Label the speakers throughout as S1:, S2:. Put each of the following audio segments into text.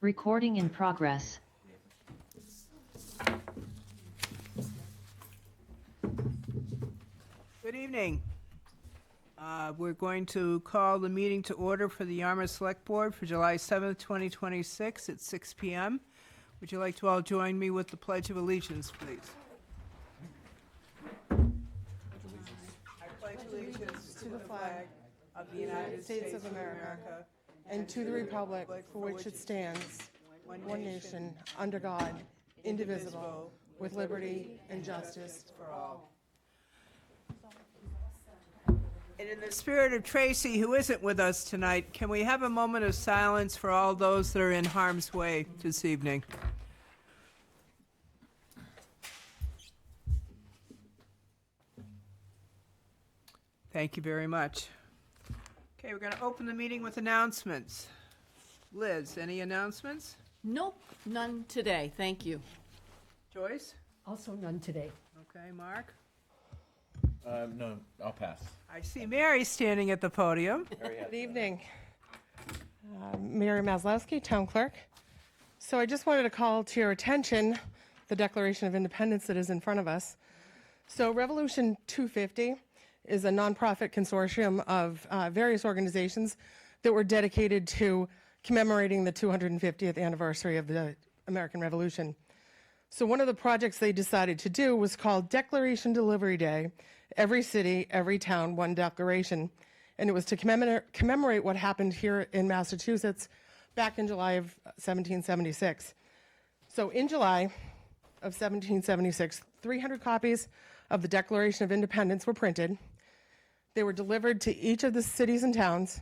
S1: Recording in progress.
S2: Good evening. We're going to call the meeting to order for the Yarmouth Select Board for July 7th, 2026 at 6 p.m. Would you like to all join me with the Pledge of Allegiance, please? I pledge allegiance to the flag of the United States of America
S3: and to the republic for which it stands, one nation, under God, indivisible, with liberty and justice for all.
S2: And in the spirit of Tracy, who isn't with us tonight, can we have a moment of silence for all those that are in harm's way this evening? Thank you very much. Okay, we're going to open the meeting with announcements. Liz, any announcements?
S4: Nope, none today, thank you.
S2: Joyce?
S5: Also none today.
S2: Okay, Mark?
S6: No, I'll pass.
S2: I see Mary standing at the podium.
S3: Good evening. Mary Maslowski, Town Clerk. So I just wanted to call to your attention the Declaration of Independence that is in front of us. So Revolution 250 is a nonprofit consortium of various organizations that were dedicated to commemorating the 250th anniversary of the American Revolution. So one of the projects they decided to do was called Declaration Delivery Day. Every city, every town, one declaration. And it was to commemorate what happened here in Massachusetts back in July of 1776. So in July of 1776, 300 copies of the Declaration of Independence were printed. They were delivered to each of the cities and towns,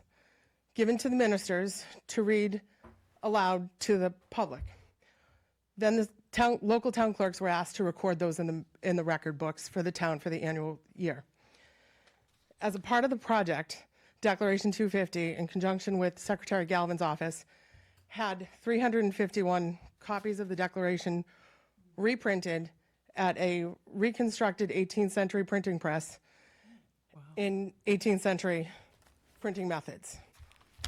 S3: given to the ministers to read aloud to the public. Then the local town clerks were asked to record those in the record books for the town for the annual year. As a part of the project, Declaration 250, in conjunction with Secretary Galvin's office, had 351 copies of the Declaration reprinted at a reconstructed 18th century printing press in 18th century printing methods.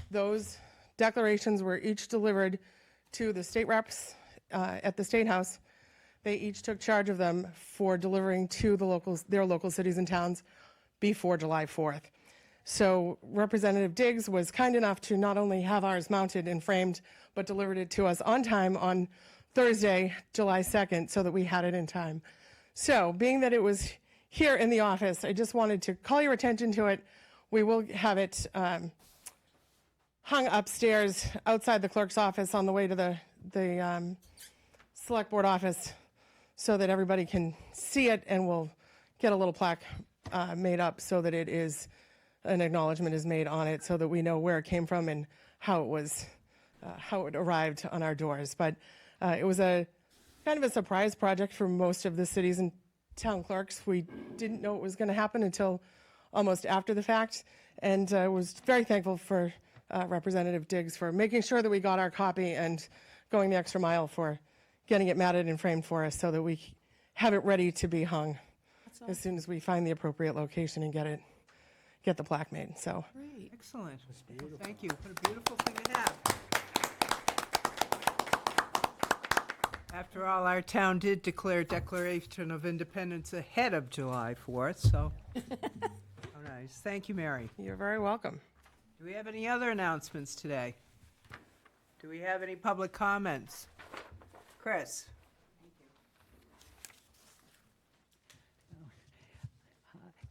S3: Those declarations were each delivered to the state reps at the State House. They each took charge of them for delivering to their local cities and towns before July 4th. So Representative Diggs was kind enough to not only have ours mounted and framed, but delivered it to us on time on Thursday, July 2nd, so that we had it in time. So being that it was here in the office, I just wanted to call your attention to it. We will have it hung upstairs outside the clerk's office on the way to the select board office so that everybody can see it, and we'll get a little plaque made up so that it is, an acknowledgement is made on it so that we know where it came from and how it was, how it arrived on our doors. But it was a kind of a surprise project for most of the cities and town clerks. We didn't know it was going to happen until almost after the fact, and was very thankful for Representative Diggs for making sure that we got our copy and going the extra mile for getting it matted and framed for us so that we have it ready to be hung as soon as we find the appropriate location and get the plaque made. So
S4: Great.
S2: Excellent. Thank you. What a beautiful thing to have. After all, our town did declare Declaration of Independence ahead of July 4th, so. Oh, nice. Thank you, Mary.
S3: you're very welcome.
S2: Do we have any other announcements today? Do we have any public comments? Chris?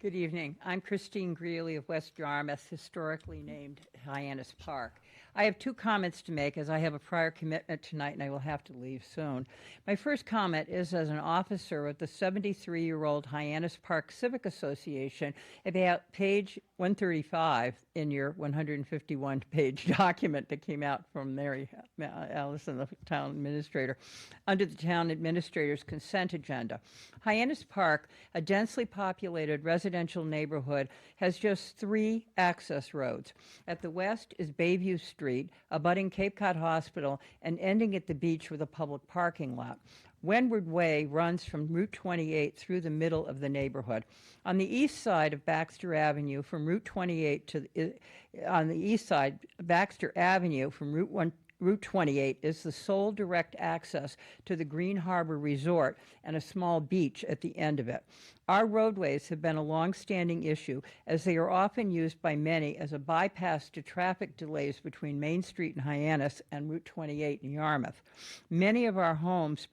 S7: Good evening. I'm Christine Greeley of West Yarmouth, historically named Hyannis Park. I have two comments to make as I have a prior commitment tonight and I will have to leave soon. My first comment is as an officer of the 73-year-old Hyannis Park Civic Association, about page 135 in your 151-page document that came out from Mary Allison, the town administrator, under the town administrator's consent agenda. Hyannis Park, a densely populated residential neighborhood, has just 3 access roads. At the west is Bayview Street, abutting Cape Cod Hospital and ending at the beach with a public parking lot. Windward Way runs from Route 28 through the middle of the neighborhood. On the east side of Baxter Avenue, from Route 28 on the east side, Baxter Avenue from Route 28 is the sole direct access to the Green Harbor Resort and a small beach at the end of it. Our roadways have been a long-standing issue as they are often used by many as a bypass to traffic delays between Main Street in Hyannis and Route 28 in Yarmouth. Many of our homes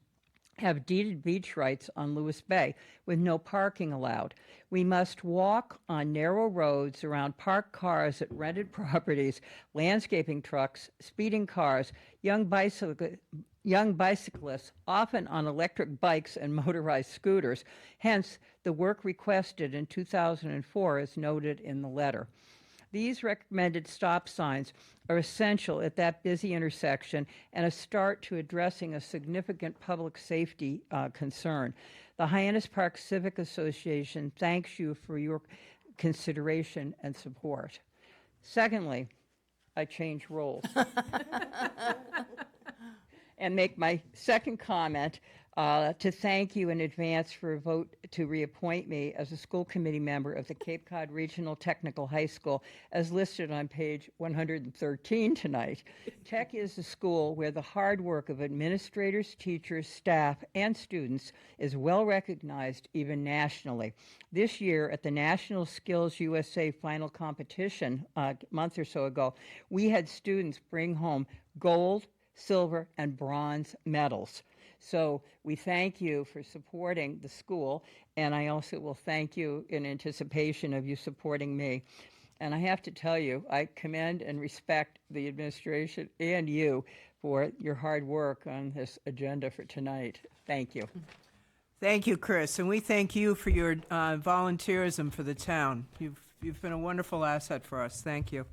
S7: have deeded beach rights on Lewis Bay with no parking allowed. We must walk on narrow roads around parked cars at rented properties, landscaping trucks, speeding cars, young bicyclists, often on electric bikes and motorized scooters. Hence, the work requested in 2004 is noted in the letter. These recommended stop signs are essential at that busy intersection and a start to addressing a significant public safety concern. The Hyannis Park Civic Association thanks you for your consideration and support. Secondly, I change roles and make my second comment to thank you in advance for a vote to reappoint me as a school committee member of the Cape Cod Regional Technical High School as listed on page 113 tonight. Tech is a school where the hard work of administrators, teachers, staff, and students is well recognized even nationally. This year at the National Skills USA final competition a month or so ago, we had students bring home gold, silver, and bronze medals. So we thank you for supporting the school, and I also will thank you in anticipation of you supporting me. And I have to tell you, I commend and respect the administration and you for your hard work on this agenda for tonight. Thank you.
S2: Thank you, Chris, and we thank you for your volunteerism for the town. You've been a wonderful asset for us. Thank you.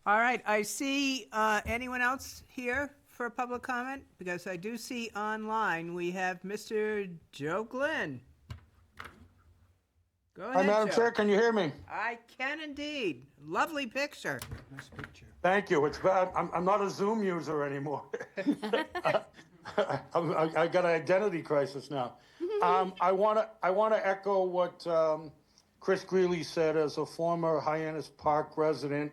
S2: All right, I see anyone else here for a public comment? Because I do see online we have Mr. Joe Glenn. Go ahead,
S5: Hi, Madam
S2: Joe.
S5: Chair, can you hear me?
S2: I can indeed. Lovely picture.
S5: Thank you. It's bad. I'm not a Zoom user anymore. I got an identity crisis now. I want to echo what Chris Greeley said as a former Hyannis Park resident.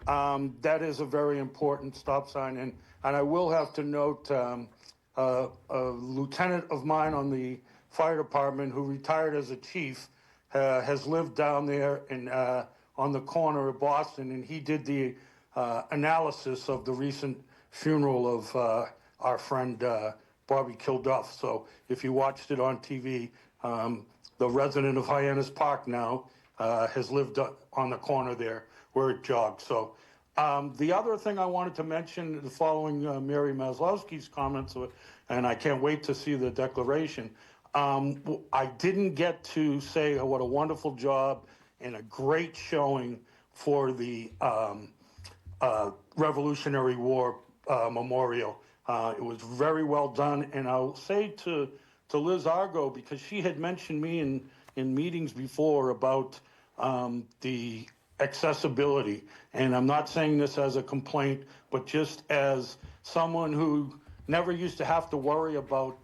S5: That is a very important stop sign, and I will have to note a lieutenant of mine on the fire department who retired as a chief has lived down there in on the corner of Boston, and he did the analysis of the recent funeral of our friend Bobby Kilduff. So if you watched it on TV, the resident of Hyannis Park now has lived on the corner there where it jogged. So the other thing I wanted to mention, following Mary Maslowski's comments, and I can't wait to see the declaration, I didn't get to say what a wonderful job and a great showing for the Revolutionary War Memorial. It was very well done, and I'll say to Liz Argo, because she had mentioned me in meetings before about the accessibility, and I'm not saying this as a complaint, but just as someone who never used to have to worry about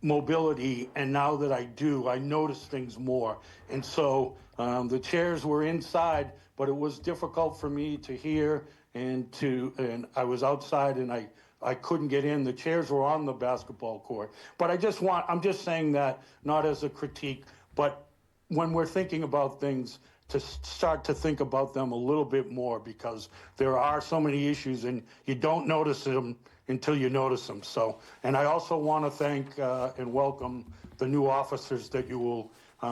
S5: mobility, and now that I do, I notice things more. And so the chairs were inside, but it was difficult for me to hear, and I was outside, and I couldn't get in. The chairs were on the basketball court. But I'm just saying that not as a critique, but when we're thinking about things, to start to think about them a little bit more, because there are so many issues and you don't notice them until you notice them. So, and I also want to thank and welcome the new officers that you will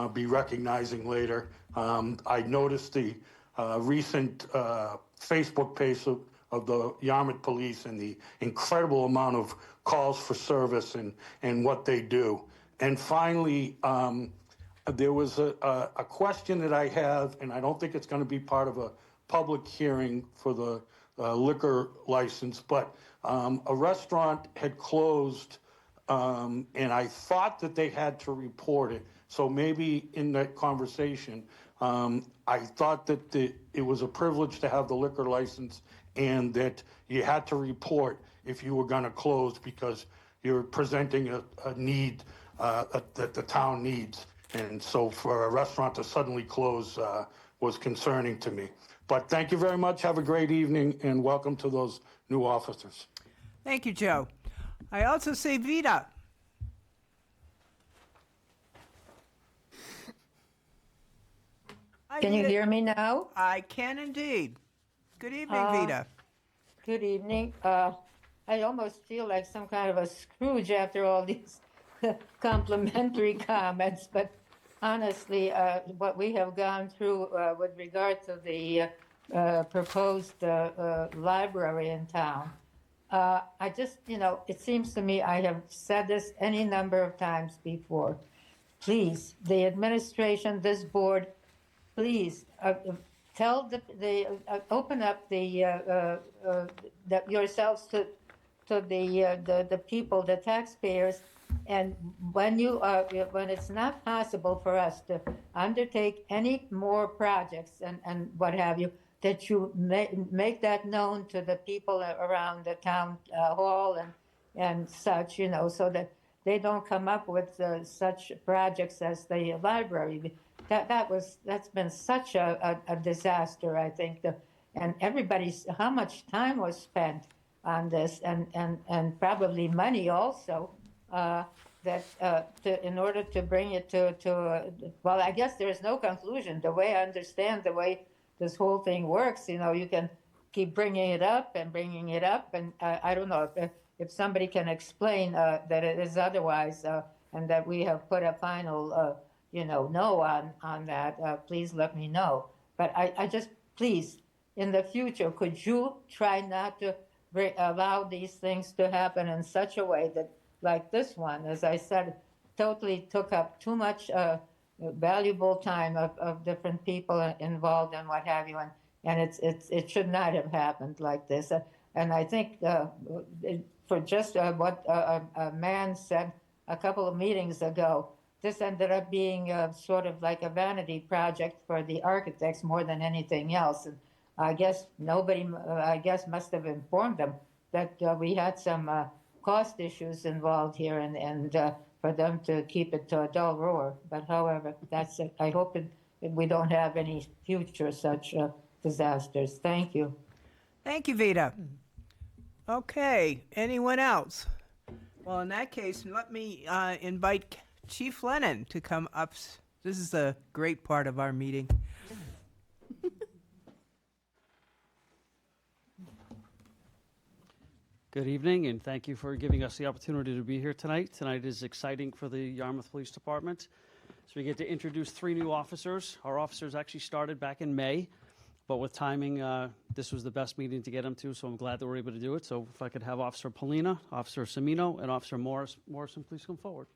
S5: be recognizing later. I noticed the recent Facebook page of the Yarmouth Police and the incredible amount of calls for service and what they do. And finally, there was a question that I have, and I don't think it's going to be part of a public hearing for the liquor license, but a restaurant had closed, and I thought that they had to report it. So maybe in that conversation, I thought that it was a privilege to have the liquor license and that you had to report if you were going to close, because you're presenting a need that the town needs. And so for a restaurant to suddenly close was concerning to me. But thank you very much. Have a great evening, and welcome to those new officers.
S2: Thank you, Joe. I also see Vita. Hi,
S8: Can you
S2: Vita.
S8: hear me now?
S2: I can indeed. Good evening, Vita.
S8: Good evening. I almost feel like some kind of a Scrooge after all these complimentary comments, but honestly, what we have gone through with regard to the proposed library in town, I just, it seems to me, I have said this any number of times before. Please, the administration, this board, please tell open up yourselves to the people, the taxpayers, and when when it's not possible for us to undertake any more projects and what have you, that you make that known to the people around the town hall and such, so that they don't come up with such projects as the library. That's been such a disaster, I think. And how much time was spent on this, and probably money also, in order to bring it well, I guess there is no conclusion. The way I understand the way this whole thing works, you can keep bringing it up, and I don't know if somebody can explain that it is otherwise, and that we have put a final no on that, please let me know. But I just, please, in the future, could you try not to allow these things to happen in such a way that, like this one, as I said, totally took up too much valuable time of different people involved and what have you, and it should not have happened like this. And I think for just what a man said a couple of meetings ago, this ended up being sort of like a vanity project for the architects more than anything else. And I guess nobody, must have informed them that we had some cost issues involved here, and for them to keep it to a dull roar. But however, that's it. I hope we don't have any future such disasters. Thank you.
S2: Thank you, Vita. Okay, anyone else? Well, in that case, let me invite Chief Lennon to come up. This is a great part of our meeting.
S9: Good evening, and thank you for giving us the opportunity to be here tonight. Tonight is exciting for the Yarmouth Police Department. So we get to introduce 3 new officers. Our officers actually started back in May, but with timing, this was the best meeting to get them to, so I'm glad that we're able to do it. So if I could have Officer Polina, Officer Semino, and Officer Morrison, please come forward.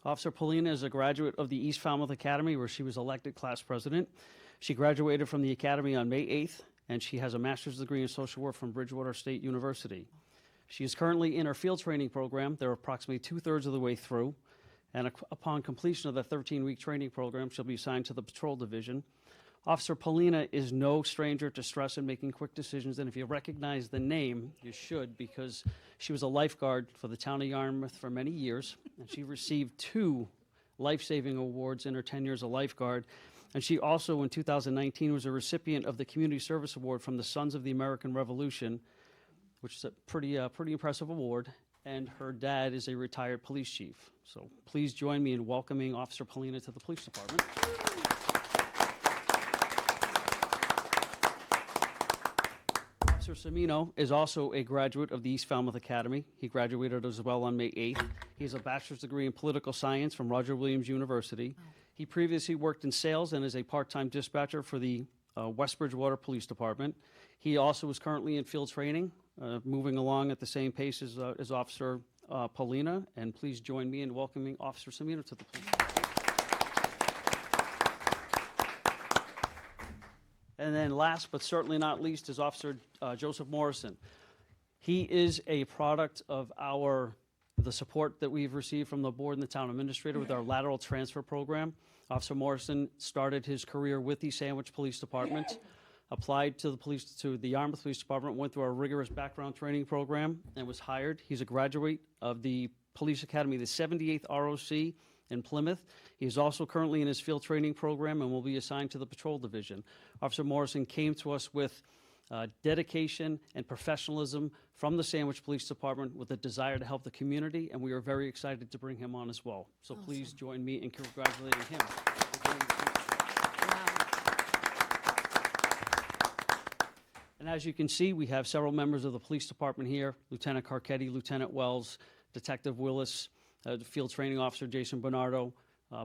S9: Officer Polina is a graduate of the East Falmouth Academy, where she was elected class president. She graduated from the academy on May 8th, and she has a master's degree in social work from Bridgewater State University. She is currently in her field training program. They're approximately 2/3 of the way through, and upon completion of the 13-week training program, she'll be assigned to the patrol division. Officer Polina is no stranger to stress and making quick decisions, and if you recognize the name, you should, because she was a lifeguard for the town of Yarmouth for many years, and she received 2 life-saving awards in her 10 years as a lifeguard. And she also, in 2019, was a recipient of the Community Service Award from the Sons of the American Revolution, which is a pretty impressive award, and her dad is a retired police chief. So please join me in welcoming Officer Polina to the police department. Officer Semino is also a graduate of the East Falmouth Academy. He graduated as well on May 8th. He has a bachelor's degree in political science from Roger Williams University. He previously worked in sales and is a part-time dispatcher for the West Bridgewater Police Department. He also is currently in field training, moving along at the same pace as Officer Polina. And please join me in welcoming Officer Semino to the police. And then last but certainly not least is Officer Joseph Morrison. He is a product of the support that we've received from the board and the town administrator with our lateral transfer program. Officer Morrison started his career with the Sandwich Police Department, applied to the Yarmouth Police Department, went through our rigorous background training program, and was hired. He's a graduate of the Police Academy, the 78th ROC in Plymouth. He is also currently in his field training program and will be assigned to the patrol division. Officer Morrison came to us with dedication and professionalism from the Sandwich Police Department with a desire to help the community, and we are very excited to bring him on as well. So please join me in congratulating him. And as you can see, we have several members of the police department here: Lieutenant Carcetti, Lieutenant Wells, Detective Willis, the field training officer Jason Bernardo,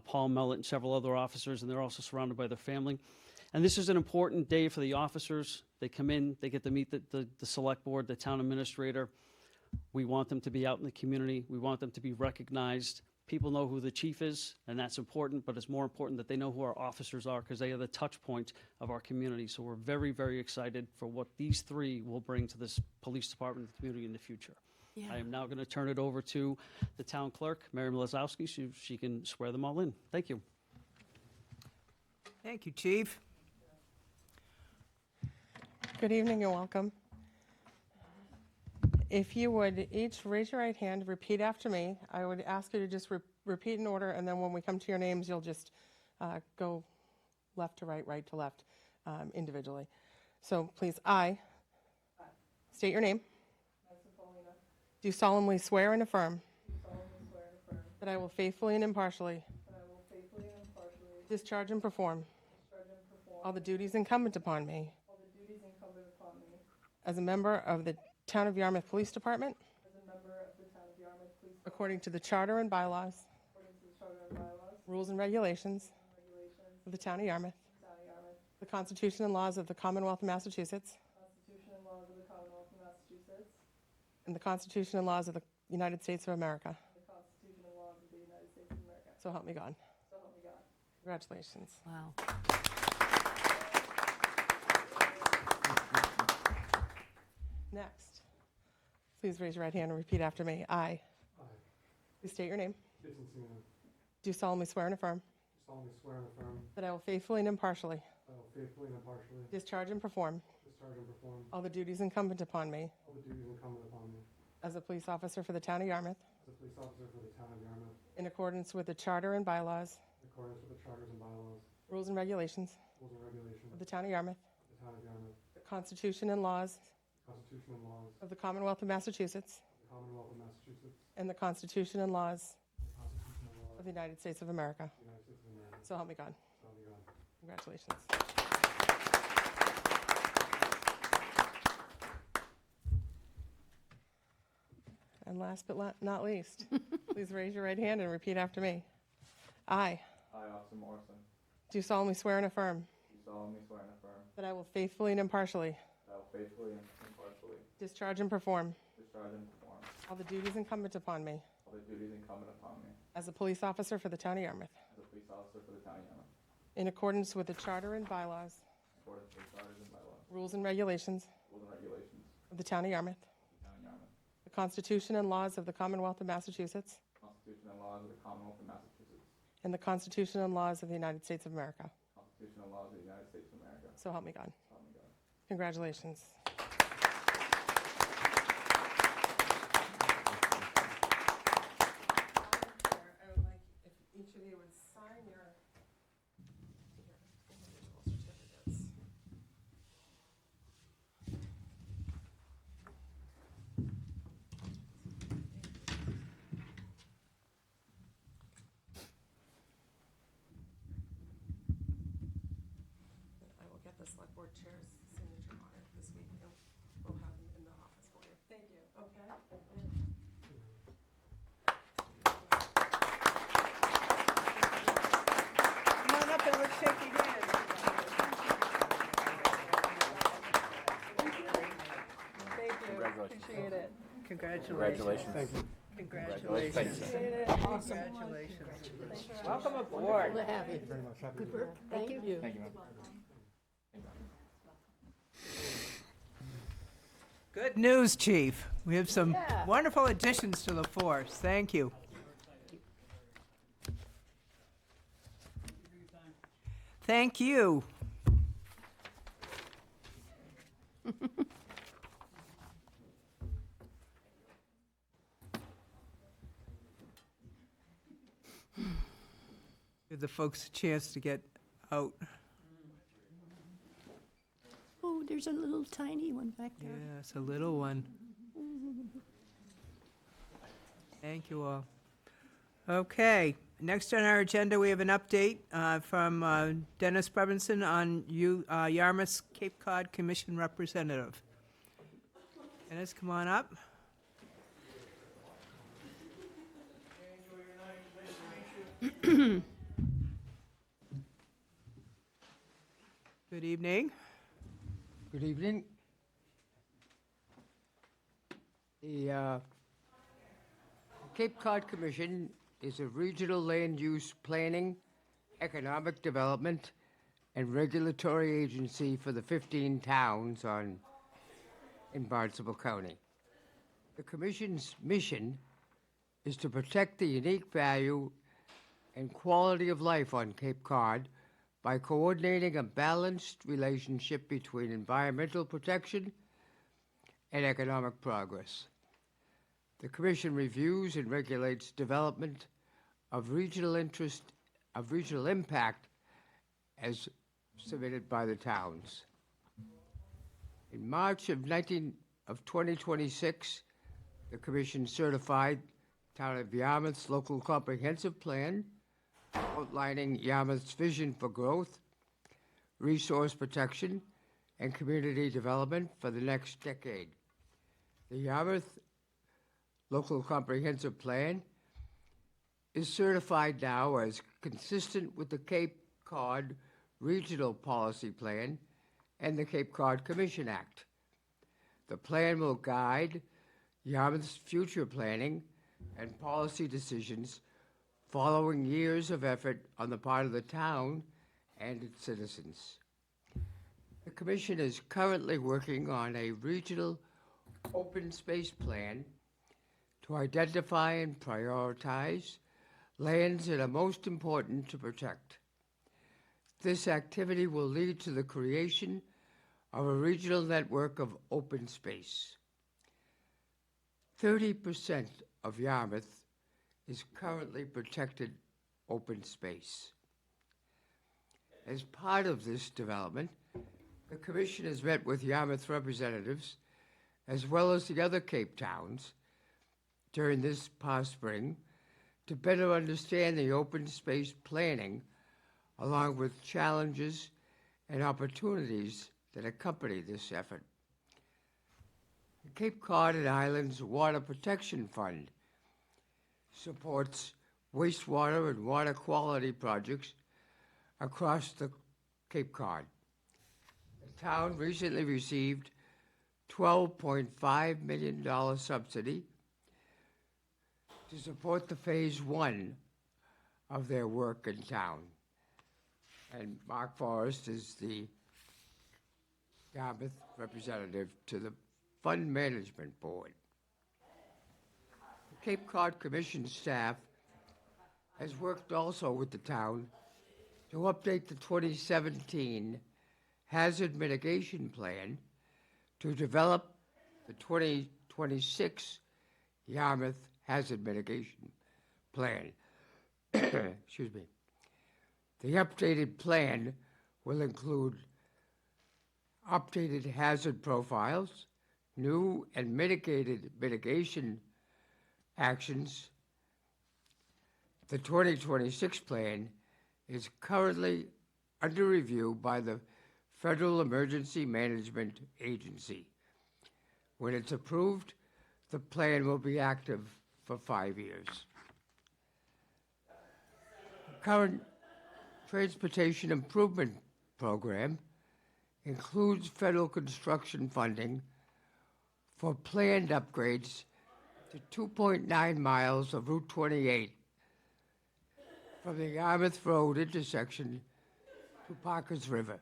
S9: Paul Mellett, and several other officers, and they're also surrounded by their family. And this is an important day for the officers. They come in, they get to meet the select board, the town administrator. We want them to be out in the community. We want them to be recognized. People know who the chief is, and that's important, but it's more important that they know who our officers are, because they are the touch point of our community. So we're very, very excited for what these three will bring to this police department and the community in the future.
S4: Yeah.
S9: I am now going to turn it over to the town clerk, Mary Milazowski, so she can swear them all in. Thank you.
S2: Thank you, Chief.
S3: Good evening and welcome. If you would each raise your right hand, repeat after me. I would ask you to just repeat in order, and then when we come to your names, you'll just go left to right, right to left, individually. So please, I state your name. Do solemnly swear and affirm that I will faithfully and impartially discharge and perform all the duties incumbent upon me as a member of the Town of Yarmouth Police Department, according to the charter and bylaws, rules and regulations of the Town of Yarmouth, the Constitution and laws of the Commonwealth of Massachusetts, and the Constitution and laws of the United States of America. So help me God. Congratulations.
S4: Wow.
S3: Next, please raise your right hand and repeat after me. I. Please state your name.
S10: Jason Siena,
S3: Do solemnly swear and affirm
S10: solemnly swear and affirm
S3: that I will faithfully and impartially
S10: that I will faithfully and impartially
S3: discharge and perform
S10: discharge and perform
S3: all the duties incumbent upon me
S10: all the duties incumbent upon me
S3: as a police officer for the Town of Yarmouth,
S10: as a police officer for the Town of Yarmouth,
S3: in accordance with the charter and bylaws,
S10: in accordance with the charters and bylaws,
S3: rules and regulations
S10: rules and regulations
S3: of the Town of Yarmouth,
S10: of the Town of Yarmouth,
S3: the Constitution and laws
S10: the Constitution and laws
S3: of the Commonwealth of Massachusetts,
S10: of the Commonwealth of Massachusetts,
S3: and the Constitution and laws
S10: the Constitution and laws
S3: of the United States of America.
S10: of the United States of America.
S3: So help me God.
S10: So help me God.
S3: Congratulations. And last but not least, please raise your right hand and repeat after me. I
S11: I, Officer Morrison,
S3: do solemnly swear and affirm
S11: do solemnly swear and affirm
S3: that I will faithfully and impartially
S11: that I will faithfully and impartially
S3: discharge and perform
S11: discharge and perform
S3: all the duties incumbent upon me
S11: all the duties incumbent upon me
S3: as a police officer for the Town of Yarmouth,
S11: as a police officer for the Town of Yarmouth,
S3: in accordance with the charter and bylaws,
S11: in accordance with the charters and bylaws,
S3: rules and regulations
S11: rules and regulations
S3: of the Town of Yarmouth,
S11: of the Town of Yarmouth,
S3: the Constitution and laws of the Commonwealth of Massachusetts,
S11: the Constitution and laws of the Commonwealth of Massachusetts,
S3: and the Constitution and laws of the United States of America.
S11: the Constitution and laws of the United States of America.
S3: So help me God.
S11: So help me God.
S3: Congratulations. I would like if each of you would sign your individual certificates. I will get the select board chair's signature on it this week, and we'll have them in the office for you. Thank you. Okay?
S2: Come on up and let's shake your hand.
S3: Thank you. Appreciate it.
S2: Congratulations.
S10: Thank you.
S2: Congratulations. Congratulations. Welcome aboard.
S10: Thank you very much. Happy New Year.
S4: Thank you.
S11: Thank you, ma'am.
S2: Good news, Chief. We have some wonderful additions to the force. Thank you. Thank you. Give the folks a chance to get out.
S4: Oh, there's a little tiny one back there.
S2: Yeah, it's a little one. Thank you all. Okay, next on our agenda, we have an update from Dennis Brabinson on Yarmouth's Cape Cod Commission representative. Dennis, come on up. Good evening.
S12: Good evening. The Cape Cod Commission is a regional land use planning, economic development, and regulatory agency for the 15 towns in Barnstable County. The Commission's mission is to protect the unique value and quality of life on Cape Cod by coordinating a balanced relationship between environmental protection and economic progress. The Commission reviews and regulates development of regional impact as submitted by the towns. In March of 2026, the Commission certified Town of Yarmouth's local comprehensive plan outlining Yarmouth's vision for growth, resource protection, and community development for the next decade. The Yarmouth Local Comprehensive Plan is certified now as consistent with the Cape Cod Regional Policy Plan and the Cape Cod Commission Act. The plan will guide Yarmouth's future planning and policy decisions following years of effort on the part of the town and its citizens. The Commission is currently working on a regional open space plan to identify and prioritize lands that are most important to protect. This activity will lead to the creation of a regional network of open space. 30% of Yarmouth is currently protected open space. As part of this development, the Commission has met with Yarmouth representatives as well as the other Cape towns during this past spring to better understand the open space planning along with challenges and opportunities that accompany this effort. The Cape Cod and Islands Water Protection Fund supports wastewater and water quality projects across the Cape Cod. The town recently received $12.5 million subsidy to support the phase 1 of their work in town. And Mark Forrest is the Yarmouth representative to the Fund Management Board. The Cape Cod Commission staff has worked also with the town to update the 2017 Hazard Mitigation Plan to develop the 2026 Yarmouth Hazard Mitigation Plan. Excuse me. The updated plan will include updated hazard profiles, new and mitigated mitigation actions. The 2026 plan is currently under review by the Federal Emergency Management Agency. When it's approved, the plan will be active for 5 years. The current Transportation Improvement Program includes federal construction funding for planned upgrades to 2.9 miles of Route 28 from the Yarmouth Road intersection to Parkers River.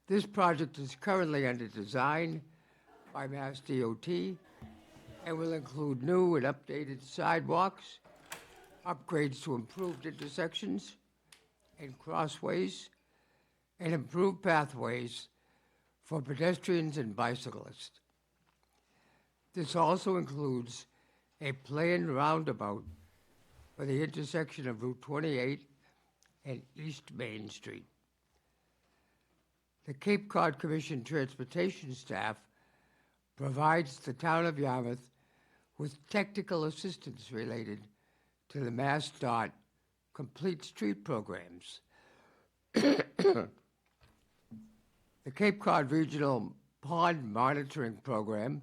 S12: This project is currently under design by Mass DOT and will include new and updated sidewalks, upgrades to improved intersections and crossways, and improved pathways for pedestrians and bicyclists. This also includes a planned roundabout for the intersection of Route 28 and East Main Street. The Cape Cod Commission transportation staff provides the town of Yarmouth with technical assistance related to the MassDOT Complete Street programs. The Cape Cod Regional Pond Monitoring Program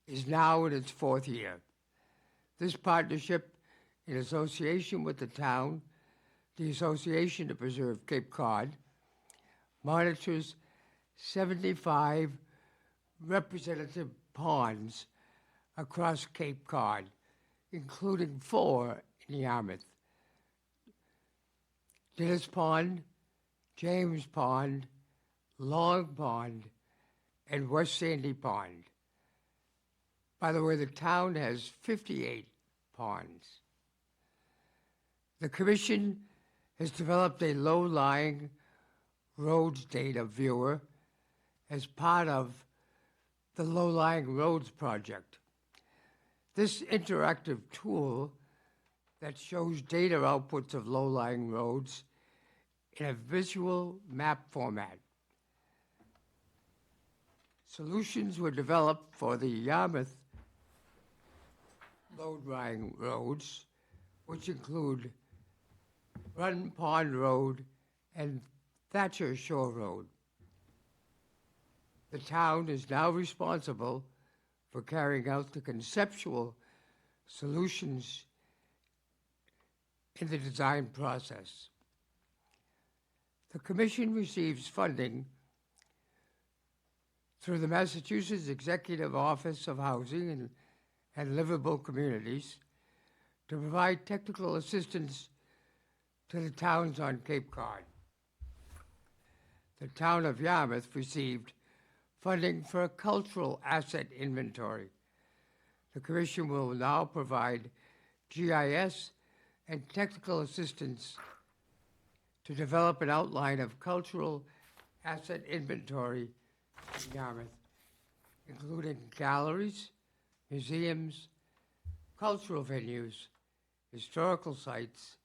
S12: is now in its 4th year. This partnership, in association with the town, the Association to Preserve Cape Cod, monitors 75 representative ponds across Cape Cod, including 4 in Yarmouth: Dennis Pond, James Pond, Long Pond, and West Sandy Pond. By the way, the town has 58 ponds. The Commission has developed a low-lying roads data viewer as part of the Low-Lying Roads Project. This interactive tool that shows data outputs of low-lying roads in a visual map format. Solutions were developed for the Yarmouth low-lying roads, which include Run Pond Road and Thatcher Shore Road. The town is now responsible for carrying out the conceptual solutions in the design process. The Commission receives funding through the Massachusetts Executive Office of Housing and Livable Communities to provide technical assistance to the towns on Cape Cod. The town of Yarmouth received funding for a cultural asset inventory. The Commission will now provide GIS and technical assistance to develop an outline of cultural asset inventory in Yarmouth, including galleries, museums, cultural venues, historical sites,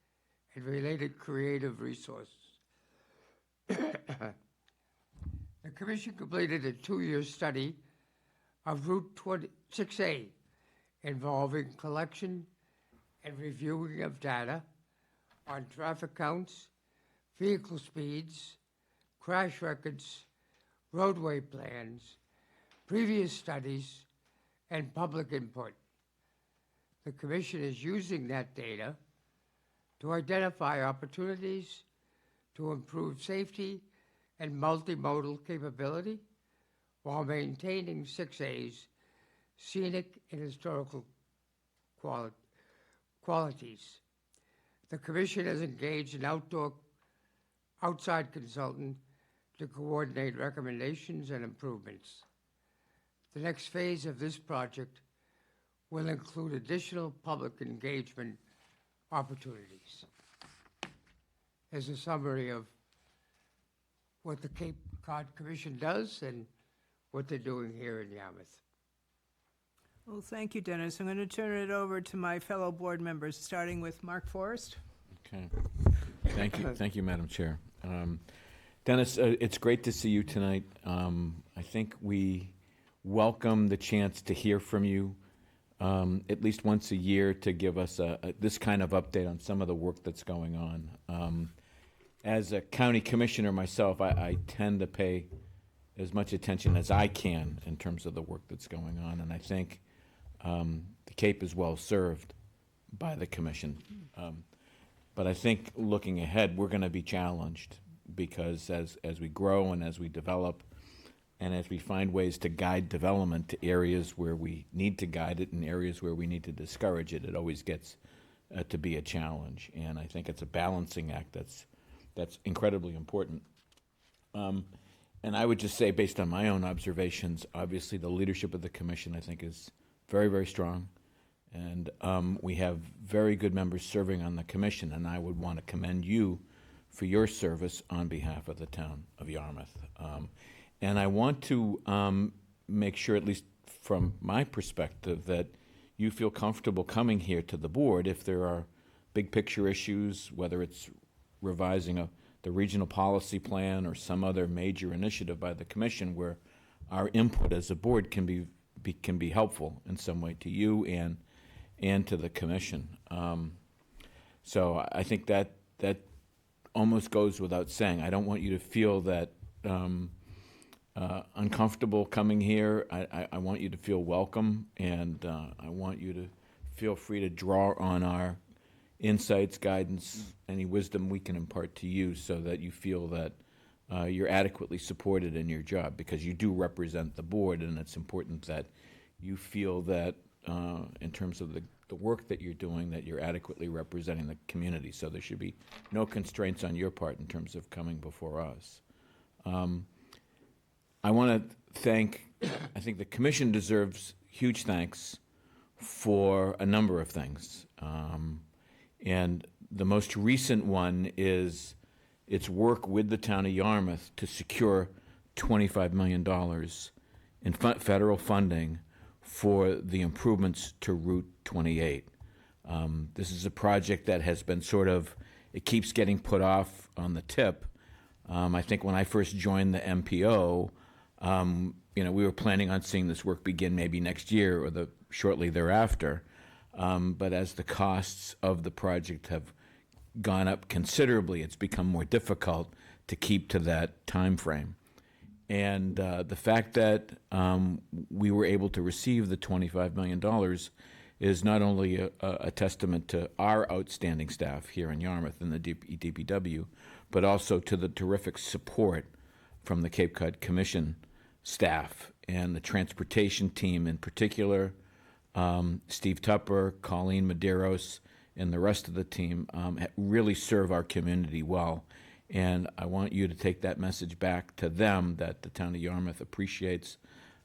S12: and related creative resources. The Commission completed a 2-year study of Route 6A involving collection and reviewing of data on traffic counts, vehicle speeds, crash records, roadway plans, previous studies, and public input. The Commission is using that data to identify opportunities to improve safety and multimodal capability while maintaining 6A's scenic and historical qualities. The Commission has engaged an outside consultant to coordinate recommendations and improvements. The next phase of this project will include additional public engagement opportunities. As a summary of what the Cape Cod Commission does and what they're doing here in Yarmouth.
S2: Well, thank you, Dennis. I'm going to turn it over to my fellow board members, starting with Mark Forrest.
S6: Okay. Thank you, Madam Chair. Dennis, it's great to see you tonight. I think we welcome the chance to hear from you at least once a year to give us this kind of update on some of the work that's going on. As a county commissioner myself, I tend to pay as much attention as I can in terms of the work that's going on, and I think the Cape is well served by the commission. But I think looking ahead, we're going to be challenged because as we grow and as we develop and as we find ways to guide development to areas where we need to guide it and areas where we need to discourage it, it always gets to be a challenge. And I think it's a balancing act that's incredibly important. And I would just say, based on my own observations, obviously the leadership of the commission, I think, is very, very strong. And we have very good members serving on the commission, and I would want to commend you for your service on behalf of the town of Yarmouth. And I want to make sure, at least from my perspective, that you feel comfortable coming here to the board if there are big picture issues, whether it's revising the regional policy plan or some other major initiative by the commission where our input as a board can be helpful in some way to you and to the commission. So I think that almost goes without saying. I don't want you to feel that uncomfortable coming here. I want you to feel welcome, and I want you to feel free to draw on our insights, guidance, any wisdom we can impart to you so that you feel that you're adequately supported in your job, because you do represent the board, and it's important that you feel that in terms of the work that you're doing, that you're adequately representing the community. So there should be no constraints on your part in terms of coming before us. I want to I think the commission deserves huge thanks for a number of things. And the most recent one is its work with the town of Yarmouth to secure $25 million in federal funding for the improvements to Route 28. This is a project that has been it keeps getting put off on the tip. I think when I first joined the MPO, we were planning on seeing this work begin maybe next year or shortly thereafter. But as the costs of the project have gone up considerably, it's become more difficult to keep to that time frame. And the fact that we were able to receive the $25 million is not only a testament to our outstanding staff here in Yarmouth and the DPW, but also to the terrific support from the Cape Cod Commission staff and the transportation team in particular. Steve Tupper, Colleen Medeiros, and the rest of the team really serve our community well. And I want you to take that message back to them, that the town of Yarmouth appreciates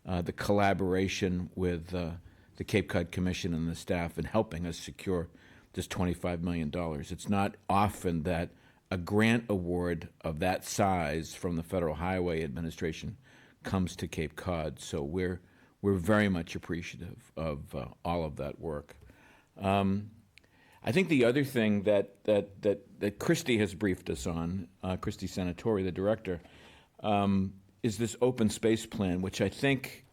S6: the collaboration with the Cape Cod Commission and the staff in helping us secure this $25 million. It's not often that a grant award of that size from the Federal Highway Administration comes to Cape Cod. So we're very much appreciative of all of that work. I think the other thing that Christy has briefed us on, Christy Senatori, the director, is this open space plan, which I think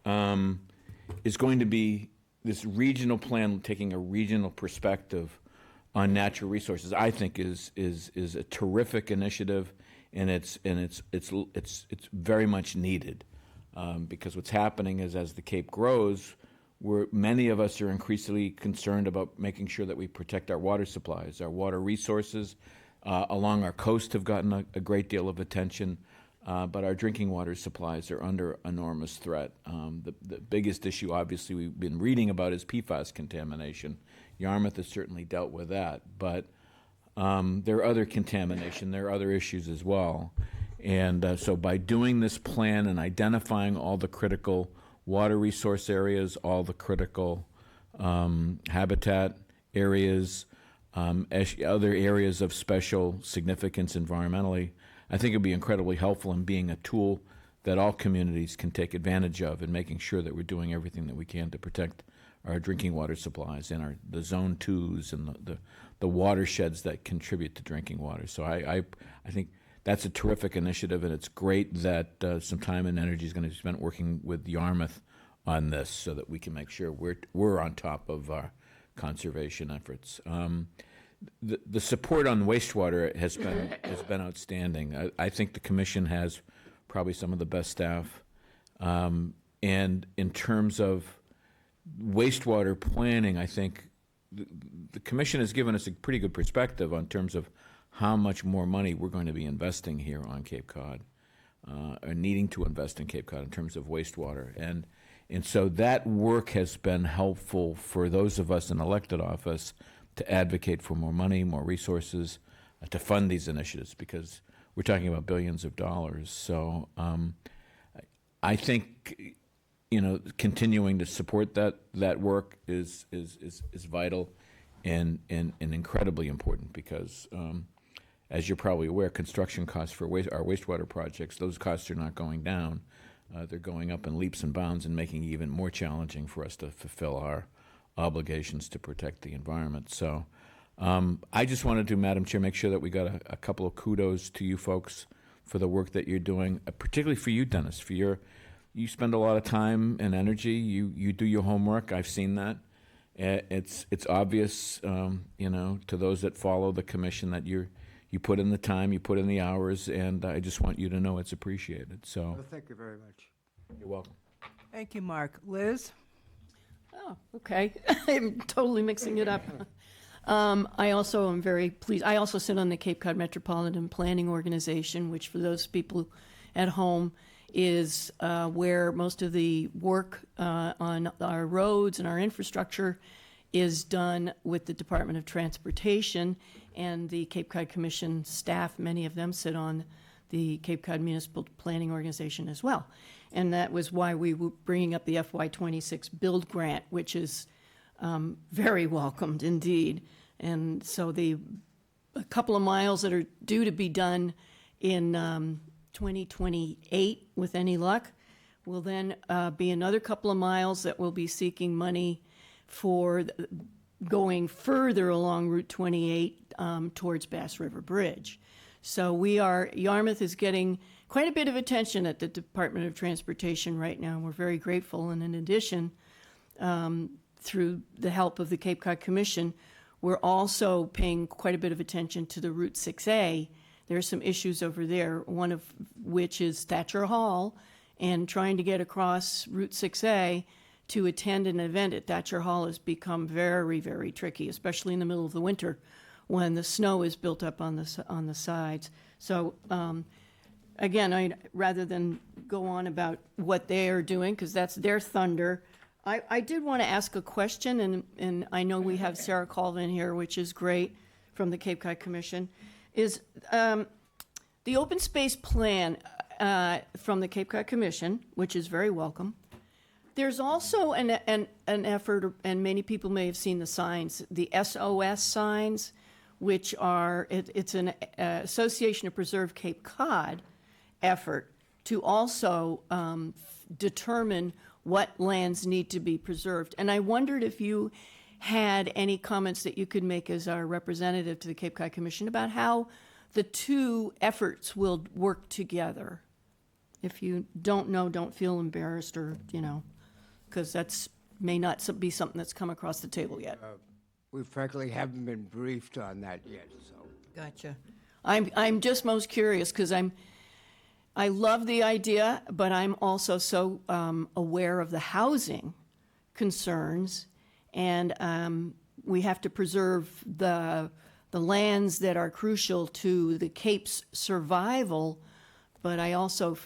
S6: is going to be this regional plan, taking a regional perspective on natural resources. I think is a terrific initiative, and it's very much needed. Because what's happening is, as the Cape grows, many of us are increasingly concerned about making sure that we protect our water supplies. Our water resources along our coast have gotten a great deal of attention, but our drinking water supplies are under enormous threat. The biggest issue, obviously, we've been reading about is PFAS contamination. Yarmouth has certainly dealt with that, but there are other contamination, there are other issues as well. And so by doing this plan and identifying all the critical water resource areas, all the critical habitat areas, other areas of special significance environmentally, I think it would be incredibly helpful in being a tool that all communities can take advantage of in making sure that we're doing everything that we can to protect our drinking water supplies and the Zone 2s and the watersheds that contribute to drinking water. So I think that's a terrific initiative, and it's great that some time and energy is going to be spent working with Yarmouth on this so that we can make sure we're on top of our conservation efforts. The support on wastewater has been outstanding. I think the commission has probably some of the best staff, and in terms of wastewater planning, I think the commission has given us a pretty good perspective on terms of how much more money we're going to be investing here on Cape Cod, or needing to invest in Cape Cod in terms of wastewater. And so that work has been helpful for those of us in elected office to advocate for more money, more resources, to fund these initiatives, because we're talking about billions of dollars. So I think, continuing to support that work is vital and incredibly important because, as you're probably aware, construction costs for our wastewater projects, those costs are not going down. They're going up in leaps and bounds and making it even more challenging for us to fulfill our obligations to protect the environment. So I just wanted to, Madam Chair, make sure that we got a couple of kudos to you folks for the work that you're doing, particularly for you, Dennis, you spend a lot of time and energy. You do your homework. I've seen that. It's obvious, to those that follow the commission that you put in the time, you put in the hours, and I just want you to know it's appreciated. So
S12: Well, thank you very much.
S6: you're welcome.
S2: Thank you, Mark. Liz?
S4: Oh, okay. I'm totally mixing it up. I also am very pleased. I also sit on the Cape Cod Metropolitan Planning Organization, which for those people at home is where most of the work on our roads and our infrastructure is done with the Department of Transportation and the Cape Cod Commission staff. Many of them sit on the Cape Cod Municipal Planning Organization as well. And that was why we were bringing up the FY26 build grant, which is very welcomed indeed. And so a couple of miles that are due to be done in 2028, with any luck, will then be another couple of miles that will be seeking money for going further along Route 28 towards Bass River Bridge. So Yarmouth is getting quite a bit of attention at the Department of Transportation right now, and we're very grateful. And in addition, through the help of the Cape Cod Commission, we're also paying quite a bit of attention to the Route 6A. There are some issues over there, one of which is Thatcher Hall, and trying to get across Route 6A to attend an event at Thatcher Hall has become very, very tricky, especially in the middle of the winter when the snow is built up on the sides. So again, rather than go on about what they are doing, because that's their thunder, I did want to ask a question, and I know we have Sarah Colvin here, which is great, from the Cape Cod Commission, is the open space plan from the Cape Cod Commission, which is very welcome. There's also an effort, and many people may have seen the signs, the SOS signs, which are, it's an Association of Preserve Cape Cod effort to also determine what lands need to be preserved. And I wondered if you had any comments that you could make as our representative to the Cape Cod Commission about how the two efforts will work together. If you don't know, don't feel embarrassed, or, because that's may not be something that's come across the table yet.
S12: We frankly haven't been briefed on that yet, so.
S4: Gotcha. I'm just most curious because I love the idea, but I'm also so aware of the housing concerns, and we have to preserve the lands that are crucial to the Cape's survival. But I also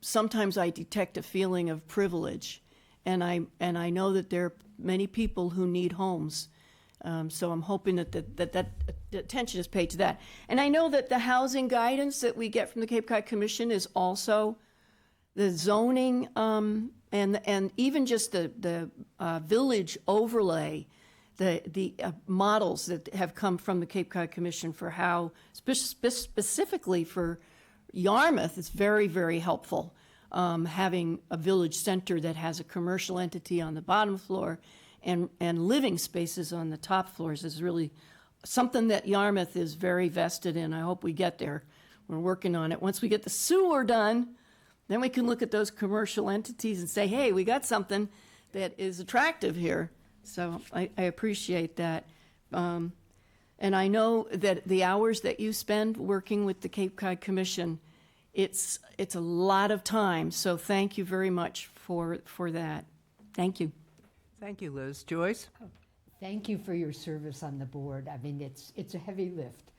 S4: sometimes I detect a feeling of privilege, and I know that there are many people who need homes. So I'm hoping that attention is paid to that. And I know that the housing guidance that we get from the Cape Cod Commission is also the zoning and even just the village overlay, the models that have come from the Cape Cod Commission for how, specifically for Yarmouth, it's very, very helpful. Having a village center that has a commercial entity on the bottom floor and living spaces on the top floors is really something that Yarmouth is very vested in. I hope we get there. We're working on it. Once we get the sewer done, then we can look at those commercial entities and say, hey, we got something that is attractive here. So I appreciate that. And I know that the hours that you spend working with the Cape Cod Commission, it's a lot of time. So thank you very much for that. Thank you.
S2: Thank you, Liz. Joyce?
S13: Thank you for your service on the board. I mean, it's a heavy lift.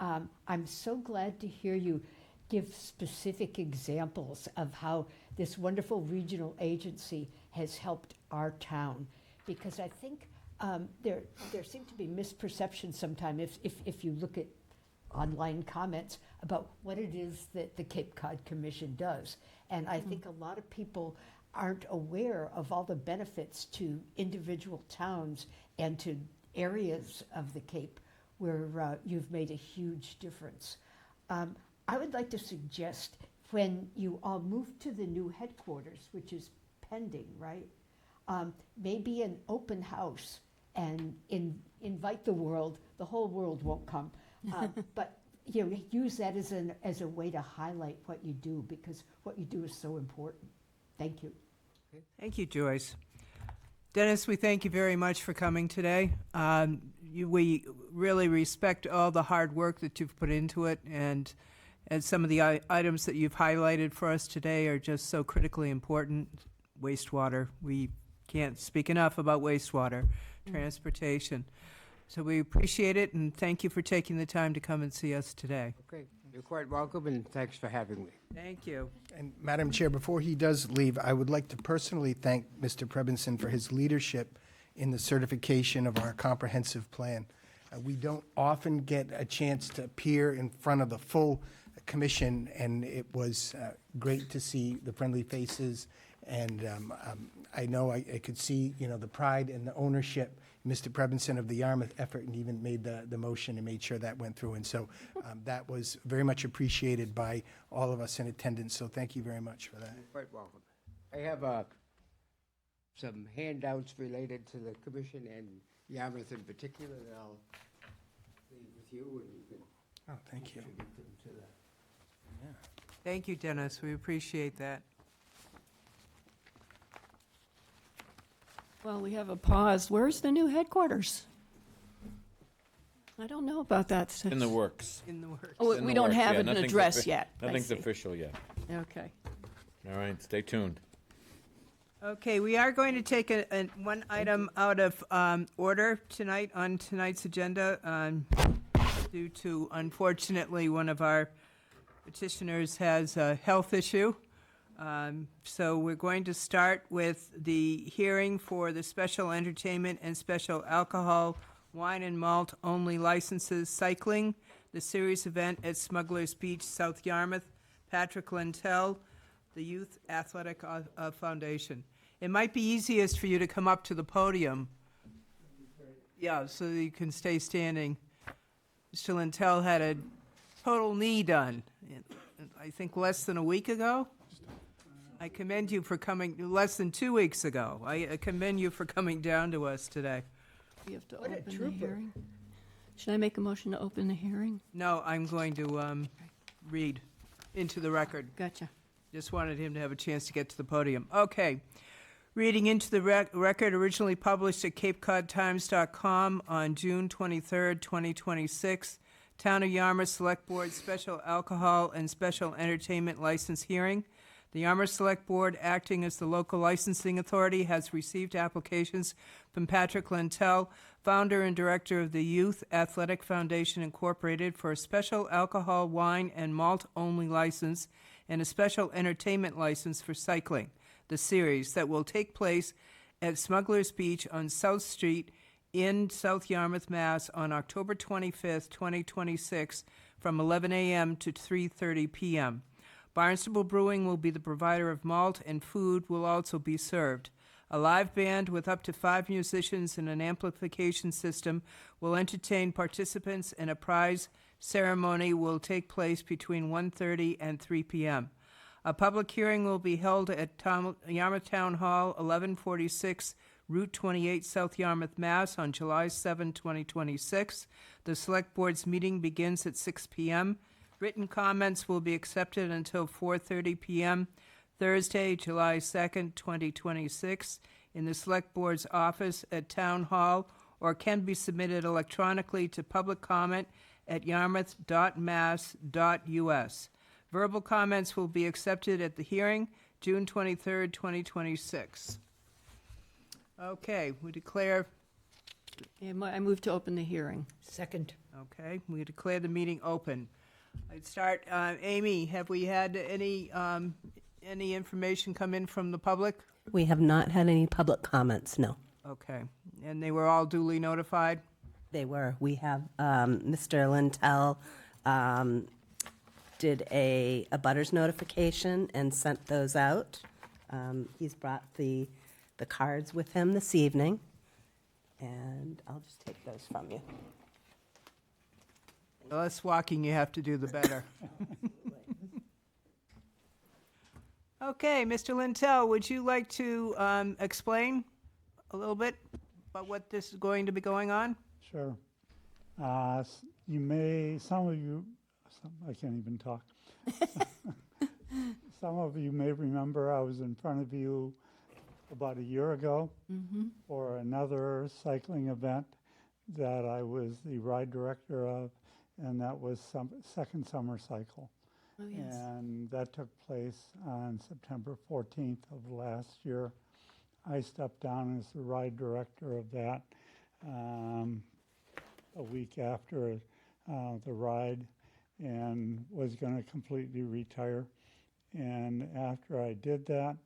S13: I'm so glad to hear you give specific examples of how this wonderful regional agency has helped our town, because I think there seem to be misperceptions sometimes if you look at online comments about what it is that the Cape Cod Commission does. And I think a lot of people aren't aware of all the benefits to individual towns and to areas of the Cape where you've made a huge difference. I would like to suggest when you all move to the new headquarters, which is pending, right? Maybe an open house and invite the world. The whole world won't come, but you know, use that as a way to highlight what you do, because what you do is so important. Thank you.
S2: Thank you, Joyce. Dennis, we thank you very much for coming today. We really respect all the hard work that you've put into it, and some of the items that you've highlighted for us today are just so critically important. Wastewater, we can't speak enough about wastewater, transportation. So we appreciate it, and thank you for taking the time to come and see us today.
S12: Okay, you're quite welcome, and thanks for having me.
S2: Thank you.
S10: And Madam Chair, before he does leave, I would like to personally thank Mr. Prebinson for his leadership in the certification of our comprehensive plan. We don't often get a chance to appear in front of the full commission, and it was great to see the friendly faces. And I know I could see, you know, the pride and the ownership, Mr. Prebinson of the Yarmouth effort, and even made the motion and made sure that went through. And so that was very much appreciated by all of us in attendance. So thank you very much for that.
S12: You're quite welcome. I have some handouts related to the commission and Yarmouth in particular that I'll leave with you, and you can
S10: Oh, thank you.
S12: contribute them to the.
S2: Thank you, Dennis. We appreciate that.
S4: Well, we have a pause. Where's the new headquarters? I don't know about that.
S6: In the works.
S2: In the works.
S4: Oh,
S6: In
S4: we
S6: the
S4: don't
S6: works,
S4: have
S6: yeah,
S4: an
S6: nothing's
S4: address yet. I
S6: Nothing's
S4: see.
S6: official yet.
S4: Okay.
S6: All right, stay tuned.
S2: Okay, we are going to take one item out of order tonight on tonight's agenda due to, unfortunately, one of our petitioners has a health issue. So we're going to start with the hearing for the special entertainment and special alcohol wine and malt only licenses cycling, the series event at Smugglers Beach, South Yarmouth, Patrick Lentell, the Youth Athletic Foundation. It might be easiest for you to come up to the podium. Yeah, so that you can stay standing. Mr. Lentell had a total knee done, I think less than a week ago. I commend you for coming, less than 2 weeks ago. I commend you for coming down to us today.
S4: We have to open the hearing. Should I make a motion to open the hearing?
S2: No, I'm going to read into the record.
S4: Gotcha.
S2: Just wanted him to have a chance to get to the podium. Okay. Reading into the record, originally published at CapeCodTimes.com on June 23rd, 2026, Town of Yarmouth Select Board Special Alcohol and Special Entertainment License Hearing. The Yarmouth Select Board, acting as the local licensing authority, has received applications from Patrick Lentell, founder and director of the Youth Athletic Foundation Incorporated, for a special alcohol, wine, and malt-only license and a special entertainment license for cycling, the series, that will take place at Smugglers Beach on South Street in South Yarmouth, Mass. On October 25th, 2026, from 11 a.m. to 3:30 p.m. Barnstable Brewing will be the provider of malt, and food will also be served. A live band with up to 5 musicians and an amplification system will entertain participants, and a prize ceremony will take place between 1:30 and 3 p.m. A public hearing will be held at Yarmouth Town Hall, 1146 Route 28, South Yarmouth, Mass. On July 7, 2026. The Select Board's meeting begins at 6 p.m. Written comments will be accepted until 4:30 p.m. Thursday, July 2nd, 2026, in the Select Board's office at Town Hall, or can be submitted electronically to public comment at yarmouth.mass.us. Verbal comments will be accepted at the hearing, June 23rd, 2026. Okay, we declare,
S4: I move to open the hearing.
S13: Second.
S2: okay, we declare the meeting open. I'd start, Amy, have we had any information come in from the public?
S14: We have not had any public comments, no.
S2: Okay, and they were all duly notified?
S14: They were. We have Mr. Lentell did a butters notification and sent those out. He's brought the cards with him this evening, and I'll just take those from you.
S2: The less walking you have to do, the better. Okay, Mr. Lintel, would you like to explain a little bit about what this is going to be going on?
S15: Sure. I can't even talk. Some of you may remember I was in front of you about a year ago for another cycling event that I was the ride director of, and that was Second Summer Cycle.
S4: Oh, yes.
S15: And that took place on September 14th of last year. I stepped down as the ride director of that a week after the ride, and was going to completely retire. And after I did that,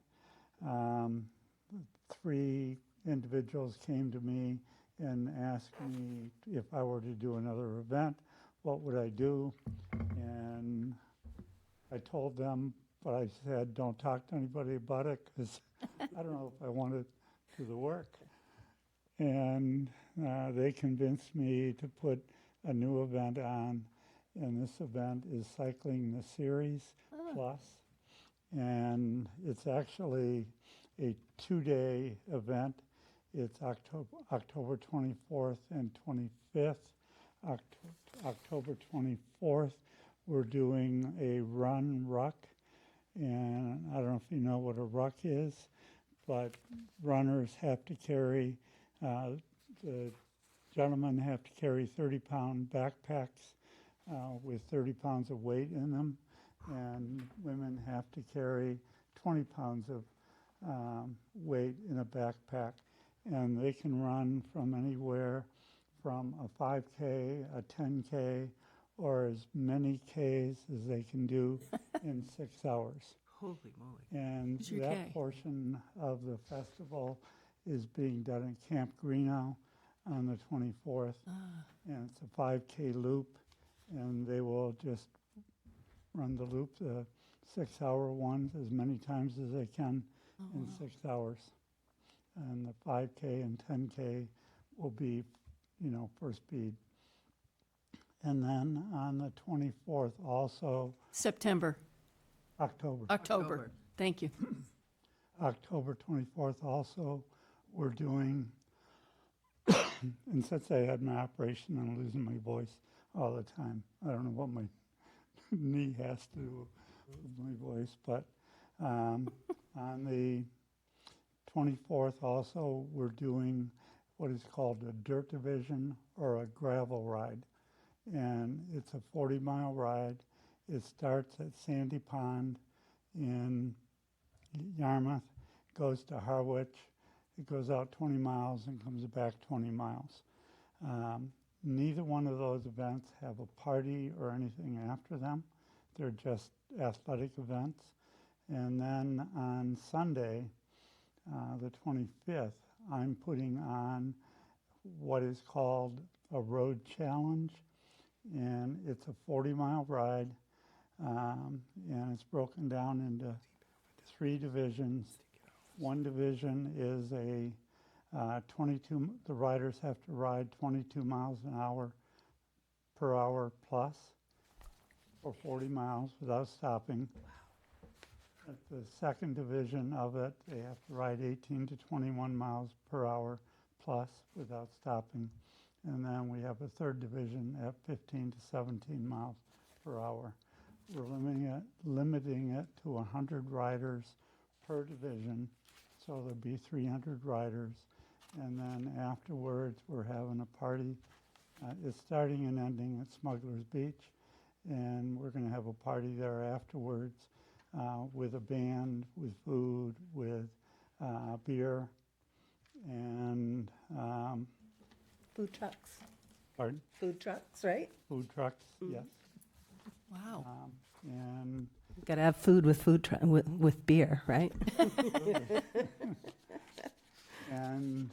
S15: 3 individuals came to me and asked me if I were to do another event, what would I do? And I told them, but I said, don't talk to anybody about it, because I don't know if I want to do the work. And they convinced me to put a new event on, and this event is Cycling the Series Plus. And it's actually a 2-day event. It's October 24th and 25th. October 24th, we're doing a run ruck. And I don't know if you know what a ruck is, but runners have to carry, the gentlemen have to carry 30-pound backpacks with 30 pounds of weight in them, and women have to carry 20 pounds of weight in a backpack. And they can run from anywhere from a 5K, a 10K, or as many Ks as they can do in 6 hours.
S2: Holy moly.
S15: And
S4: Who's your
S15: that
S4: K?
S15: portion of the festival is being done at Camp Greenough on the 24th. And it's a 5K loop, and they will just run the loop, the 6-hour ones, as many times as they can in 6 hours. And the 5K and 10K will be, for speed. And then on the 24th also,
S4: September,
S15: October.
S4: October. Thank you.
S15: October 24th also, we're doing, and since I had my operation, I'm losing my voice all the time. I don't know what my knee has to do with my voice, but on the 24th also, we're doing what is called a dirt division or a gravel ride. And it's a 40-mile ride. It starts at Sandy Pond in Yarmouth, goes to Harwich. It goes out 20 miles and comes back 20 miles. Neither one of those events have a party or anything after them. They're just athletic events. And then on Sunday, the 25th, I'm putting on what is called a road challenge. And it's a 40-mile ride, and it's broken down into 3 divisions. One division is a the riders have to ride 22 miles an hour per hour plus for 40 miles without stopping. At the second division of it, they have to ride 18 to 21 miles per hour plus without stopping. And then we have a third division at 15 to 17 miles per hour. We're limiting it to 100 riders per division, so there'll be 300 riders. And then afterwards, we're having a party. It's starting and ending at Smuggler's Beach, and we're going to have a party there afterwards with a band, with food, with beer, and
S14: Food trucks.
S15: pardon?
S14: Food trucks, right?
S15: Food trucks, yes.
S4: Wow.
S15: And
S14: Got to have food with with beer, right?
S15: and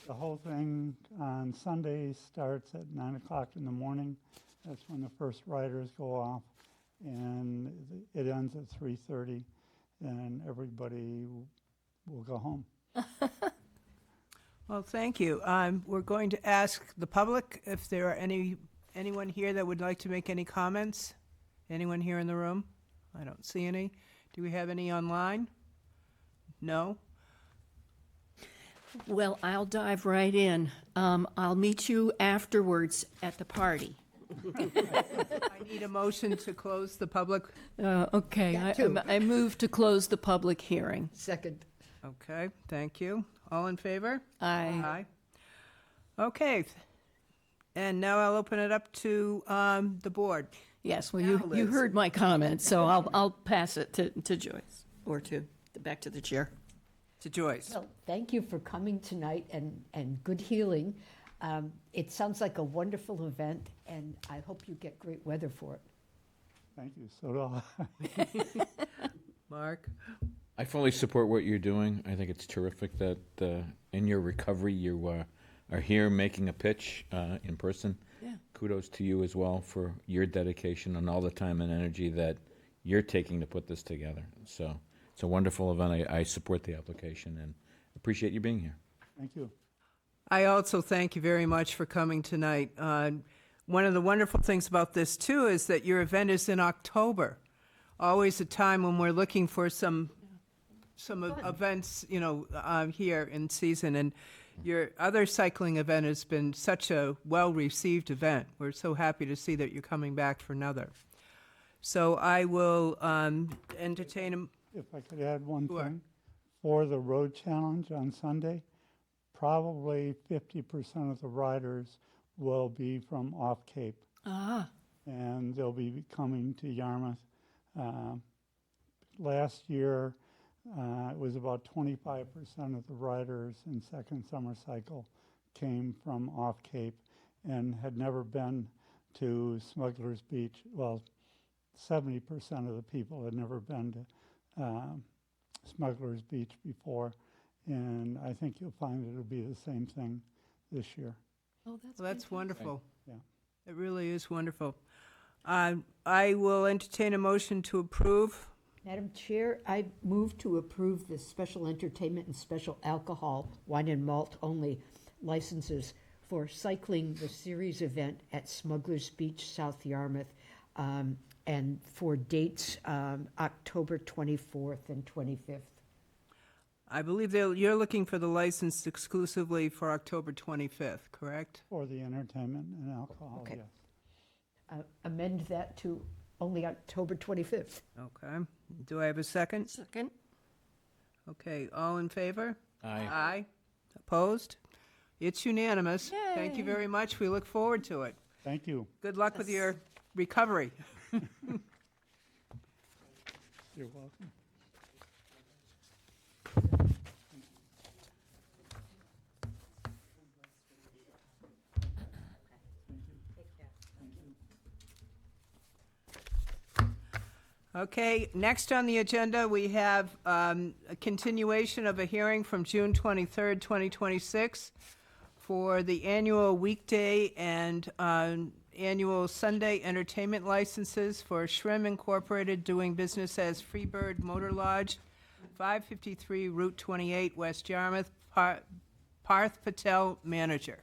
S15: the whole thing on Sunday starts at 9 o'clock in the morning That's when the first riders go off, and it ends at 3:30, and everybody will go home.
S2: Well, thank you. We're going to ask the public if there are anyone here that would like to make any comments. Anyone here in the room? I don't see any. Do we have any online? No?
S4: Well, I'll dive right in. I'll meet you afterwards at the party.
S2: I need a motion to close the public.
S4: Okay,
S13: That too.
S4: I move to close the public hearing.
S13: Second.
S2: Okay, thank you. All in favor?
S4: Aye.
S2: Aye. Okay. And now I'll open it up to the board.
S4: Yes, well,
S2: Now,
S4: you
S2: Liz.
S4: heard my comments, so I'll pass it to Joyce, or back to the chair.
S2: To Joyce.
S13: Well, thank you for coming tonight and good healing. It sounds like a wonderful event, and I hope you get great weather for it.
S15: Thank you, so do I.
S2: Mark?
S6: I fully support what you're doing. I think it's terrific that in your recovery you are here making a pitch in person.
S4: Yeah.
S6: Kudos to you as well for your dedication and all the time and energy that you're taking to put this together. So it's a wonderful event. I support the application and appreciate you being here.
S15: Thank you.
S2: I also thank you very much for coming tonight. One of the wonderful things about this, too, is that your event is in October. Always a time when we're looking for some events, here in season. And your other cycling event has been such a well-received event. We're so happy to see that you're coming back for another. So I will entertain him.
S15: If I could add one
S2: Sure.
S15: thing, for the road challenge on Sunday, probably 50% of the riders will be from off Cape,
S4: Ah,
S15: and they'll be coming to Yarmouth. Last year, it was about 25% of the riders in second summer cycle came from off Cape and had never been to Smuggler's Beach. Well, 70% of the people had never been to Smuggler's Beach before, and I think you'll find it'll be the same thing this year.
S4: oh,
S2: Well, that's wonderful.
S15: Yeah.
S2: It really is wonderful. I will entertain a motion to approve.
S13: Madam Chair, I move to approve the special entertainment and special alcohol, wine and malt only licenses for cycling the series event at Smuggler's Beach, South Yarmouth, and for dates October 24th and 25th.
S2: I believe you're looking for the license exclusively for October 25th, correct?
S15: For the entertainment and alcohol,
S13: Okay.
S15: yes.
S13: Amend that to only October 25th.
S2: Okay. Do I have a second?
S4: second.
S2: Okay, all in favor?
S6: Aye.
S2: Aye. Opposed? It's unanimous. Thank you
S4: Yay.
S2: very much. We look forward to it.
S15: Thank you.
S2: Good luck with your recovery.
S15: You're welcome.
S2: Okay, next on the agenda, we have a continuation of a hearing from June 23rd, 2026 for the annual weekday and annual Sunday entertainment licenses for Shrim Incorporated doing business as Freebird Motor Lodge, 553 Route 28, West Yarmouth. Parth Patel, manager.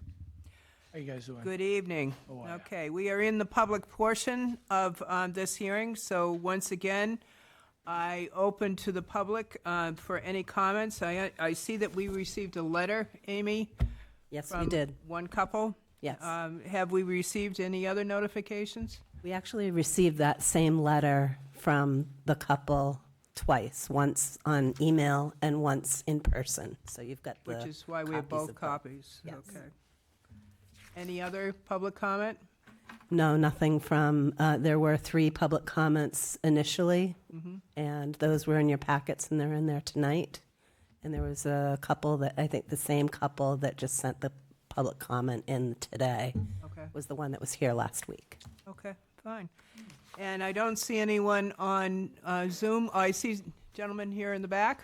S10: How you guys doing?
S2: Good evening.
S10: How are ya?
S2: Okay, we are in the public portion of this hearing, so once again, I open to the public for any comments. I see that we received a letter, Amy.
S14: Yes, we
S2: from
S14: did.
S2: one couple.
S14: Yes.
S2: Have we received any other notifications?
S14: We actually received that same letter from the couple twice, once on email and once in person. So you've got the
S2: Which is why we have both
S14: of
S2: copies.
S14: Yes.
S2: Okay. Any other public comment?
S14: No, nothing from, there were 3 public comments initially, and those were in your packets, and they're in there tonight. And there was a couple that, I think the same couple that just sent the public comment in today
S2: Okay.
S14: was the one that was here last week.
S2: Okay, fine. And I don't see anyone on Zoom. I see a gentleman here in the back.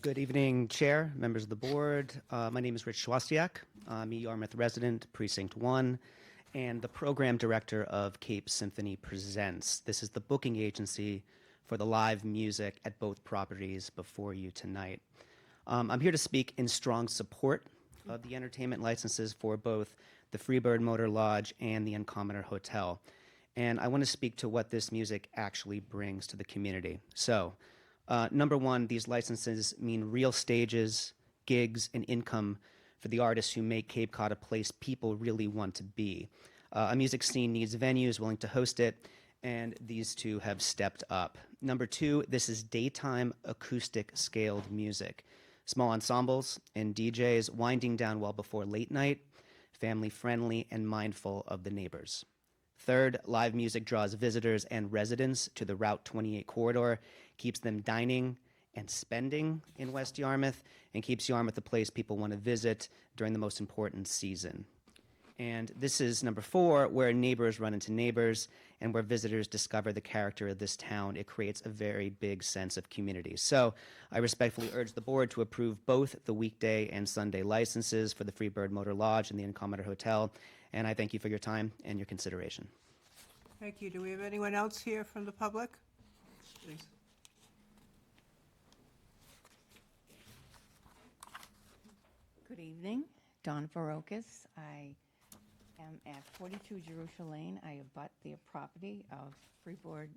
S16: Good evening, Chair, members of the board. My name is Rich Schwastiak. I'm a Yarmouth resident, Precinct 1, and the program director of Cape Symphony Presents. This is the booking agency for the live music at both properties before you tonight. I'm here to speak in strong support of the entertainment licenses for both the Freebird Motor Lodge and the Uncommodore Hotel. And I want to speak to what this music actually brings to the community. So, number one, these licenses mean real stages, gigs, and income for the artists who make Cape Cod a place people really want to be. A music scene needs venues willing to host it, and these two have stepped up. Number two, this is daytime acoustic scaled music. Small ensembles and DJs winding down well before late night, family friendly and mindful of the neighbors. Third, live music draws visitors and residents to the Route 28 corridor, keeps them dining and spending in West Yarmouth, and keeps Yarmouth a place people want to visit during the most important season. And this is number four, where neighbors run into neighbors and where visitors discover the character of this town. It creates a very big sense of community. So I respectfully urge the board to approve both the weekday and Sunday licenses for the Freebird Motor Lodge and the Uncommodore Hotel. And I thank you for your time and your consideration.
S2: Thank you. Do we have anyone else here from the public? Please.
S17: Good evening, Donna Barocas. I am at 42 Jerusalem Lane. I abut the property of Freebird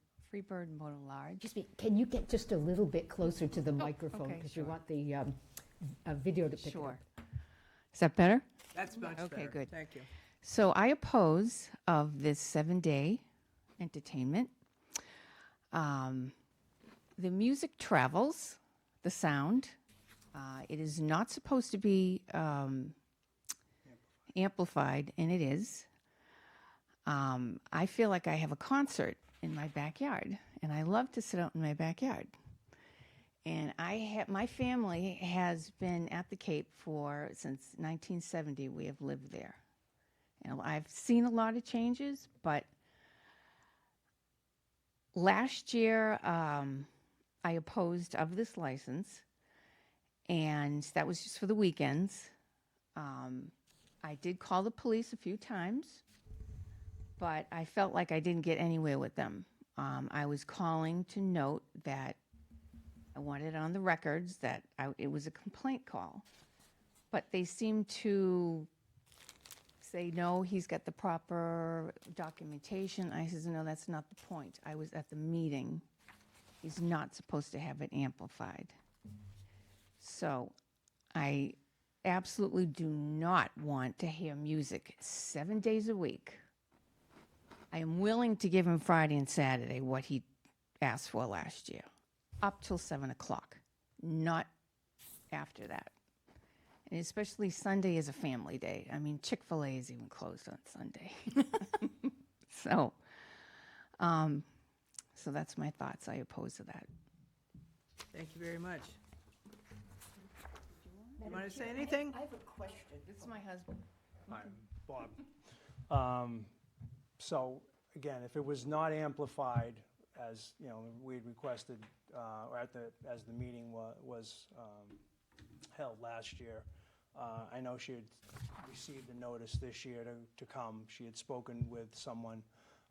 S17: Motor Lodge.
S13: Excuse me, can you get just a little bit closer to the microphone?
S17: okay,
S13: Because
S17: sure.
S13: we want the video to pick it
S17: Sure.
S13: up.
S17: Is that better?
S2: That's much better.
S17: Okay, good.
S2: Thank you.
S17: So I oppose of this 7-day entertainment. The music travels, the sound. It is not supposed to be amplified, and it is. I feel like I have a concert in my backyard, and I love to sit out in my backyard. And my family has been at the Cape since 1970. We have lived there. And I've seen a lot of changes, but last year I opposed of this license, and that was just for the weekends. I did call the police a few times, but I felt like I didn't get anywhere with them. I was calling to note that I wanted on the records that it was a complaint call, but they seemed to say, no, he's got the proper documentation. I says, no, that's not the point. I was at the meeting. He's not supposed to have it amplified. So I absolutely do not want to hear music 7 days a week. I am willing to give him Friday and Saturday what he asked for last year, up till 7 o'clock, not after that. And especially Sunday is a family day. I mean, Chick-fil-A is even closed on Sunday. So that's my thoughts. I oppose to that.
S2: Thank you very much. You want to say anything?
S17: I have a question. This is my husband.
S18: Hi, Bob. So again, if it was not amplified, as you know, we had requested, or as the meeting was held last year, I know she had received a notice this year to come. She had spoken with someone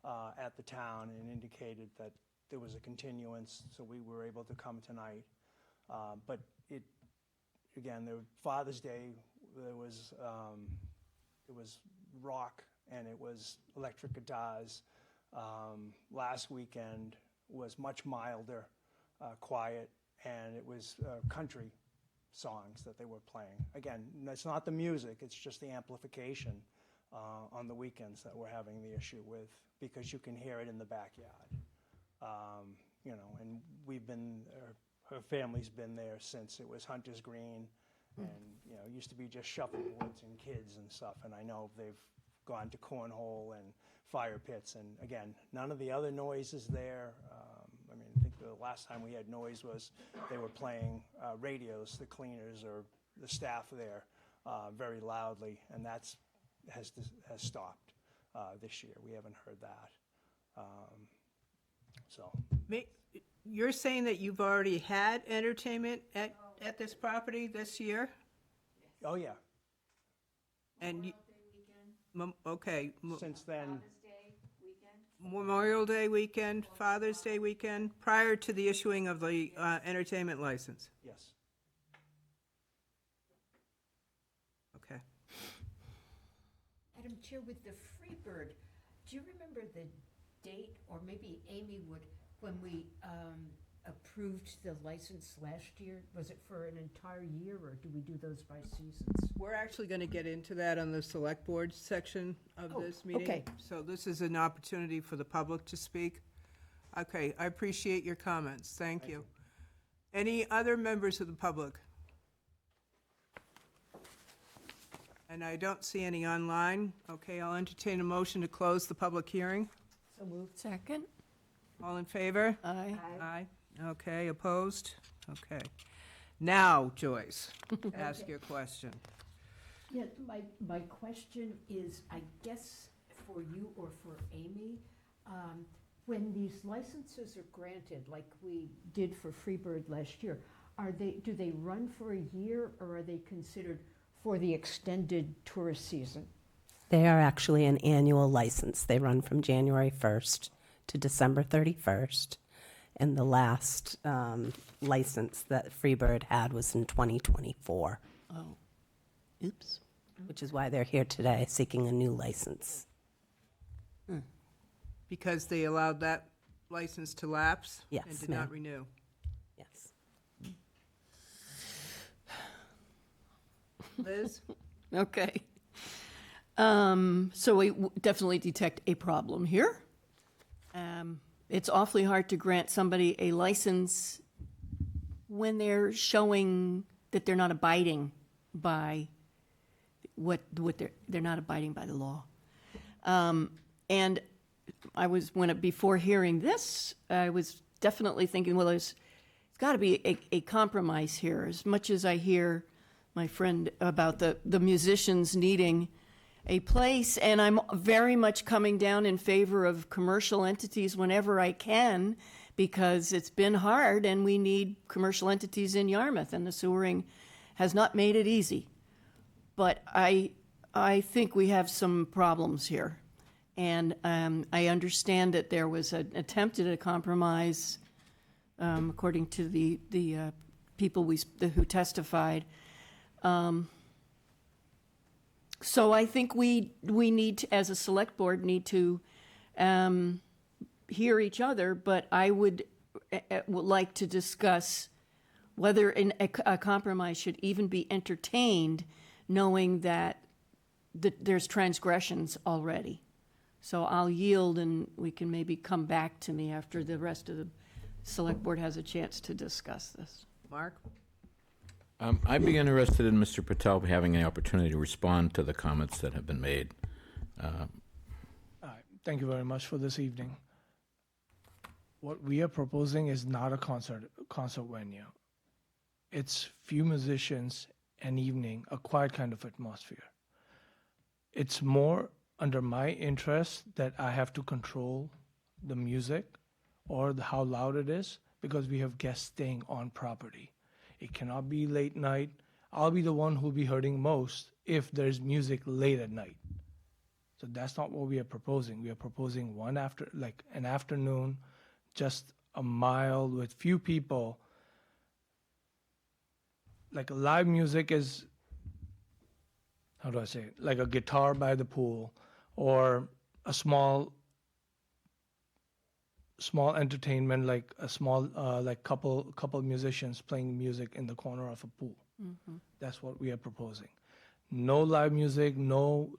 S18: at the town and indicated that there was a continuance, so we were able to come tonight. But again, the Father's Day, it was rock and it was electric guitars. Last weekend was much milder, quiet, and it was country songs that they were playing. Again, it's not the music, it's just the amplification on the weekends that we're having the issue with, because you can hear it in the backyard. You know, and we've been, her family's been there since it was Hunter's Green, and you know, it used to be just shuffleboards and kids and stuff, and I know they've gone to cornhole and fire pits, and again, none of the other noises there. I mean, I think the last time we had noise was they were playing radios, the cleaners or the staff there, very loudly, and has stopped this year. We haven't heard that. So.
S2: You're saying that you've already had entertainment at at this property this year?
S18: Oh, yeah.
S2: And you, okay,
S18: Since then,
S2: Memorial Day weekend, Father's Day weekend, prior to the issuing of the entertainment license?
S18: yes.
S2: Okay.
S13: Madam Chair, with the Freebird, do you remember the date, or maybe Amy would, when we approved the license last year? Was it for an entire year, or do we do those by seasons?
S2: We're actually going to get into that on the select board section of
S13: Oh,
S2: this meeting.
S13: okay.
S2: So this is an opportunity for the public to speak. Okay, I appreciate your comments. Thank you. Any other members of the public? And I don't see any online. Okay, I'll entertain a motion to close the public hearing.
S4: So moved. Second?
S2: All in favor?
S4: Aye.
S2: Aye. Okay, opposed? Okay. Now, Joyce, ask your question.
S13: Yeah, my question is, I guess for you or for Amy, when these licenses are granted, like we did for Freebird last year, do they run for a year, or are they considered for the extended tourist season?
S14: They are actually an annual license. They run from January 1st to December 31st. And the last license that Freebird had was in 2024.
S4: Oh, oops.
S14: Which is why they're here today, seeking a new license.
S2: Because they allowed that license to lapse?
S14: Yes,
S2: And did
S14: ma'am.
S2: not renew?
S14: Yes.
S2: Liz?
S4: Okay. So we definitely detect a problem here. It's awfully hard to grant somebody a license when they're showing that they're not abiding by what they're not abiding by the law. And I was, before hearing this, I was definitely thinking, well, there's got to be a compromise here. As much as I hear my friend about the musicians needing a place, and I'm very much coming down in favor of commercial entities whenever I can, because it's been hard and we need commercial entities in Yarmouth, and the sewering has not made it easy. But I think we have some problems here. And I understand that there was an attempt at a compromise, according to the people who testified. So I think we need to, as a select board, need to hear each other, but I would like to discuss whether a compromise should even be entertained, knowing that there's transgressions already. So I'll yield, and we can maybe come back to me after the rest of the select board has a chance to discuss this.
S2: Mark?
S6: I'd be interested in Mr. Patel having an opportunity to respond to the comments that have been made.
S18: Thank you very much for this evening. What we are proposing is not a concert venue. It's few musicians, an evening, a quiet kind of atmosphere. It's more under my interest that I have to control the music or how loud it is, because we have guests staying on property. It cannot be late night. I'll be the one who'll be hurting most if there's music late at night. So that's not what we are proposing. We are proposing an afternoon, just a mild with few people. Like live music is, how do I say it? Like a guitar by the pool, or a small entertainment, like a small couple musicians playing music in the corner of a pool.
S4: Mm-hmm.
S18: That's what we are proposing. No live music, no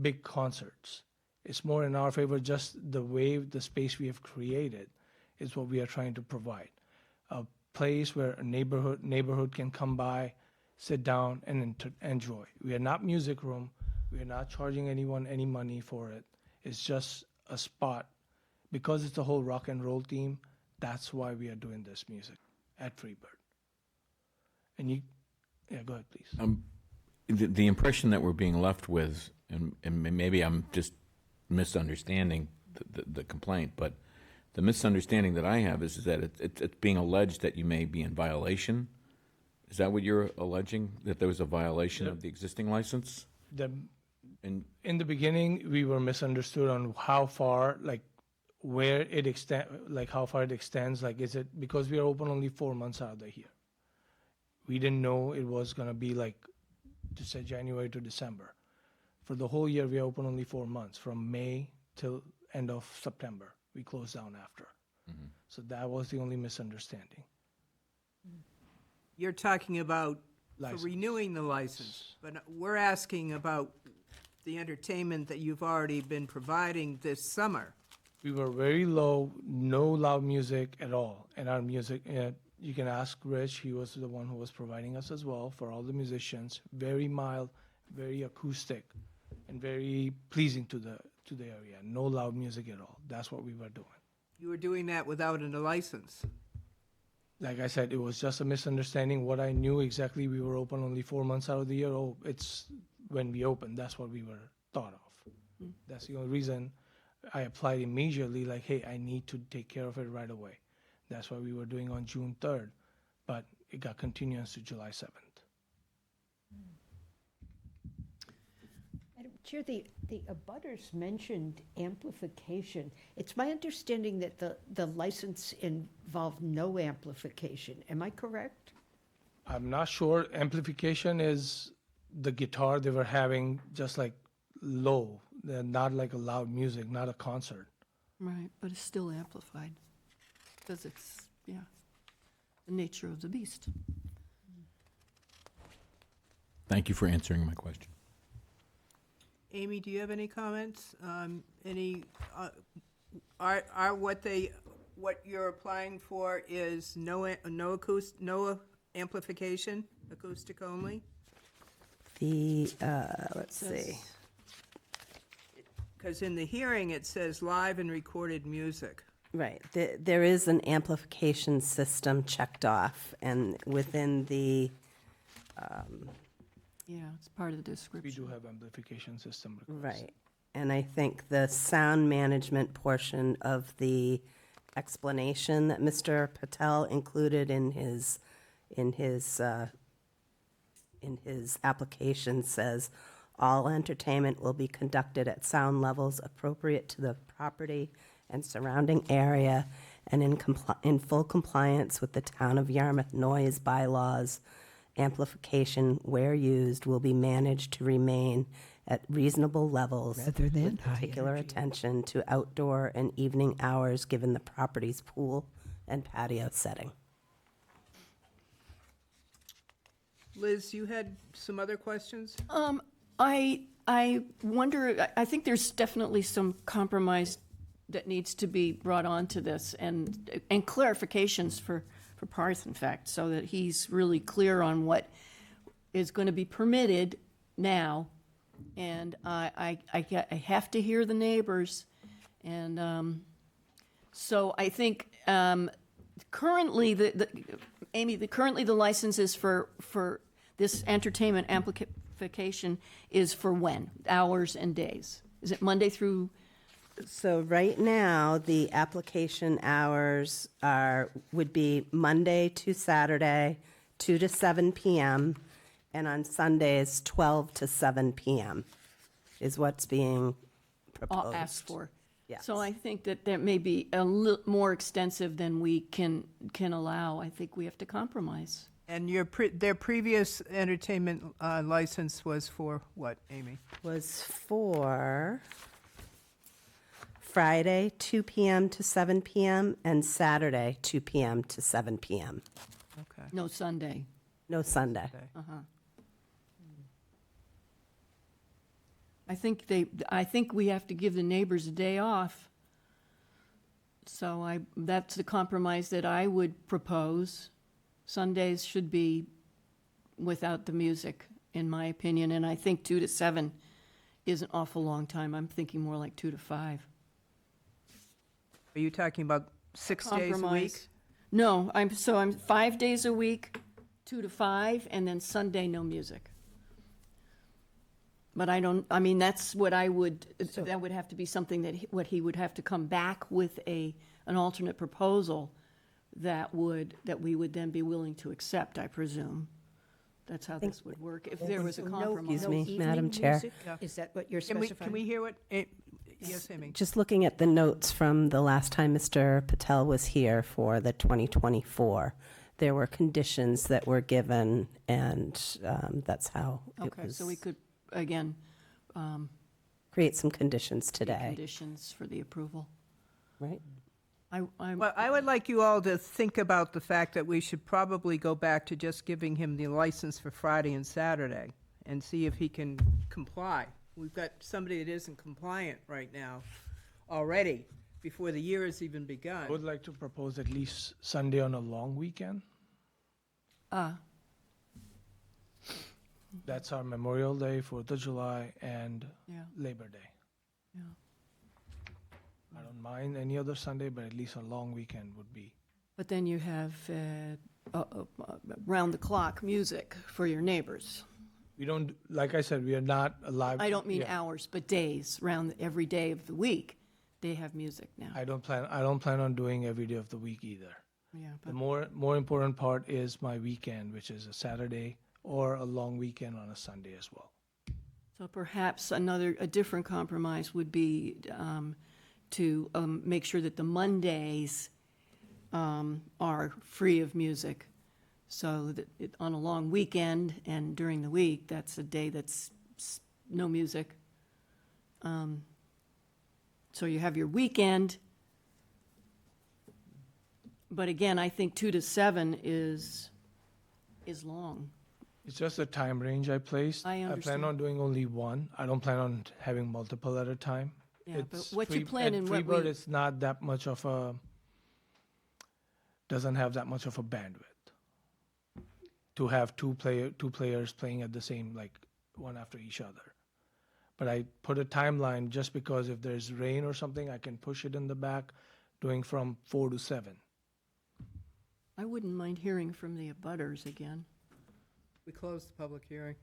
S18: big concerts. It's more in our favor. Just the space we have created is what we are trying to provide. A place where a neighborhood can come by, sit down, and enjoy. We are not music room. We are not charging anyone any money for it. It's just a spot. Because it's a whole rock and roll theme, that's why we are doing this music at Freebird. And go ahead, please.
S6: The impression that we're being left with, and maybe I'm just misunderstanding the complaint, but The misunderstanding that I have is that it's being alleged that you may be in violation. Is that what you're alleging, that there was a violation of the existing license? And
S19: In the beginning, we were misunderstood on how far, like, where it how far it extends. Like, is it because we are open only 4 months out of the year? We didn't know it was gonna be like, to say January to December. For the whole year, we are open only 4 months, from May till end of September. We close down after. So that was the only misunderstanding.
S2: You're talking about for
S19: License.
S2: renewing the license, but we're asking about the entertainment that you've already been providing this summer.
S19: We were very low, no loud music at all. And our music, you can ask Rich, he was the one who was providing us as well for all the musicians. Very mild, very acoustic, and very pleasing to the area. No loud music at all. That's what we were doing.
S2: You were doing that without a license.
S19: Like I said, it was just a misunderstanding. What I knew exactly, we were open only 4 months out of the year. Oh, it's when we opened. That's what we were thought of. That's the only reason I applied immediately, like, hey, I need to take care of it right away. That's what we were doing on June 3rd, but it got continuance to July 7th.
S13: Madam Chair, the abutters mentioned amplification. It's my understanding that the license involved no amplification. Am I correct?
S19: I'm not sure. Amplification is the guitar they were having, just like low. They're not like a loud music, not a concert.
S4: Right, but it's still amplified, because it's, yeah, the nature of the beast.
S6: Thank you for answering my question.
S2: Amy, do you have any comments? Are what you're applying for is no amplification, acoustic only?
S14: Let's see.
S2: Because in the hearing, it says live and recorded music.
S14: Right. There is an amplification system checked off, and within the,
S4: Yeah, it's part of the description.
S19: We do have amplification system.
S14: right. And I think the sound management portion of the explanation that Mr. Patel included in his application says, all entertainment will be conducted at sound levels appropriate to the property and surrounding area and in full compliance with the Town of Yarmouth noise bylaws. Amplification, where used, will be managed to remain at reasonable levels
S13: Rather than
S14: with
S13: high
S14: particular
S13: energy.
S14: attention to outdoor and evening hours given the property's pool and patio setting.
S2: Liz, you had some other questions?
S4: I wonder, I think there's definitely some compromise that needs to be brought onto this, and clarifications for Parth, in fact, so that he's really clear on what is going to be permitted now. And I have to hear the neighbors. And so I think currently, Amy, currently the license is for this entertainment amplification is for when? Hours and days? Is it Monday through?
S14: So right now, the application hours would be Monday to Saturday, 2 to 7 p.m., and on Sundays, 12 to 7 p.m. is what's being proposed.
S4: Asked for.
S14: Yes.
S4: So I think that may be a little more extensive than we can allow. I think we have to compromise.
S2: And their previous entertainment license was for what, Amy?
S14: Was for Friday, 2 p.m. to 7 p.m., and Saturday, 2 p.m. to 7 p.m.
S2: Okay.
S4: No Sunday.
S14: No Sunday.
S4: Uh-huh. I think we have to give the neighbors a day off. So that's the compromise that I would propose. Sundays should be without the music, in my opinion, and I think 2 to 7 is an awful long time. I'm thinking more like 2 to 5.
S2: Are you talking about 6 days a week?
S4: Compromise. No, I'm 5 days a week, 2 to 5, and then Sunday, no music. But I don't, I mean, that's what I would, that would have to be something that, what he would have to come back with an alternate proposal that we would then be willing to accept, I presume. That's how this would work, if there was a compromise.
S14: Excuse me,
S13: evening
S14: Madam Chair.
S13: music? Is that what you're specifying?
S2: Can we hear what, yes, Amy?
S14: Just looking at the notes from the last time Mr. Patel was here for the 2024, there were conditions that were given, and that's how it
S4: Okay,
S14: was.
S4: so we could, again,
S14: Create some conditions today,
S4: conditions for the approval.
S14: right?
S2: Well, I would like you all to think about the fact that we should probably go back to just giving him the license for Friday and Saturday and see if he can comply. We've got somebody that isn't compliant right now already, before the year has even begun.
S19: I would like to propose at least Sunday on a long weekend. That's our Memorial Day, 4th of July, and
S4: Yeah.
S19: Labor Day.
S4: Yeah.
S19: I don't mind any other Sunday, but at least a long weekend would be.
S4: But then you have round-the-clock music for your neighbors.
S19: We don't, like I said, we are not alive.
S4: I don't mean
S19: yeah.
S4: hours, but days, every day of the week, they have music now.
S19: I don't plan on doing every day of the week either.
S4: Yeah,
S19: The
S4: but
S19: more important part is my weekend, which is a Saturday or a long weekend on a Sunday as well.
S4: so perhaps a different compromise would be to make sure that the Mondays are free of music. So that on a long weekend and during the week, that's a day that's no music. So you have your weekend. But again, I think 2 to 7 is long.
S19: It's just a time range I placed.
S4: I
S19: plan
S4: understand.
S19: on doing only one. I don't plan on having multiple at a time.
S4: Yeah, but
S19: It's
S4: what you
S19: free-
S4: plan
S19: at
S4: and what
S19: Freebird,
S4: we-
S19: it's not that much of a, doesn't have that much of a bandwidth to have two players playing at the same, like, one after each other. But I put a timeline just because if there's rain or something, I can push it in the back, doing from 4 to 7.
S4: I wouldn't mind hearing from the abutters again.
S2: We closed the public hearing.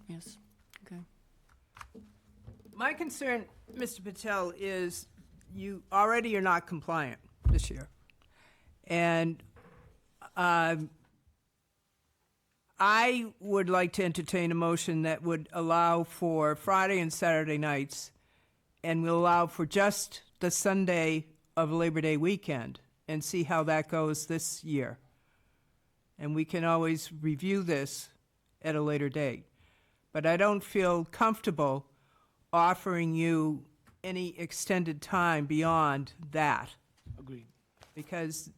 S4: Yes, okay.
S2: My concern, Mr. Patel, is you already are not compliant this year. And I would like to entertain a motion that would allow for Friday and Saturday nights and will allow for just the Sunday of Labor Day weekend and see how that goes this year. And we can always review this at a later date. But I don't feel comfortable offering you any extended time beyond that.
S19: Agreed.
S2: Because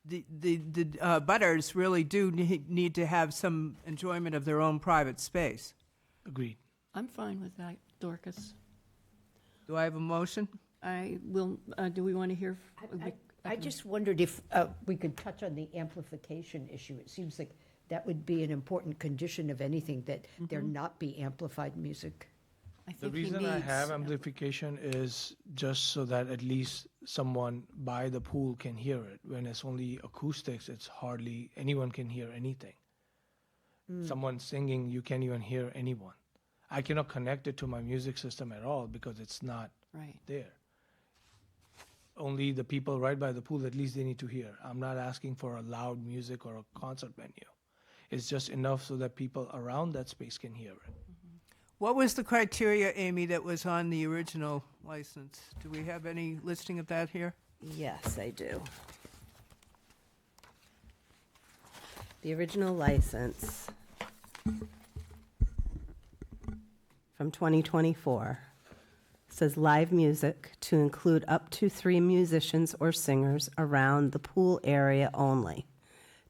S2: the butters really do need to have some enjoyment of their own private space.
S19: Agreed.
S4: I'm fine with that, Dorcas.
S2: Do I have a motion?
S4: I will, do we want to hear?
S13: I just wondered if we could touch on the amplification issue. It seems like that would be an important condition of anything, that there not be amplified music.
S4: I
S19: The
S4: think he
S19: reason I
S4: needs-
S19: have amplification is just so that at least someone by the pool can hear it. When it's only acoustics, it's hardly anyone can hear anything. Someone singing, you can't even hear anyone. I cannot connect it to my music system at all because it's not
S4: Right.
S19: there. Only the people right by the pool, at least they need to hear. I'm not asking for a loud music or a concert venue. It's just enough so that people around that space can hear it.
S2: What was the criteria, Amy, that was on the original license? Do we have any listing of that here?
S14: Yes, I do. The original license from 2024 says live music to include up to 3 musicians or singers around the pool area only.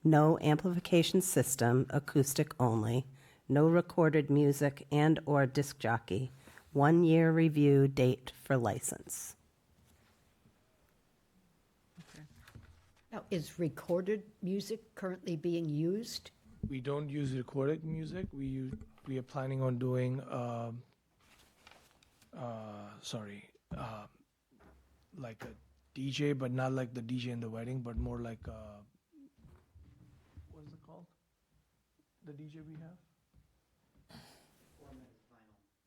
S14: No amplification system, acoustic only. No recorded music and/or disc jockey. 1-year review date for license.
S13: Now, is recorded music currently being used?
S19: We don't use recorded music. We are planning on doing like a DJ, but not like the DJ in the wedding, but more like what is it called? The DJ we have?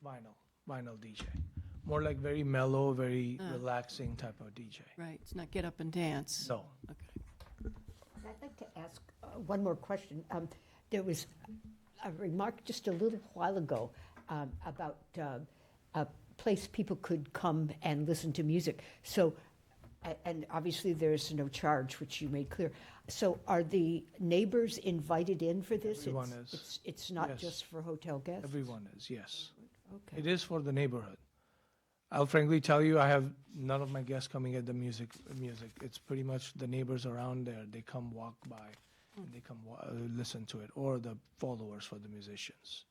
S19: vinyl DJ. More like very mellow, very relaxing type of DJ.
S4: Right, it's not get up and dance.
S19: No.
S13: I'd like to ask one more question. There was a remark just a little while ago about a place people could come and listen to music. So, and obviously there's no charge, which you made clear. So are the neighbors invited in for this?
S19: Everyone is.
S13: It's not
S19: Yes.
S13: just for hotel guests?
S19: Everyone is, yes.
S13: Okay.
S19: It is for the neighborhood. I'll frankly tell you, I have none of my guests coming at the music. It's pretty much the neighbors around there. They come walk by, and they come listen to it, or the followers for the musicians.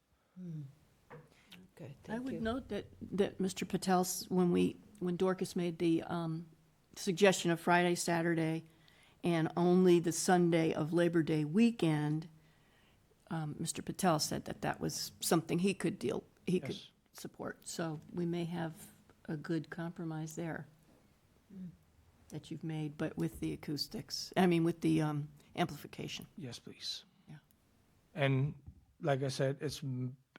S13: Okay,
S4: I
S13: thank
S4: would
S13: you.
S4: note that Mr. Patel, when Dorcas made the suggestion of Friday, Saturday, and only the Sunday of Labor Day weekend, Mr. Patel said that was something he could
S19: Yes.
S4: support. So we may have a good compromise there that you've made, but with the acoustics, with the amplification.
S19: Yes, please.
S4: Yeah.
S19: And like I said, it's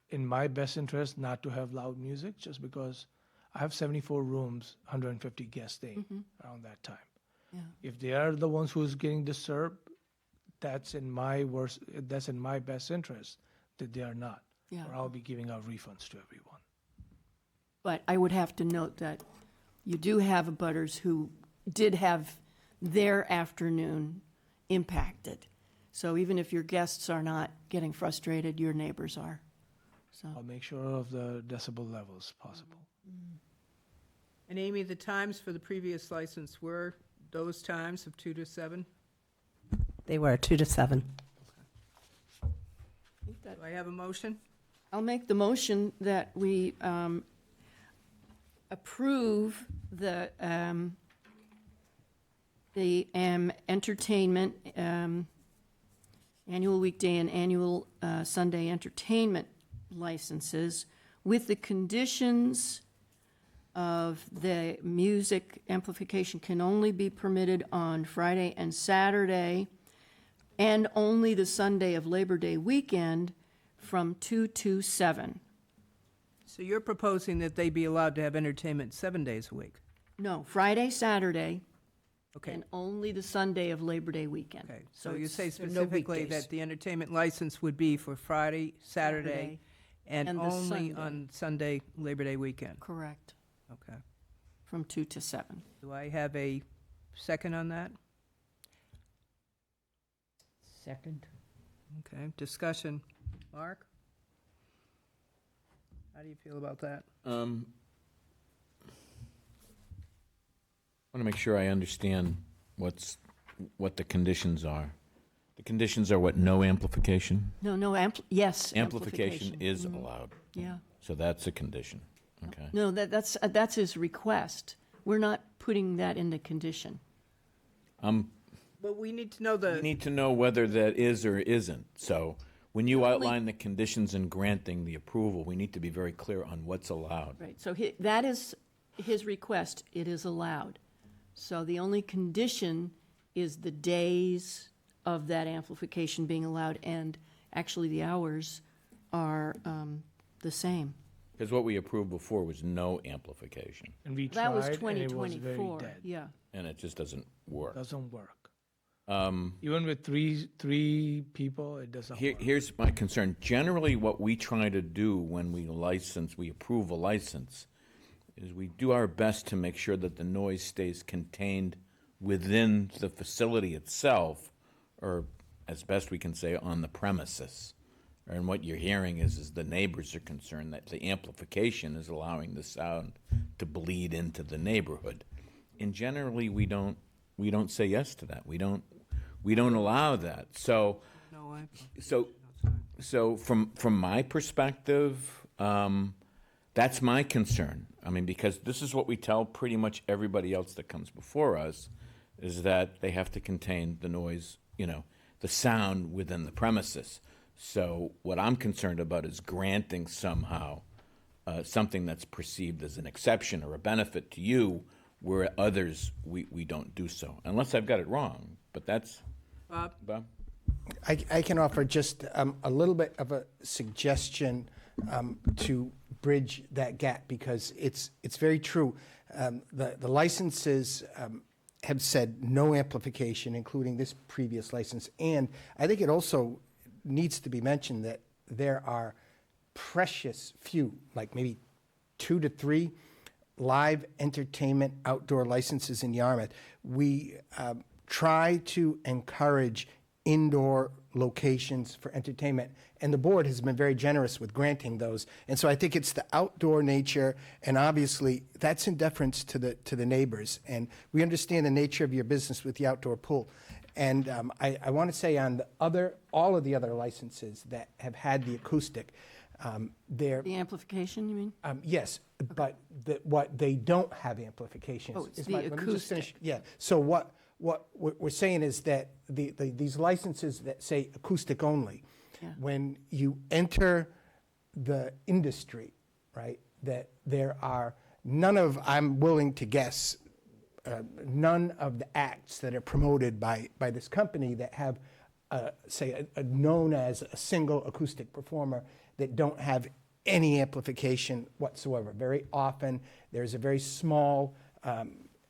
S19: in my best interest not to have loud music, just because I have 74 rooms, 150 guests staying around that time.
S4: Yeah.
S19: If they are the ones who's getting disturbed, that's in my best interest that they are not.
S4: Yeah.
S19: Or I'll be giving out refunds to everyone.
S4: But I would have to note that you do have abutters who did have their afternoon impacted. So even if your guests are not getting frustrated, your neighbors are. So
S19: I'll make sure of the decibel levels possible.
S2: And Amy, the times for the previous license were those times of 2 to 7?
S14: They were 2 to 7.
S2: Do I have a motion?
S4: I'll make the motion that we approve the entertainment, annual weekday and annual Sunday entertainment licenses with the conditions of the music amplification can only be permitted on Friday and Saturday and only the Sunday of Labor Day weekend from 2 to 7.
S2: So you're proposing that they be allowed to have entertainment 7 days a week?
S4: No, Friday, Saturday,
S2: Okay.
S4: and only the Sunday of Labor Day weekend.
S2: Okay, so you
S4: it's-
S2: say
S4: there are no
S2: specifically
S4: weekdays.
S2: that the entertainment license would be for Friday, Saturday, and
S4: and the
S2: only
S4: Sunday.
S2: on Sunday, Labor Day weekend?
S4: Correct,
S2: Okay.
S4: from 2 to 7.
S2: Do I have a second on that?
S13: Second.
S2: Okay, discussion. Mark? How do you feel about that?
S6: I want to make sure I understand what the conditions are. The conditions are what, no amplification?
S4: No, yes.
S6: Amplification is
S4: Mhm.
S6: allowed.
S4: Yeah.
S6: So that's a condition, okay?
S4: No, that's his request. We're not putting that into condition.
S2: But we need to know
S6: We need to know whether that is or isn't. So when you outline the conditions in granting the approval, we need to be very clear on what's allowed.
S4: Right, so that is his request, it is allowed. So the only condition is the days of that amplification being allowed, and actually the hours are the same.
S6: Because what we approved before was no amplification.
S19: And we
S4: That was
S19: tried, and it was very
S4: 2024,
S19: dead.
S4: yeah.
S6: And it just doesn't work.
S19: Doesn't work.
S6: Um,
S19: Even with three people, it doesn't work.
S6: Here's my concern. Generally, what we try to do when we approve a license, is we do our best to make sure that the noise stays contained within the facility itself, or as best we can say, on the premises. And what you're hearing is the neighbors are concerned that the amplification is allowing the sound to bleed into the neighborhood. And generally, we don't say yes to that. We don't allow that. So, so from my perspective, that's my concern. I mean, because this is what we tell pretty much everybody else that comes before us, is that they have to contain the noise, the sound within the premises. So what I'm concerned about is granting somehow something that's perceived as an exception or a benefit to you, where others, we don't do so, unless I've got it wrong. But that's... Bob?
S10: I can offer just a little bit of a suggestion to bridge that gap, because it's very true. The licenses have said no amplification, including this previous license. And I think it also needs to be mentioned that there are precious few, like maybe 2 to 3 live entertainment outdoor licenses in Yarmouth. We try to encourage indoor locations for entertainment, and the board has been very generous with granting those. And so I think it's the outdoor nature, and obviously that's in deference to the neighbors. And we understand the nature of your business with the outdoor pool. And I want to say on all of the other licenses that have had the acoustic, they're
S4: The amplification, you mean?
S10: yes, but what they don't have amplification.
S4: Oh, it's
S10: is
S4: the
S10: let me just finish.
S4: acoustic.
S10: Yeah. So what we're saying is that these licenses that say acoustic only,
S4: Yeah.
S10: when you enter the industry, right, that there are I'm willing to guess, none of the acts that are promoted by this company that have, say, known as a single acoustic performer that don't have any amplification whatsoever. Very often, there's a very small,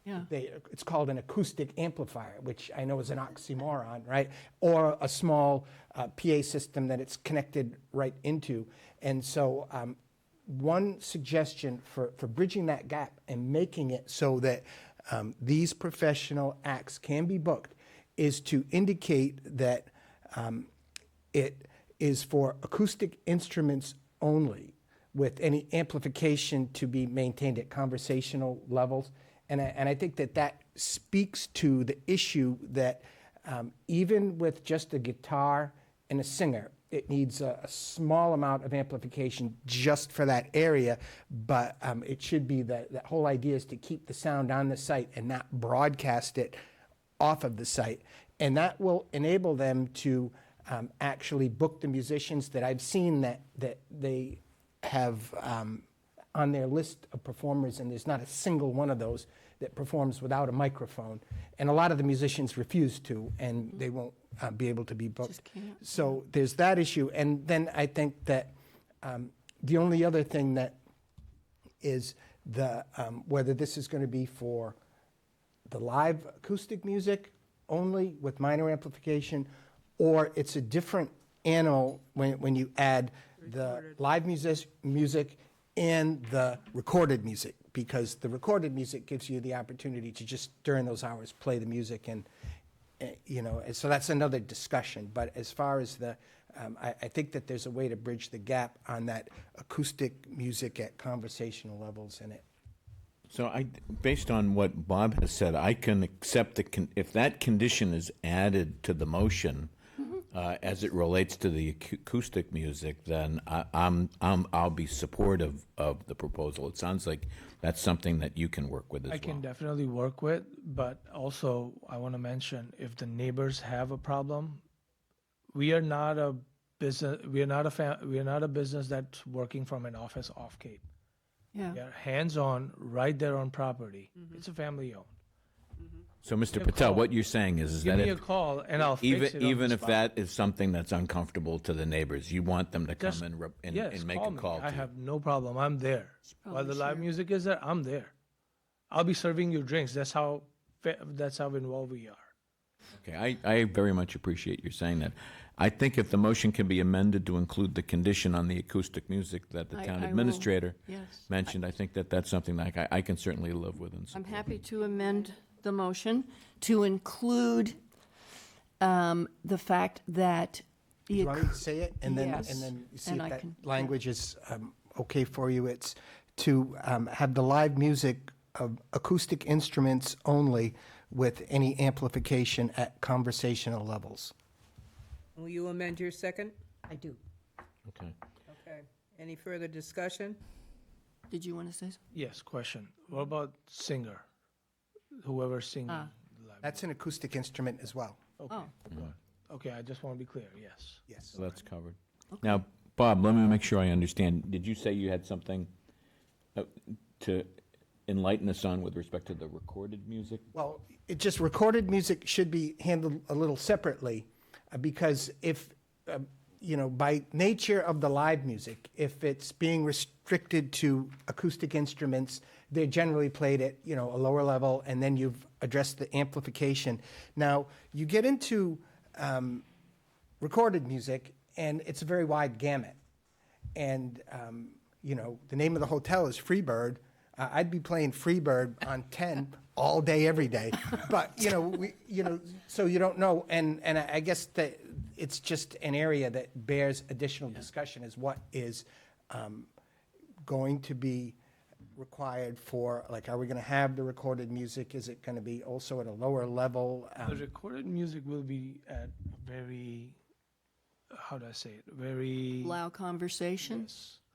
S10: it's called an acoustic amplifier, which I know is an oxymoron, right? Or a small PA system that it's connected right into. And so one suggestion for bridging that gap and making it so that these professional acts can be booked is to indicate that it is for acoustic instruments only, with any amplification to be maintained at conversational levels. And I think that speaks to the issue that even with just a guitar and a singer, it needs a small amount of amplification just for that area, but it should be that whole idea is to keep the sound on the site and not broadcast it off of the site. And that will enable them to actually book the musicians that I've seen that they have on their list of performers, and there's not a single one of those that performs without a microphone. And a lot of the musicians refuse to, and they won't be able to be booked. So there's that issue. And then I think that the only other thing that is whether this is going to be for the live acoustic music only with minor amplification, or it's a different animal when you add the live music and the recorded music, because the recorded music gives you the opportunity to just during those hours play the music, and so that's another discussion. But as far as I think that there's a way to bridge the gap on that acoustic music at conversational levels in it.
S6: So based on what Bob has said, I can accept if that condition is added to the motion as it relates to the acoustic music, then I'll be supportive of the proposal. It sounds like that's something that you can work with as well.
S19: I can definitely work with, but also I want to mention, if the neighbors have a problem, we are not a business. We are not a business that's working from an office off Cape.
S4: Yeah.
S19: We are hands-on, right there on property. It's a family-owned.
S6: So, Mr.
S19: Give me a
S6: Patel,
S19: call.
S6: what you're saying is
S19: Give
S6: that
S19: me a call and I'll fix it on the
S6: even if
S19: spot.
S6: that is something that's uncomfortable to the neighbors, you want them to
S19: Just-
S6: come
S19: yes,
S6: and make
S19: call
S6: a
S19: me.
S6: call
S19: I
S6: to
S19: have no problem. I'm there. While the live music is there, I'm there. I'll be serving you drinks. That's how involved we are.
S6: you. Okay, I very much appreciate you saying that. I think if the motion can be amended to include the condition on the acoustic music that the
S4: I
S6: town
S4: will.
S6: administrator
S4: Yes.
S6: mentioned, I think that's something that I can certainly live with. And
S4: I'm happy to amend the motion to include the fact that
S10: Do you want me to say it, and then
S4: Yes,
S10: see
S4: and
S10: if
S4: I
S10: that
S4: can-
S10: language is okay for you? It's to have the live music of acoustic instruments only, with any amplification at conversational levels.
S2: Will you amend your second?
S13: I do.
S6: Okay.
S2: Okay. Any further discussion?
S4: Did you want to say something?
S19: Yes, question. What about singer? Whoever's singing.
S10: That's an acoustic instrument as well.
S19: Okay. Good. Okay, I just want to be clear. Yes.
S10: Yes.
S6: So that's covered. Now, Bob, let me make sure I understand. Did you say you had something to enlighten us on with respect to the recorded music?
S10: Well, recorded music should be handled a little separately, because if by nature of the live music, if it's being restricted to acoustic instruments, they're generally played at, a lower level, and then you've addressed the amplification. Now, you get into recorded music, and it's a very wide gamut. And, the name of the hotel is Freebird. I'd be playing Freebird on 10 all day, every day. But, so you don't know. And I guess that it's just an area that bears additional discussion is what is going to be required for, like, are we going to have the recorded music? Is it going to be also at a lower level?
S19: The recorded music will be at very, how do I say it? Very
S4: Loud conversation?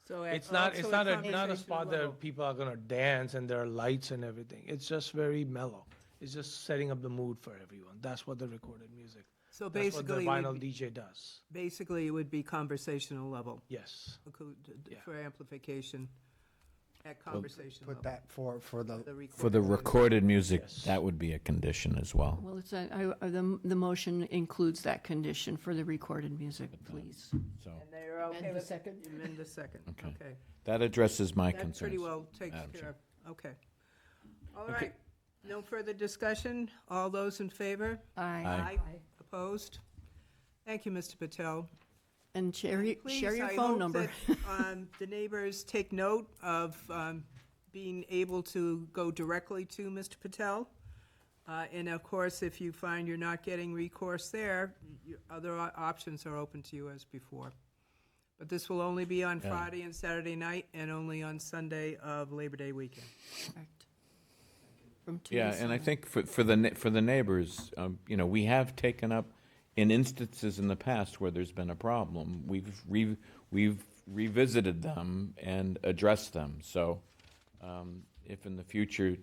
S2: So
S19: It's not a spot that people are gonna dance and there are lights and everything. It's just very mellow. It's just setting up the mood for everyone. That's what the recorded music.
S2: So
S19: That's what the
S2: basically,
S19: vinyl DJ does.
S2: basically, it would be conversational level
S19: Yes.
S2: for amplification at conversation level.
S10: Put that for the
S6: For the recorded music, that would be a condition as well.
S4: Well, the motion includes that condition for the recorded music, please.
S6: So
S2: And they're okay
S13: Amend the
S2: with
S13: second?
S2: Amend the second, okay.
S6: that addresses my
S2: That
S6: concerns.
S2: pretty well takes
S6: Madam
S2: care
S6: Chair.
S2: of, okay. All right, no further discussion? All those in favor?
S4: Aye.
S2: Opposed? Thank you, Mr. Patel.
S4: And share your
S2: Please,
S4: phone
S2: I hope
S4: number.
S2: that, the neighbors take note of being able to go directly to Mr. Patel. And of course, if you find you're not getting recourse there, other options are open to you as before. But this will only be on Friday and Saturday night, and only on Sunday of Labor Day weekend.
S4: Correct. From 2 to
S6: Yeah, and I
S4: 7.
S6: think for the neighbors, we have taken up in instances in the past where there's been a problem, we've revisited them and addressed them. So, if in the future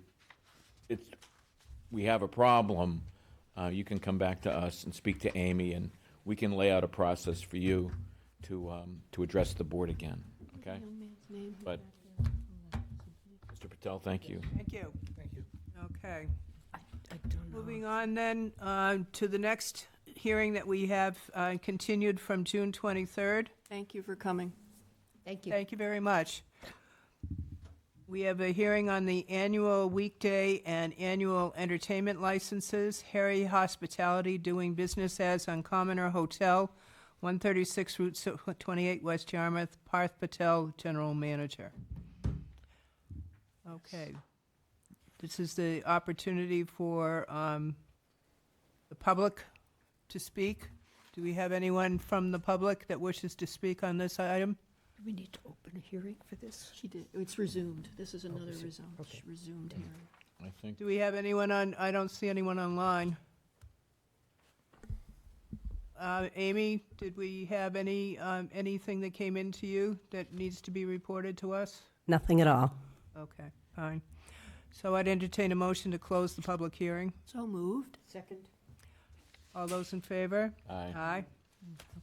S6: we have a problem, you can come back to us and speak to Amy, and we can lay out a process for you to address the board again. Okay. But, Mr. Patel, thank you.
S2: Thank you. Okay. Moving on then to the next hearing that we have continued from June 23rd.
S4: Thank you for coming.
S13: Thank you.
S2: Thank you very much. We have a hearing on the annual weekday and annual entertainment licenses. Harry Hospitality doing business as Uncommoner Hotel, 136 Route 28, West Yarmouth. Parth Patel, General Manager. Okay. This is the opportunity for the public to speak. Do we have anyone from the public that wishes to speak on this item?
S13: Do we need to open a hearing for this?
S4: She did, it's resumed. This is another resumed hearing.
S6: I think.
S2: Do we have anyone on, I don't see anyone online. Amy, did we have anything that came into you that needs to be reported to us?
S14: Nothing at all.
S2: Okay, fine. So I'd entertain a motion to close the public hearing.
S4: So moved.
S13: Second.
S2: All those in favor?
S6: Aye.
S2: Aye.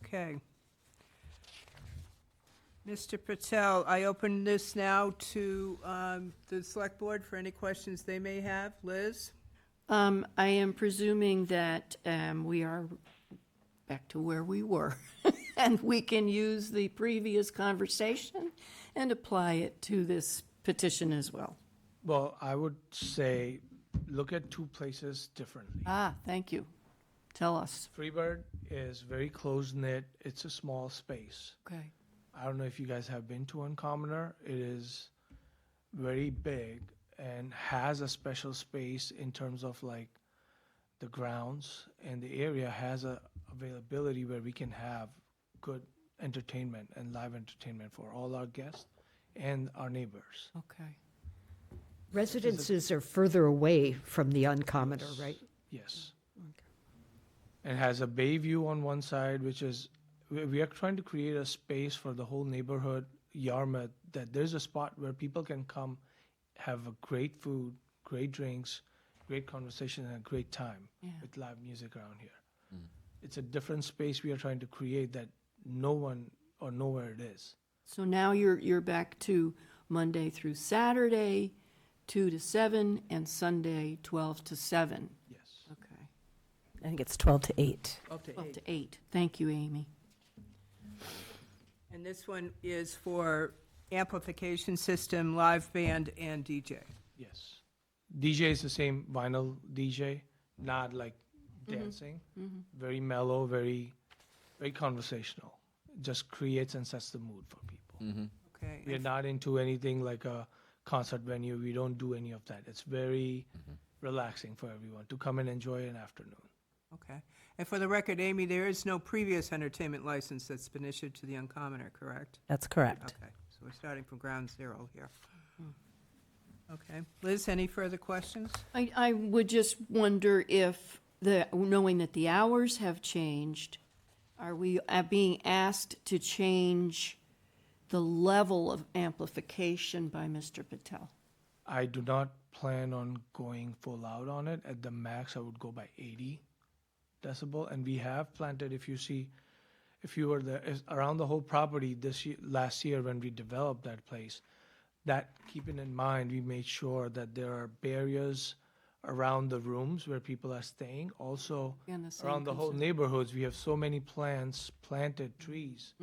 S2: Okay. Mr. Patel, I open this now to the Select Board for any questions they may have. Liz?
S4: I am presuming that we are back to where we were, and we can use the previous conversation and apply it to this petition as well.
S19: Well, I would say, look at two places differently.
S4: Thank you. Tell us.
S19: Freebird is very close-knit. It's a small space.
S4: Okay.
S19: I don't know if you guys have been to Uncommoner. It is very big and has a special space in terms of like the grounds, and the area has a availability where we can have good entertainment and live entertainment for all our guests and our neighbors.
S4: Okay.
S13: Residences are further away from the Uncommoner, right?
S19: Yes. And has a bay view on one side, which is, we are trying to create a space for the whole neighborhood, Yarmouth, that there's a spot where people can come, have a great food, great drinks, great conversation, and a great time with live music around here. It's a different space we are trying to create that no one or nowhere it is.
S4: So now you're back to Monday through Saturday, 2 to 7, and Sunday, 12 to 7.
S19: Yes.
S4: Okay.
S14: I think it's 12 to 8.
S2: 12 to
S4: 12
S2: 8.
S4: to 8. Thank you, Amy.
S2: And this one is for amplification system, live band, and DJ.
S19: Yes. DJ is the same vinyl DJ, not like dancing. Very mellow, very conversational. Just creates and sets the mood for people.
S2: Okay.
S19: We're not into anything like a concert venue. We don't do any of that. It's very relaxing for everyone to come and enjoy an afternoon.
S2: Okay. And for the record, Amy, there is no previous entertainment license that's been issued to the Uncommoner, correct?
S14: That's correct.
S2: Okay, so we're starting from ground zero here. Okay. Liz, any further questions?
S4: I would just wonder if, knowing that the hours have changed, are we being asked to change the level of amplification by Mr. Patel?
S19: I do not plan on going full out on it. At the max, I would go by 80 decibel. And we have planted, if you were there, around the whole property last year when we developed that place, that keeping in mind, we made sure that there are barriers around the rooms where people are staying. Also,
S4: And the same
S19: around the whole
S4: concern.
S19: neighborhoods, we have so many planted trees,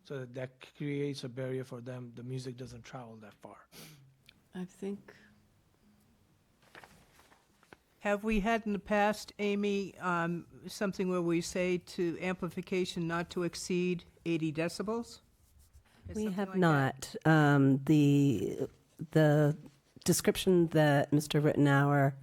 S19: so that creates a barrier for them. The music doesn't travel that far.
S4: I think,
S2: Have we had in the past, Amy, something where we say to amplification not to exceed 80 decibels? Is
S14: We
S2: something
S14: have
S2: like
S14: not. The description that Mr. Rittenhour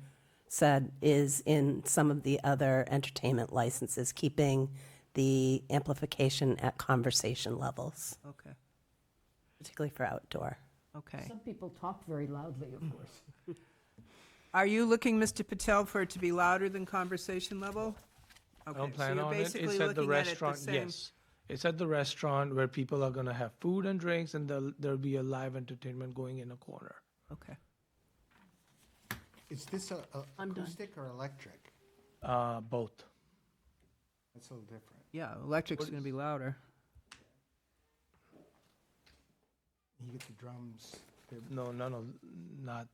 S14: said is in some of the other entertainment licenses, keeping the amplification at conversation levels,
S2: that? Okay,
S14: particularly for outdoor.
S2: okay.
S13: Some people talk very loudly, of course.
S2: Are you looking, Mr. Patel, for it to be louder than conversation level?
S19: I
S2: Okay,
S19: don't
S2: so
S19: plan
S2: you're
S19: on it.
S2: basically
S19: It's at the
S2: looking at it the
S19: restaurant,
S2: same-
S19: yes. It's at the restaurant where people are gonna have food and drinks, and there'll be a live entertainment going in a corner.
S2: Okay.
S10: Is this
S4: I'm done.
S10: acoustic or electric?
S19: Both.
S10: That's a little different.
S2: Yeah, electric's gonna be louder.
S10: You get the drums. They're
S19: No, not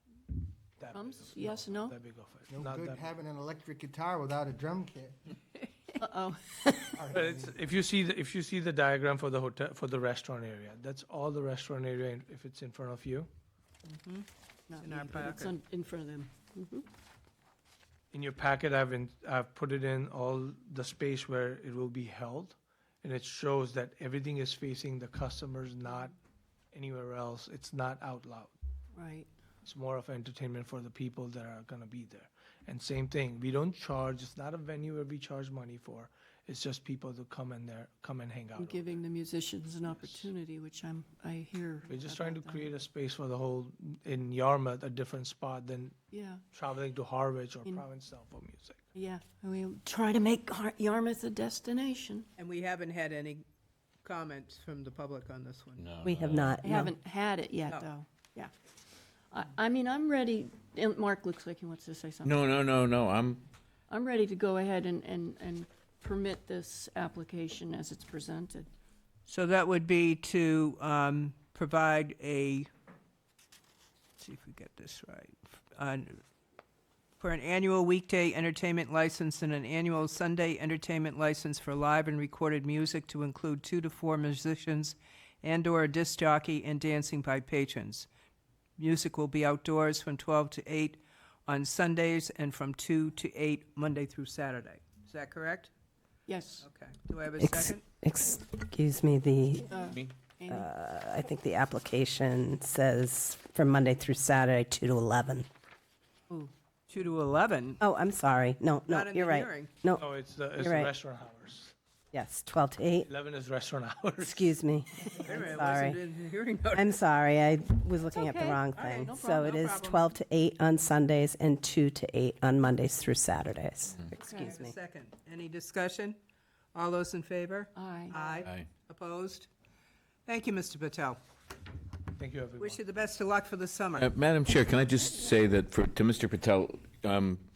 S19: that
S4: Drums?
S19: big.
S4: Yes, no?
S19: That big of it.
S10: no
S19: Not
S10: good
S19: that big.
S10: having an electric guitar without a drum kit.
S4: uh-oh.
S19: But it's, if you see the diagram for the hotel, for the restaurant area, that's all the restaurant area. If it's in front of you,
S4: Not
S2: in
S4: me,
S2: our
S4: but it's
S2: packet.
S4: in front of them.
S19: in your packet, I've put it in all the space where it will be held, and it shows that everything is facing the customers, not anywhere else. It's not out loud.
S4: Right.
S19: It's more of entertainment for the people that are gonna be there. And same thing, we don't charge. It's not a venue where we charge money for. It's just people to come and hang out.
S4: And giving the musicians an opportunity, which I hear.
S19: We're just trying to
S4: about that.
S19: create a space for the whole, in Yarmouth, a different spot than
S4: Yeah,
S19: traveling to Harwich or
S4: In-
S19: Provincetown for music.
S4: yeah. We'll try to make Yarmouth a destination.
S2: And we haven't had any comments from the public on this one.
S6: No.
S14: We have not.
S4: I
S14: no.
S4: haven't had it yet,
S2: No.
S4: though. Yeah. I mean, I'm ready, and Mark looks like he wants to say something.
S6: No,
S4: I'm ready to go ahead and permit this application as it's presented.
S2: So that would be to provide let's see if we get this right, for an annual weekday entertainment license and an annual Sunday entertainment license for live and recorded music to include 2 to 4 musicians and/or a disc jockey and dancing by patrons. Music will be outdoors from 12 to 8 on Sundays and from 2 to 8 Monday through Saturday. Is that correct?
S4: Yes.
S2: Okay. Do I have a second?
S14: Excuse me,
S4: Amy?
S14: I think the application says from Monday through Saturday, 2 to 11.
S4: Ooh.
S2: 2 to 11?
S14: Oh, I'm sorry. No,
S2: Not in
S14: you're
S2: the
S14: right.
S2: hearing.
S14: No,
S19: No, it's the
S14: You're right.
S19: restaurant hours.
S14: yes, 12 to 8.
S19: 11 is restaurant hours.
S14: Excuse me.
S2: Wait a minute, it
S14: Sorry.
S2: wasn't in the hearing notice.
S14: I'm sorry, I was looking at the
S4: okay.
S14: wrong
S2: All right,
S14: thing.
S2: no
S14: So
S2: problem,
S14: it
S2: no
S14: is
S2: problem.
S14: 12 to 8 on Sundays and 2 to 8 on Mondays through Saturdays.
S2: Do I
S14: Excuse
S2: have a
S14: me.
S2: second? Any discussion? All those in favor?
S4: Aye.
S2: Aye.
S6: Aye.
S2: Opposed? Thank you, Mr. Patel.
S19: Thank you, everyone.
S2: Wish you the best of luck for the summer.
S6: Madam Chair, can I just say that to Mr. Patel,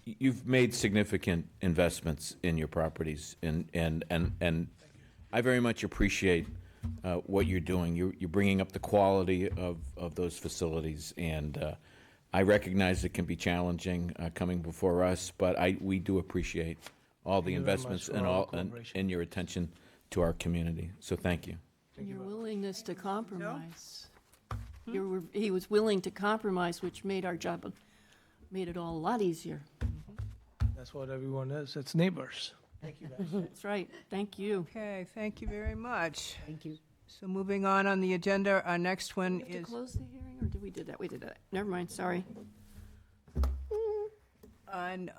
S6: you've made significant investments in your properties, and I very much appreciate what you're doing. You're bringing up the quality of those facilities, and I recognize it can be challenging coming before us, but we do appreciate all the
S19: Thank you very much
S6: investments
S19: for
S6: and
S19: all
S6: all
S19: the cooperation.
S6: and your attention to our community. So thank you.
S4: Your willingness to compromise. He was willing to compromise, which made our job, made it all a lot easier.
S19: That's what everyone is. It's neighbors. Thank you, guys.
S4: That's right. Thank you.
S2: Okay, thank you very much.
S13: Thank you.
S2: So moving on the agenda, our next one
S4: We have to
S2: is,
S4: close the hearing, or did we do that? We did that. Never mind, sorry.
S2: on,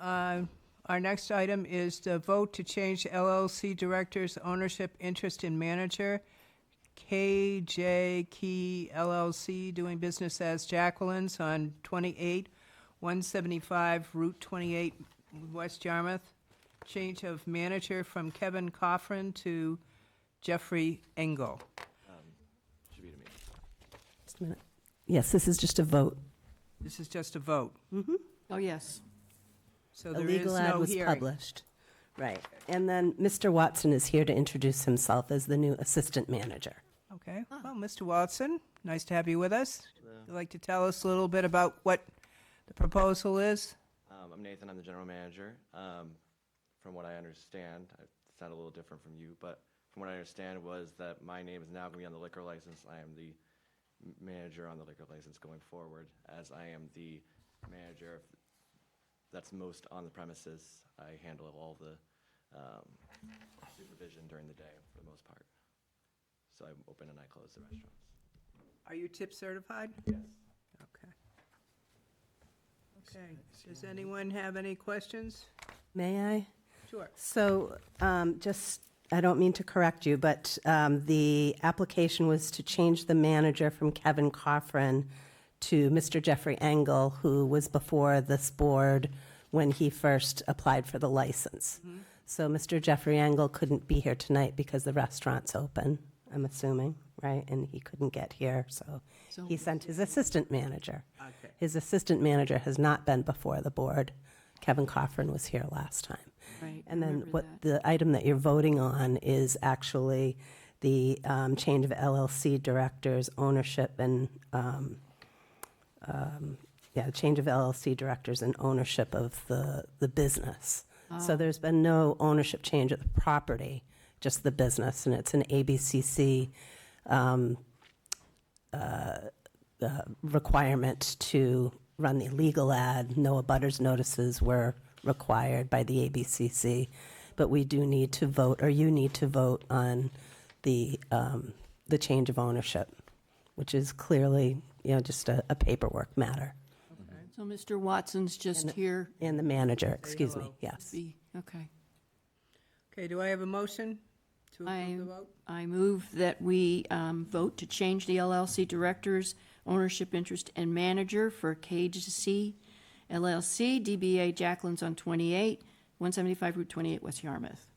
S2: our next item is the vote to change LLC Director's ownership interest in manager. KJ Key LLC, doing business as Jacqueline's on 175 Route 28, West Yarmouth. Change of manager from Kevin Coffrin to Jeffrey Engel.
S11: Should be to me.
S14: Just a minute. Yes, this is just a vote.
S2: This is just a vote.
S4: Oh, yes.
S2: So
S14: A
S2: there is
S14: legal ad
S2: no
S14: was
S2: hearing.
S14: published. Right. And then Mr. Watson is here to introduce himself as the new assistant manager.
S2: Okay, well, Mr. Watson, nice to have you with us. You'd like to tell us a little bit about what the proposal is?
S11: I'm Nathan. I'm the general manager. From what I understand, it sounded a little different from you, but from what I understand was that my name is now going to be on the liquor license. I am the manager on the liquor license going forward, as I am the manager that's most on the premises. I handle all the supervision during the day for the most part. So I open and I close the restaurants.
S2: Are you tip certified?
S11: Yes.
S2: Okay. Okay, does anyone have any questions?
S14: May I?
S2: Sure.
S14: So, I don't mean to correct you, but the application was to change the manager from Kevin Coffrin to Mr. Jeffrey Engel, who was before this board when he first applied for the license. So Mr. Jeffrey Engel couldn't be here tonight because the restaurant's open, I'm assuming, right? And he couldn't get here, so he sent his assistant manager.
S2: Okay.
S14: His assistant manager has not been before the board. Kevin Coffrin was here last time.
S4: Right.
S14: And then the item that you're voting on is actually the change of LLC directors, ownership, and, change of LLC directors and ownership of the business. So there's been no ownership change of the property, just the business, and it's an ABCC requirement to run the legal ad. No abutters notices were required by the ABCC, but we do need to vote, or you need to vote on the change of ownership, which is clearly, just a paperwork matter.
S4: So Mr. Watson's just here.
S14: And the manager, excuse me, yes.
S4: Okay.
S2: Okay, do I have a motion to approve the vote?
S4: I move that we vote to change the LLC director's ownership interest and manager for KGC LLC, DBA Jacqueline's on 175 Route 28, West Yarmouth.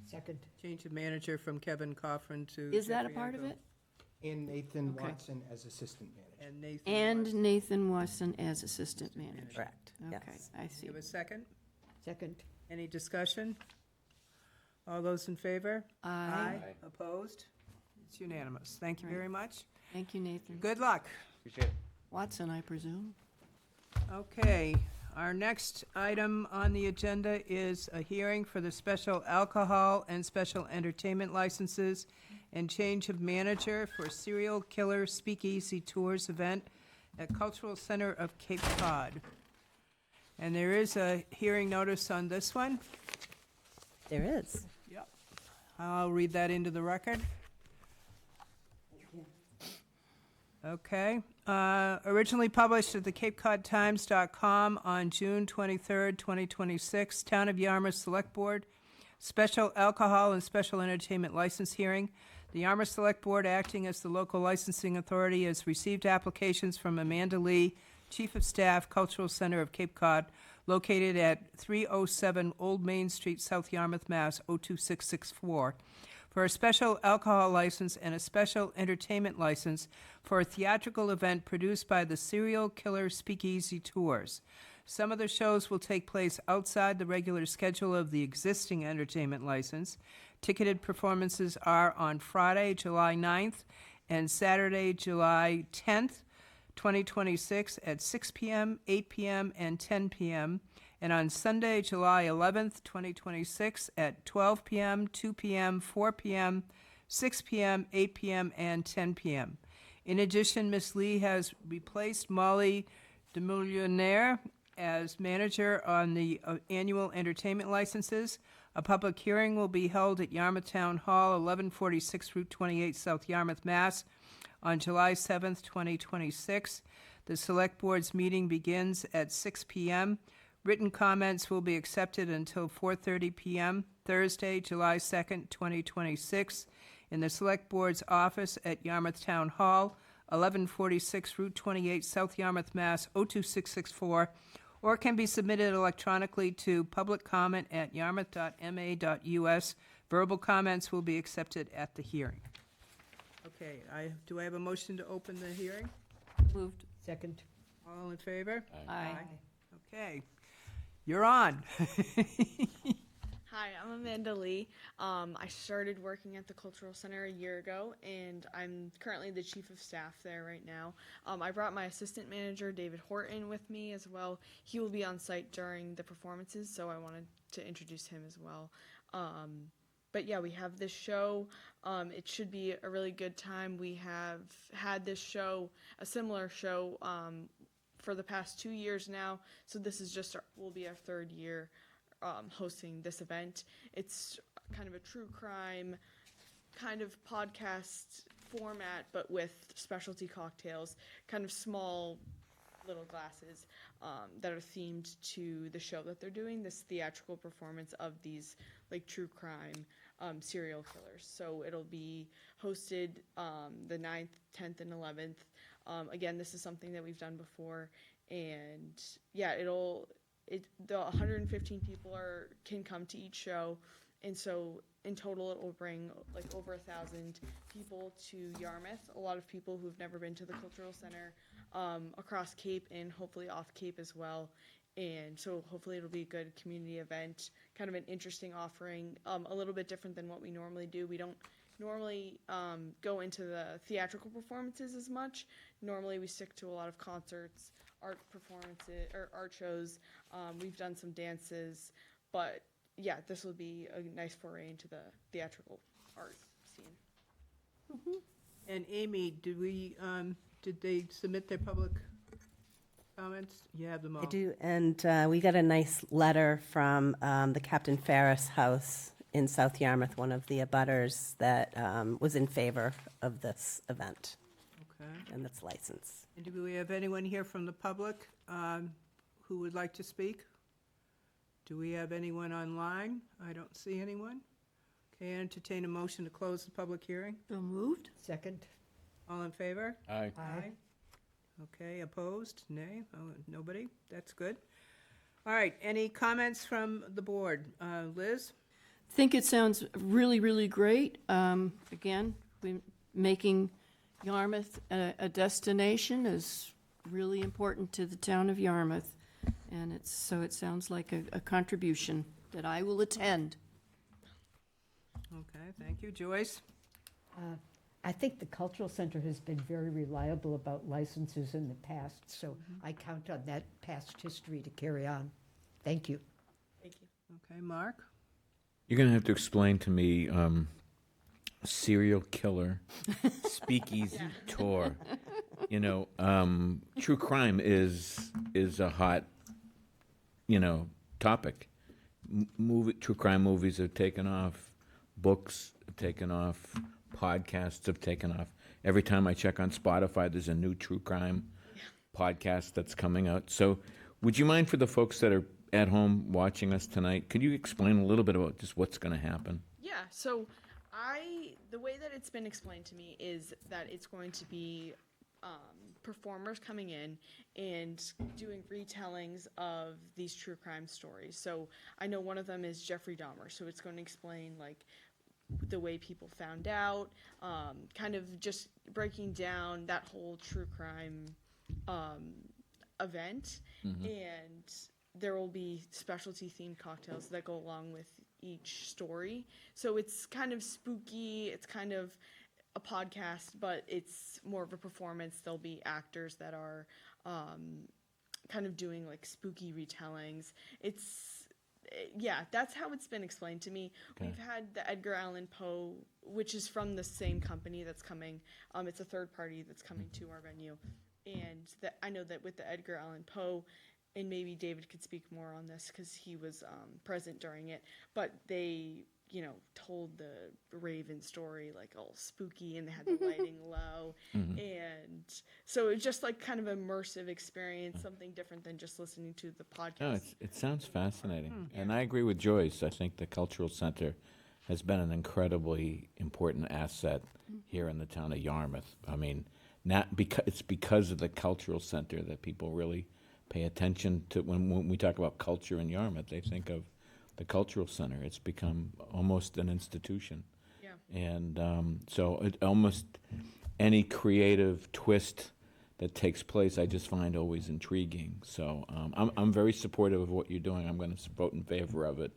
S13: Second.
S2: Change of manager from Kevin Coffrin to.
S4: Is that a
S2: Jeffrey
S4: part of
S2: Engel.
S4: it?
S10: And Nathan
S4: Okay.
S10: Watson as assistant manager.
S2: And Nathan.
S4: And
S2: Watson.
S4: Nathan Watson as assistant manager.
S14: Correct,
S4: Okay,
S14: yes.
S4: I see.
S2: Give a second.
S13: Second.
S2: Any discussion? All those in favor?
S4: Aye.
S2: Opposed? It's unanimous. Thank you very much.
S4: Thank you, Nathan.
S2: Good luck.
S11: Appreciate it.
S4: Watson, I presume.
S2: Okay, our next item on the agenda is a hearing for the special alcohol and special entertainment licenses and change of manager for Serial Killer Speakeasy Tours event at Cultural Center of Cape Cod. And there is a hearing notice on this one.
S14: There is.
S2: Yep. I'll read that into the record. Okay. Originally published at the CapeCodTimes.com on June 23rd, 2026, Town of Yarmouth Select Board, Special Alcohol and Special Entertainment License Hearing. The Yarmouth Select Board, acting as the local licensing authority, has received applications from Amanda Lee, Chief of Staff, Cultural Center of Cape Cod, located at 307 Old Main Street, South Yarmouth, Mass. 02664, for a special alcohol license and a special entertainment license for a theatrical event produced by the Serial Killer Speakeasy Tours. Some of the shows will take place outside the regular schedule of the existing entertainment license. Ticketed performances are on Friday, July 9th and Saturday, July 10th, 2026 at 6 p.m., 8 p.m., and 10 p.m., and on Sunday, July 11th, 2026 at 12 p.m., 2 p.m., 4 p.m., 6 p.m., 8 p.m., and 10 p.m. In addition, Ms. Lee has replaced Molly DeMillionaire as manager on the annual entertainment licenses. A public hearing will be held at Yarmouth Town Hall, 1146 Route 28, South Yarmouth, Mass. on July 7th, 2026. The Select Board's meeting begins at 6 p.m. Written comments will be accepted until 4:30 p.m. Thursday, July 2nd, 2026, in the Select Board's office at Yarmouth Town Hall, 1146 Route 28, South Yarmouth, Mass. 02664, or can be submitted electronically to publiccomment@yarmouth.ma.us. Verbal comments will be accepted at the hearing. Okay, do I have a motion to open the hearing?
S17: Moved.
S13: Second.
S2: All in favor?
S17: Aye.
S2: Okay, you're on.
S20: Hi, I'm Amanda Lee. I started working at the Cultural Center a year ago, and I'm currently the chief of staff there right now. I brought my assistant manager, David Horton, with me as well. He will be on site during the performances, so I wanted to introduce him as well. But yeah, we have this show. It should be a really good time. We have had this show, a similar show, for the past 2 years now, so this is will be our third year hosting this event. It's kind of a true crime kind of podcast format, but with specialty cocktails, kind of small little glasses that are themed to the show that they're doing, this theatrical performance of these like true crime serial killers. So it'll be hosted the 9th, 10th, and 11th. Again, this is something that we've done before, and yeah, the 115 people can come to each show, and so in total it will bring like over 1,000 people to Yarmouth. A lot of people who've never been to the Cultural Center across Cape and hopefully off Cape as well. And so hopefully it'll be a good community event, kind of an interesting offering, a little bit different than what we normally do. We don't normally go into the theatrical performances as much. Normally we stick to a lot of concerts, art performances, or art shows. We've done some dances, but yeah, this will be a nice foray into the theatrical art scene.
S2: And Amy, did they submit their public comments? You have them all.
S14: I do, and we got a nice letter from the Captain Ferris House in South Yarmouth, one of the abutters that was in favor of this event
S2: Okay.
S14: and its license.
S2: And do we have anyone here from the public who would like to speak? Do we have anyone online? I don't see anyone. Okay, entertain a motion to close the public hearing.
S4: So moved.
S13: Second.
S2: All in favor?
S6: Aye.
S2: Aye. Okay, opposed? Nay? Oh, nobody? That's good. All right, any comments from the board? Liz?
S4: Think it sounds really, really great. Again, making Yarmouth a destination is really important to the town of Yarmouth. And it sounds like a contribution that I will attend.
S2: Okay, thank you. Joyce?
S13: I think the Cultural Center has been very reliable about licenses in the past, so I count on that past history to carry on. Thank you.
S20: Thank you.
S2: Okay, Mark?
S6: You're going to have to explain to me serial killer speakeasy tour. You know, true crime is a hot, topic. True crime movies have taken off. Books have taken off. Podcasts have taken off. Every time I check on Spotify, there's a new true crime podcast that's coming out. So would you mind, for the folks that are at home watching us tonight, could you explain a little bit about just what's going to happen?
S20: Yeah, so the way that it's been explained to me is that it's going to be performers coming in and doing retellings of these true crime stories. So I know one of them is Jeffrey Dahmer, so it's going to explain like the way people found out, kind of just breaking down that whole true crime event. And there will be specialty themed cocktails that go along with each story. So it's kind of spooky, it's kind of a podcast, but it's more of a performance. There'll be actors that are kind of doing like spooky retellings. Yeah, that's how it's been explained to me.
S6: Okay.
S20: We've had the Edgar Allan Poe, which is from the same company that's coming. It's a third party that's coming to our venue. And I know that with the Edgar Allan Poe, and maybe David could speak more on this because he was present during it, but they, told the Raven story like all spooky, and they had the lighting low. And so it was just like kind of immersive experience, something different than just listening to the podcast.
S6: No, it sounds fascinating. And I agree with Joyce. I think the Cultural Center has been an incredibly important asset here in the town of Yarmouth. I mean, it's because of the Cultural Center that people really pay attention to. When we talk about culture in Yarmouth, they think of the Cultural Center. It's become almost an institution.
S20: Yeah.
S6: And so almost any creative twist that takes place, I just find always intriguing. So I'm very supportive of what you're doing. I'm going to vote in favor of it.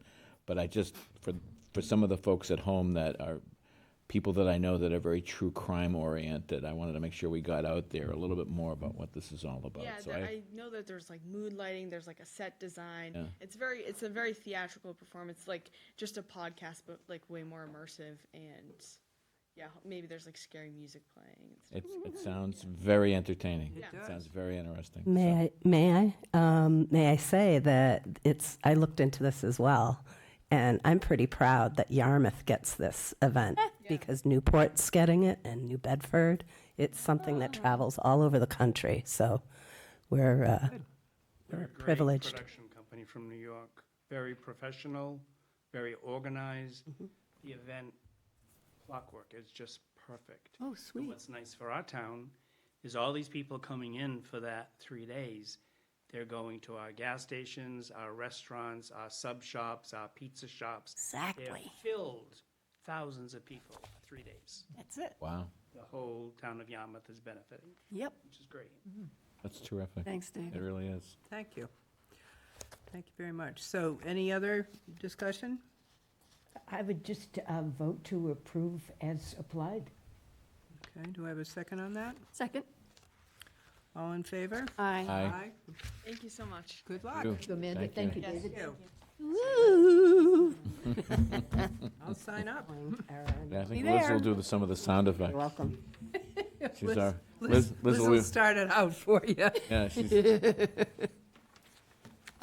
S6: But I just, for some of the folks at home that are people that I know that are very true crime oriented, I wanted to make sure we got out there a little bit more about what this is all about.
S20: Yeah,
S6: So
S20: I know that there's like mood lighting, there's like a set design.
S6: Yeah.
S20: It's a very theatrical performance, like just a podcast, but like way more immersive. And yeah, maybe there's like scary music playing. And stuff.
S6: it sounds very entertaining.
S20: It
S6: It
S20: does.
S6: sounds very interesting.
S14: May I say that I looked into this as well, and I'm pretty proud that Yarmouth gets this event because Newport's getting it and New Bedford. It's something that travels all over the country, so we're
S15: Great
S14: privileged.
S15: production company from New York, very professional, very organized. The event clockwork is just perfect.
S4: Oh,
S15: And
S4: sweet.
S15: what's nice for our town is all these people coming in for that 3 days. They're going to our gas stations, our restaurants, our sub shops, our pizza shops.
S14: Exactly.
S15: They're filled, thousands of people for 3 days.
S4: That's it.
S6: Wow,
S15: The whole town of Yarmouth is benefiting,
S4: Yep.
S15: which is great.
S6: that's terrific.
S4: Thanks, David.
S6: It really is.
S2: Thank you. Thank you very much. So any other discussion?
S13: I would just vote to approve as applied.
S2: Okay, do I have a second on that?
S4: Second.
S2: All in favor?
S4: Aye.
S6: Aye.
S20: Thank you so much.
S2: Good luck.
S6: You.
S13: Amanda, thank you,
S20: Yes,
S13: David.
S20: thank you.
S4: Woo!
S2: I'll sign up.
S6: Yeah, I think
S4: Be
S6: Liz will
S4: there.
S6: do some of the sound effects.
S14: You're welcome.
S6: She's our
S2: Liz
S6: Liz
S2: will start it out for you.
S6: Yeah, she's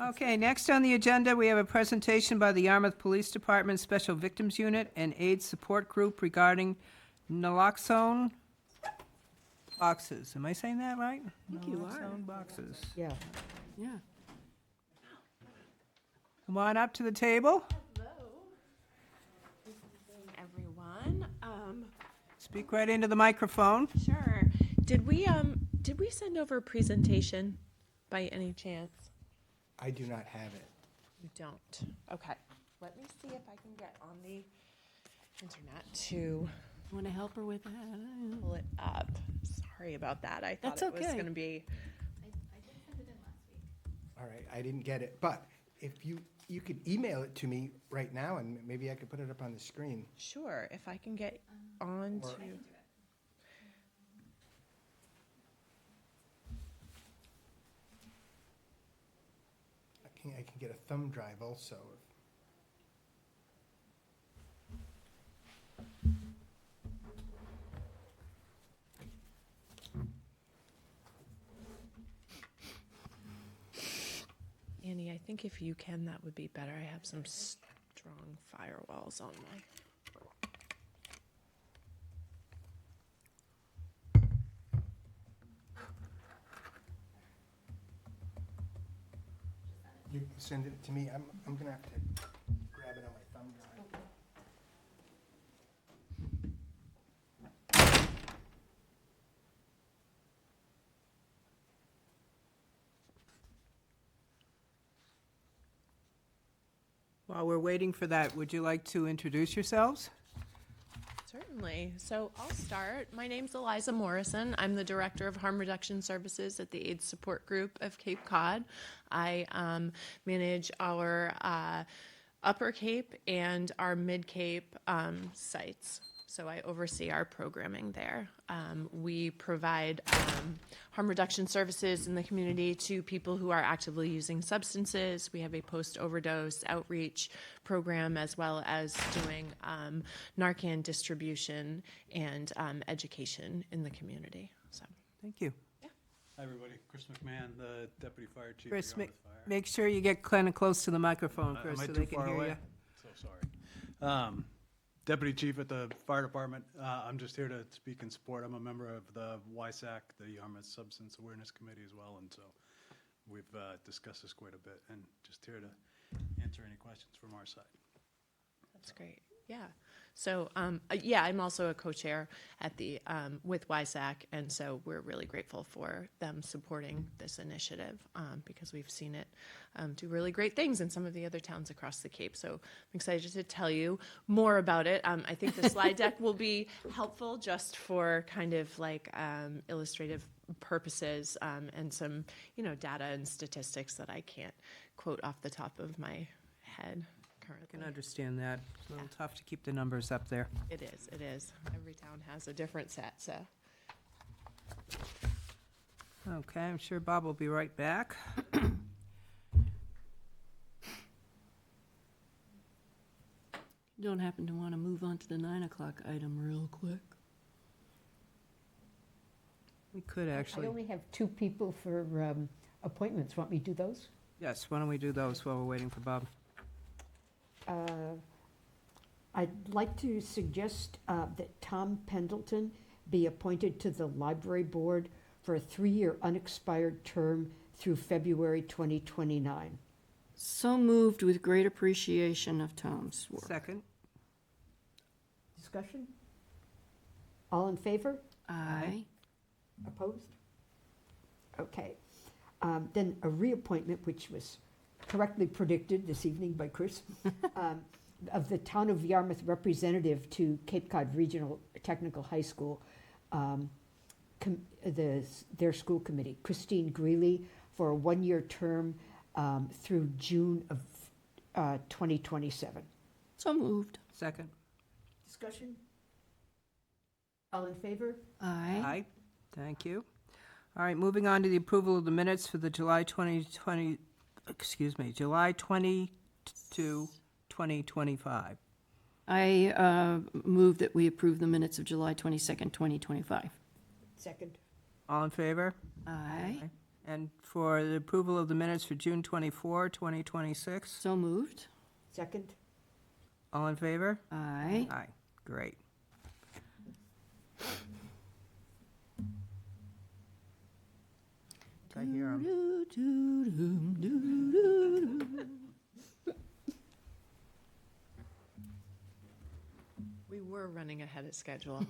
S2: Okay, next on the agenda, we have a presentation by the Yarmouth Police Department Special Victims Unit and AIDS Support Group regarding naloxone boxes. Am I saying that right? I
S4: think you are.
S2: Naloxone boxes.
S13: Yeah.
S4: Yeah.
S2: Come on up to the table.
S21: Everyone.
S2: Speak right into the microphone.
S21: Sure. Did we send over a presentation by any chance?
S10: I do not have it.
S21: You don't. Okay. Let me see if I can get on the internet to
S4: Want to help her with that?
S21: pull it up. Sorry about that. I thought
S4: That's
S21: it was
S4: okay.
S21: going to be.
S10: All right, I didn't get it, but if you could email it to me right now, and maybe I could put it up on the screen.
S21: Sure. If I can get on to.
S10: I can get a thumb drive also.
S21: Annie, I think if you can, that would be better. I have some strong firewalls on my.
S10: You can send it to me. I'm gonna have to grab it on my thumb drive.
S2: While we're waiting for that, would you like to introduce yourselves?
S21: Certainly. So I'll start. My name's Eliza Morrison. I'm the Director of Harm Reduction Services at the AIDS Support Group of Cape Cod. I manage our Upper Cape and our Mid Cape sites. So I oversee our programming there. We provide harm reduction services in the community to people who are actively using substances. We have a post-overdose outreach program, as well as doing Narcan distribution and education in the community. So,
S2: Thank you.
S1: Hi, everybody. Chris McMahon, the Deputy Fire Chief.
S2: Chris,
S1: for Yarmouth Fire.
S2: make sure you get kind of close to the microphone,
S1: Am
S2: Chris,
S1: I
S2: so
S1: too
S2: they can
S1: far
S2: hear
S1: away?
S2: you.
S1: So sorry. Deputy Chief at the Fire Department. I'm just here to speak in support. I'm a member of the YSAC, the Yarmouth Substance Awareness Committee as well, and so we've discussed this quite a bit, and just here to answer any questions from our side.
S21: that's great. Yeah. So, yeah, I'm also a co-chair at the with YSAC, and so we're really grateful for them supporting this initiative because we've seen it do really great things in some of the other towns across the Cape. So I'm excited to tell you more about it. I think the slide deck will be helpful just for kind of like illustrative purposes and some, data and statistics that I can't quote off the top of my head.
S2: I can understand that. It's a little tough to keep the numbers up there.
S21: It is, it is. Every town has a different set, so.
S2: Okay, I'm sure Bob will be right back.
S4: Don't happen to want to move on to the 9 o'clock item real quick?
S2: We could actually.
S13: I only have 2 people for appointments. Want me to do those?
S2: Yes, why don't we do those while we're waiting for Bob?
S13: I'd like to suggest that Tom Pendleton be appointed to the Library Board for a 3-year unexpired term through February 2029.
S4: So moved with great appreciation of Tom's work.
S2: Second.
S13: Discussion? All in favor?
S4: Aye.
S13: Opposed? Okay. Then a reappointment, which was correctly predicted this evening by Chris, of the Town of Yarmouth representative to Cape Cod Regional Technical High School, their school committee, Christine Greeley, for a 1-year term through June of 2027.
S4: So moved.
S2: Second.
S13: Discussion? All in favor?
S4: Aye.
S2: Aye. Thank you. All right, moving on to the approval of the minutes for the July 22, 2025.
S4: I move that we approve the minutes of July 22nd, 2025.
S13: Second.
S2: All in favor?
S4: Aye.
S2: And for the approval of the minutes for June 24, 2026?
S4: So moved.
S13: Second.
S2: All in favor?
S4: Aye.
S2: Aye. Great. I hear 'em.
S21: We were running ahead of schedule.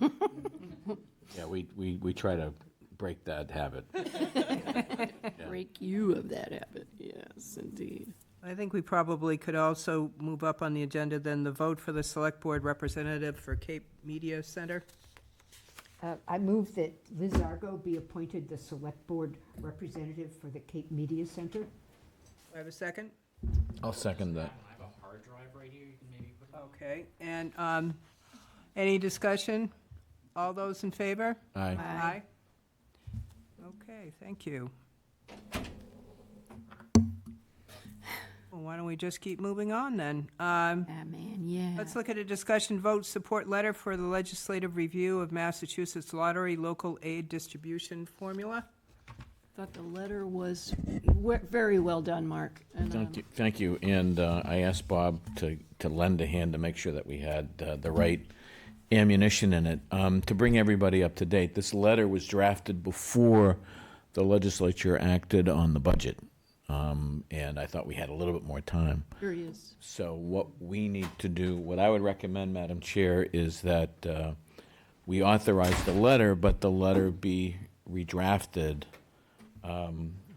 S6: Yeah, we try to break that habit.
S4: Break you of that habit, yes, indeed.
S2: I think we probably could also move up on the agenda then the vote for the Select Board representative for Cape Media Center.
S13: I move that Liz Argo be appointed the Select Board representative for the Cape Media Center.
S2: Do I have a second?
S6: I'll second that.
S22: I have a hard drive right here, you can maybe put it.
S2: Okay, and any discussion? All those in favor?
S6: Aye.
S2: Aye. Okay, thank you. Well, why don't we just keep moving on then?
S4: Man, yeah.
S2: Let's look at a discussion vote support letter for the legislative review of Massachusetts Lottery Local Aid Distribution Formula.
S4: Thought the letter was very well done, Mark. And,
S6: Thank you. And I asked Bob to lend a hand to make sure that we had the right ammunition in it. To bring everybody up to date, this letter was drafted before the legislature acted on the budget. And I thought we had a little bit more time.
S4: Here he is.
S6: So what we need to do, what I would recommend, Madam Chair, is that we authorize the letter, but the letter be redrafted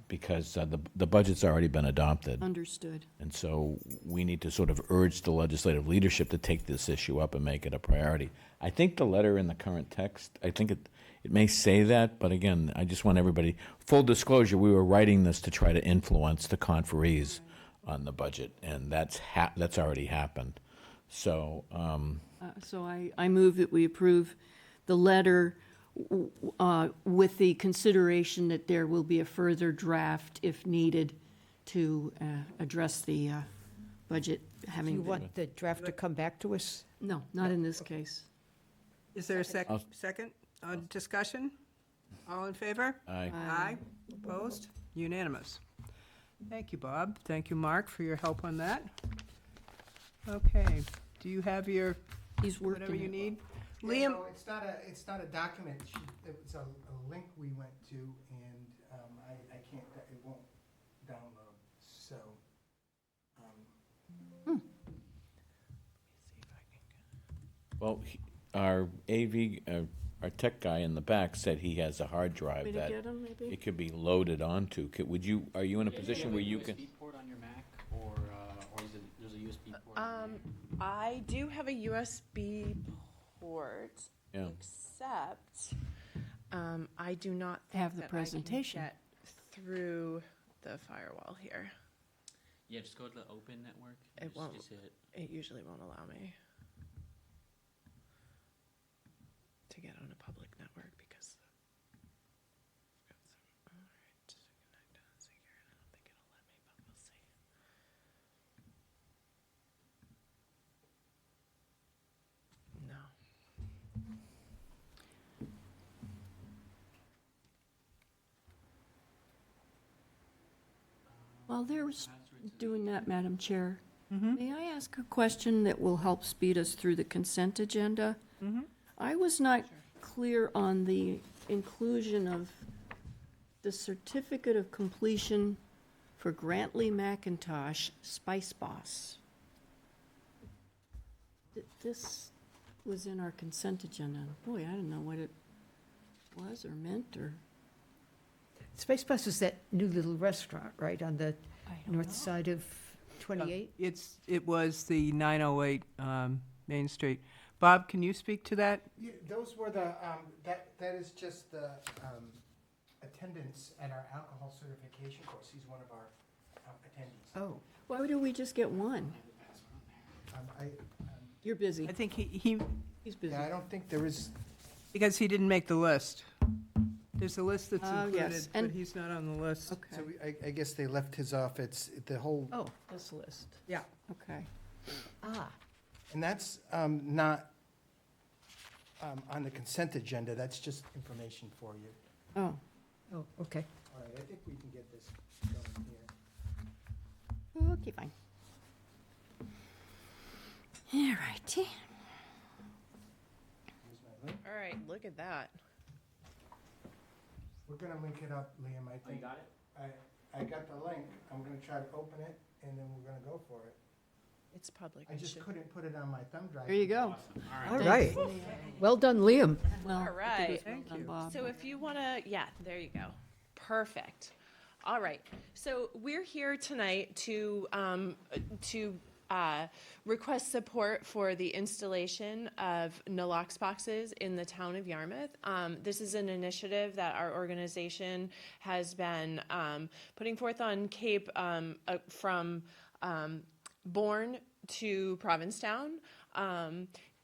S6: because the budget's already been adopted.
S4: Understood.
S6: And so we need to sort of urge the legislative leadership to take this issue up and make it a priority. I think the letter in the current text, I think it may say that, but again, I just want everybody, full disclosure, we were writing this to try to influence the conferees on the budget, and that's already happened. So
S4: So I move that we approve the letter with the consideration that there will be a further draft if needed to address the budget
S13: Do
S4: having
S13: you
S4: been.
S13: want the draft to come back to us?
S4: No, not in this case.
S2: Is there a second discussion? All in favor?
S6: Aye.
S2: Aye. Opposed? Unanimous. Thank you, Bob. Thank you, Mark, for your help on that. Okay, do you have your,
S4: He's working
S2: whatever you
S4: it.
S2: need?
S10: Yeah,
S2: Liam?
S10: no, it's not a document. It was a link we went to, and I can't, it won't download, so.
S6: Well, our AV, our tech guy in the back said he has a hard drive
S4: Want me to
S6: that
S4: get 'em, maybe?
S6: it could be loaded onto. Are you in a position where you can?
S22: USB port on your Mac, or is it, there's a USB port?
S21: I do have a USB port,
S6: Yeah.
S21: except I do not think
S4: Have the
S21: that
S4: presentation.
S21: I can get through the firewall here.
S22: Yeah, just go to the open network.
S21: It won't.
S22: Just hit.
S21: It usually won't allow me to get on a public network because I've got some. All right, to connect us here, and I don't think it'll let me, but we'll see. No.
S4: While they're doing that, Madam Chair, may I ask a question that will help speed us through the consent agenda? I was not clear on the inclusion of the certificate of completion for Grantley McIntosh Spice Boss. This was in our consent agenda. Boy, I didn't know what it was or meant or.
S13: Space Bus is that new little restaurant, right, on the north side of 28?
S2: It was the 908 Main Street. Bob, can you speak to that?
S10: Yeah, those were the, that is just the attendance at our alcohol certification course. He's one of our attendees.
S13: Oh.
S4: Why do we just get one? You're busy.
S2: I think he's busy.
S10: Yeah, I don't think there is.
S2: Because he didn't make the list. There's a list that's
S4: Oh,
S2: included,
S4: yes,
S2: but
S4: and-
S2: he's not on the list.
S10: So I guess they left his off. It's the whole.
S4: Oh, this list.
S2: Yeah.
S4: Okay.
S13: Ah,
S10: And that's not on the consent agenda. That's just information for you.
S4: Oh.
S13: oh, okay.
S10: All right, I think we can get this going here.
S4: Okay, fine. All righty.
S10: Here's my link.
S21: All right, look at that.
S10: We're gonna link it up, Liam, I think.
S22: you got it?
S10: I got the link. I'm gonna try to open it, and then we're gonna go for it.
S21: It's public.
S10: I just couldn't put it on my thumb drive.
S4: There you go.
S13: All right. Well done, Liam.
S4: Well,
S21: All right.
S4: I think it was well done, Bob.
S21: So if you want to, yeah, there you go. Perfect. All right. So we're here tonight to request support for the installation of Nalox boxes in the town of Yarmouth. This is an initiative that our organization has been putting forth on Cape from Bourne to Provincetown.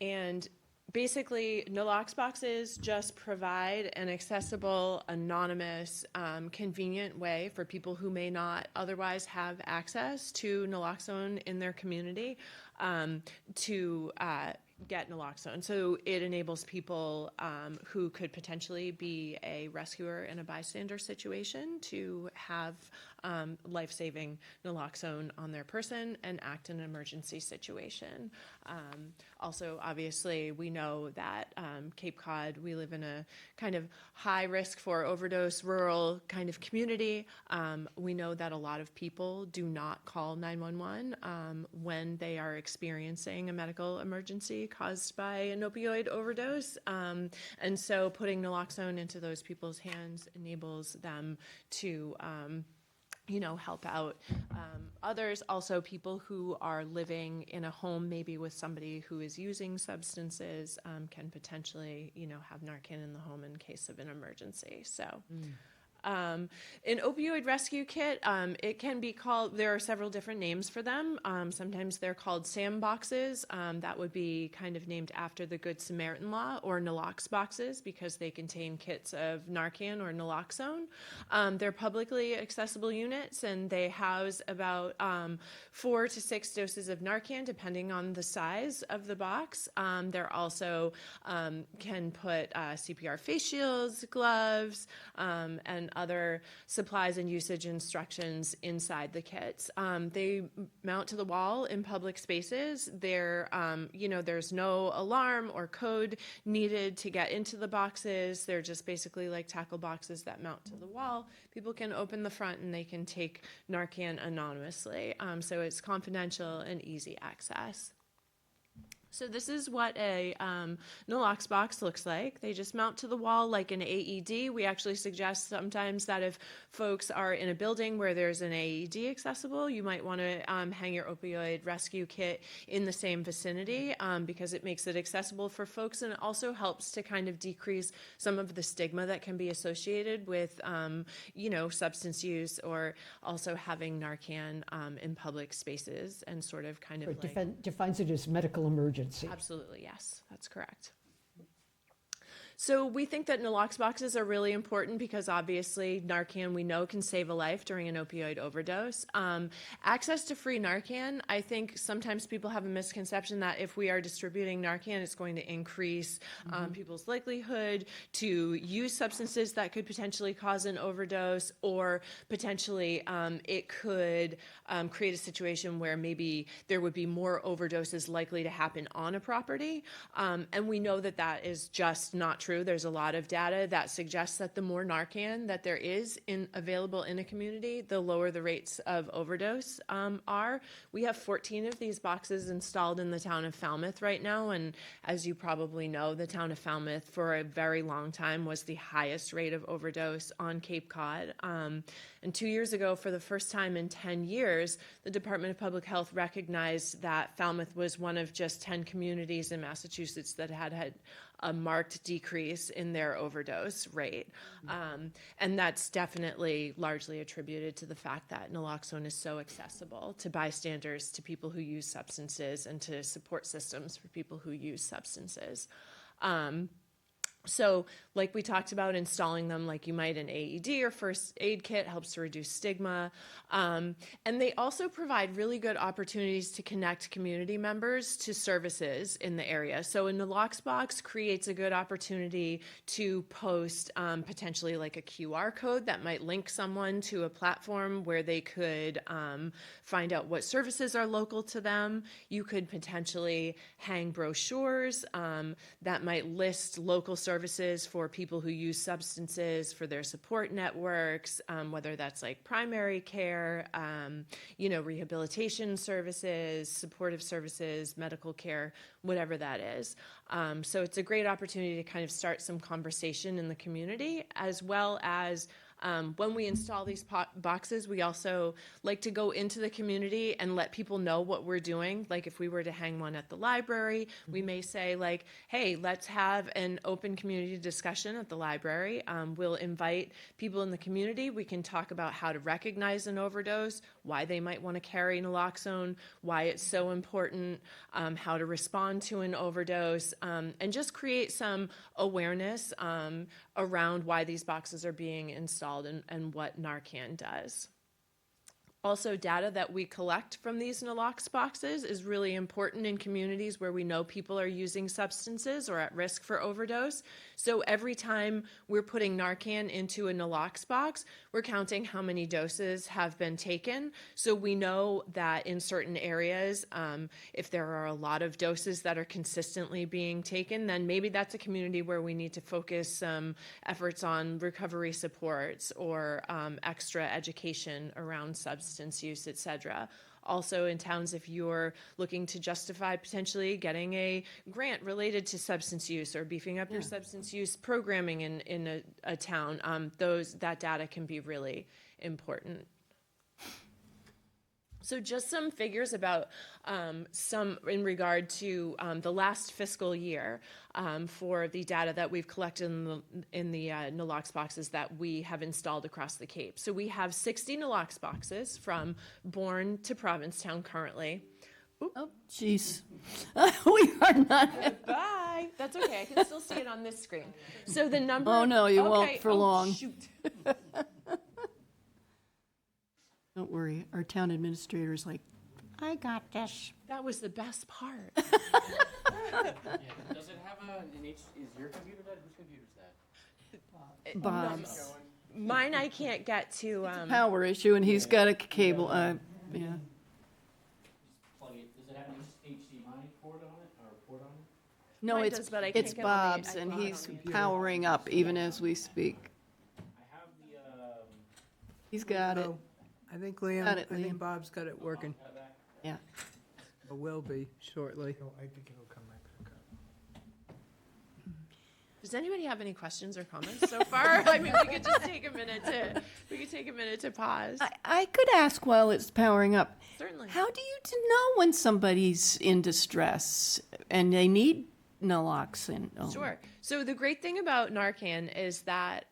S21: And basically, Nalox boxes just provide an accessible, anonymous, convenient way for people who may not otherwise have access to naloxone in their community to get naloxone. So it enables people who could potentially be a rescuer in a bystander situation to have life-saving naloxone on their person and act in an emergency situation. Also, obviously, we know that Cape Cod, we live in a kind of high risk for overdose rural kind of community. We know that a lot of people do not call 911 when they are experiencing a medical emergency caused by an opioid overdose. And so putting naloxone into those people's hands enables them to help out others. Also, people who are living in a home, maybe with somebody who is using substances, can potentially, have Narcan in the home in case of an emergency. So An opioid rescue kit, it can be called, there are several different names for them. Sometimes they're called SAM boxes. That would be kind of named after the Good Samaritan Law, or Nalox boxes, because they contain kits of Narcan or naloxone. They're publicly accessible units, and they house about 4 to 6 doses of Narcan, depending on the size of the box. They're also can put CPR face shields, gloves, and other supplies and usage instructions inside the kits. They mount to the wall in public spaces. They're, there's no alarm or code needed to get into the boxes. They're just basically like tackle boxes that mount to the wall. People can open the front and they can take Narcan anonymously. So it's confidential and easy access. So this is what a Nalox box looks like. They just mount to the wall like an AED. We actually suggest sometimes that if folks are in a building where there's an AED accessible, you might want to hang your opioid rescue kit in the same vicinity because it makes it accessible for folks, and it also helps to kind of decrease some of the stigma that can be associated with, substance use, or also having Narcan in public spaces, and sort of kind of
S13: It defines it as medical emergency.
S21: Absolutely, yes, that's correct. So we think that Nalox boxes are really important because obviously Narcan, we know, can save a life during an opioid overdose. Access to free Narcan, I think sometimes people have a misconception that if we are distributing Narcan, it's going to increase people's likelihood to use substances that could potentially cause an overdose, or potentially it could create a situation where maybe there would be more overdoses likely to happen on a property. And we know that that is just not true. There's a lot of data that suggests that the more Narcan that there is available in a community, the lower the rates of overdose are. We have 14 of these boxes installed in the town of Falmouth right now, and as you probably know, the town of Falmouth for a very long time was the highest rate of overdose on Cape Cod. And 2 years ago, for the first time in 10 years, the Department of Public Health recognized that Falmouth was one of just 10 communities in Massachusetts that had a marked decrease in their overdose rate. And that's definitely largely attributed to the fact that naloxone is so accessible to bystanders, to people who use substances, and to support systems for people who use substances. So like we talked about, installing them like you might an AED or first aid kit helps to reduce stigma. And they also provide really good opportunities to connect community members to services in the area. So a Nalox box creates a good opportunity to post potentially like a QR code that might link someone to a platform where they could find out what services are local to them. You could potentially hang brochures that might list local services for people who use substances, for their support networks, whether that's like primary care, rehabilitation services, supportive services, medical care, whatever that is. So it's a great opportunity to kind of start some conversation in the community, as well as when we install these boxes, we also like to go into the community and let people know what we're doing. Like if we were to hang one at the library, we may say like, hey, let's have an open community discussion at the library. We'll invite people in the community. We can talk about how to recognize an overdose, why they might want to carry naloxone, why it's so important, how to respond to an overdose, and just create some awareness around why these boxes are being installed and what Narcan does. Also, data that we collect from these Nalox boxes is really important in communities where we know people are using substances or at risk for overdose. So every time we're putting Narcan into a Nalox box, we're counting how many doses have been taken. So we know that in certain areas, if there are a lot of doses that are consistently being taken, then maybe that's a community where we need to focus some efforts on recovery supports or extra education around substance use, etc. Also in towns, if you're looking to justify potentially getting a grant related to substance use or beefing up your substance use programming in a town, that data can be really important. So just some figures about some in regard to the last fiscal year for the data that we've collected in the Nalox boxes that we have installed across the Cape. So we have 60 Nalox boxes from Bourne to Provincetown currently.
S4: Oh, jeez. We are not.
S21: Bye. That's okay. I can still see it on this screen. So the number.
S4: Oh, no, you
S21: okay.
S4: won't for
S21: Oh,
S4: long.
S21: Shoot.
S4: Don't worry, our town administrator is like, I got this.
S21: That was the best part.
S22: Yeah, does it have an H? Is your computer dead? Whose computer is that?
S4: Bob's.
S21: Mine I can't get to.
S4: Power issue, and he's got a cable, yeah.
S22: Plug it. Does it have an HDMI port on it or port on it?
S4: No,
S21: Mine
S4: it's,
S21: does, but I can't
S4: it's
S21: get on the
S4: Bob's, and
S21: iPod
S4: he's
S21: on the
S4: powering up even as we speak.
S22: I have the.
S4: He's got it.
S2: Oh, I think Liam,
S4: Got it,
S2: I think
S4: Liam.
S2: Bob's got it working,
S4: Yeah.
S2: or will be shortly.
S10: I think it'll come right back up.
S21: Does anybody have any questions or comments so far? I mean, we could just take a minute to pause.
S4: I could ask while it's powering up.
S21: Certainly.
S4: How do you know when somebody's in distress and they need naloxone? Oh.
S21: Sure. So the great thing about Narcan is that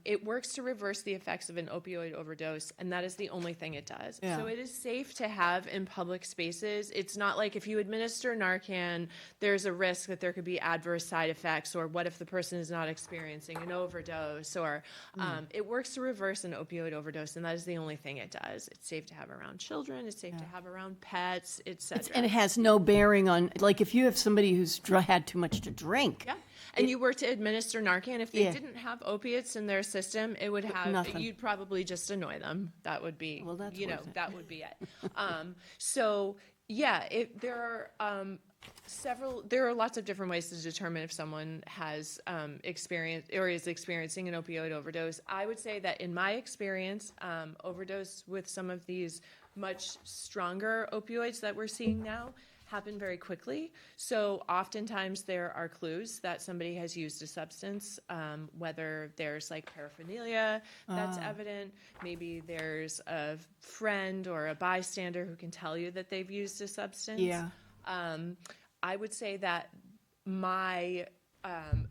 S21: it works to reverse the effects of an opioid overdose, and that is the only thing it does.
S4: Yeah.
S21: So it is safe to have in public spaces. It's not like if you administer Narcan, there's a risk that there could be adverse side effects, or what if the person is not experiencing an overdose, or it works to reverse an opioid overdose, and that is the only thing it does. It's safe to have around children. It's safe to have around pets, etc.
S4: And it has no bearing on, like, if you have somebody who's had too much to drink.
S21: Yeah. And you were to administer Narcan, if they
S4: Yeah.
S21: didn't have opiates in their system, it would have,
S4: Nothing.
S21: you'd probably just annoy them. That would be,
S4: Well, that's
S21: you know,
S4: worth it.
S21: that would be it. So yeah, there are lots of different ways to determine if someone has experienced or is experiencing an opioid overdose. I would say that in my experience, overdose with some of these much stronger opioids that we're seeing now happen very quickly. So oftentimes there are clues that somebody has used a substance, whether there's like paraphernalia that's evident, maybe there's a friend or a bystander who can tell you that they've used a substance.
S4: Yeah.
S21: I would say that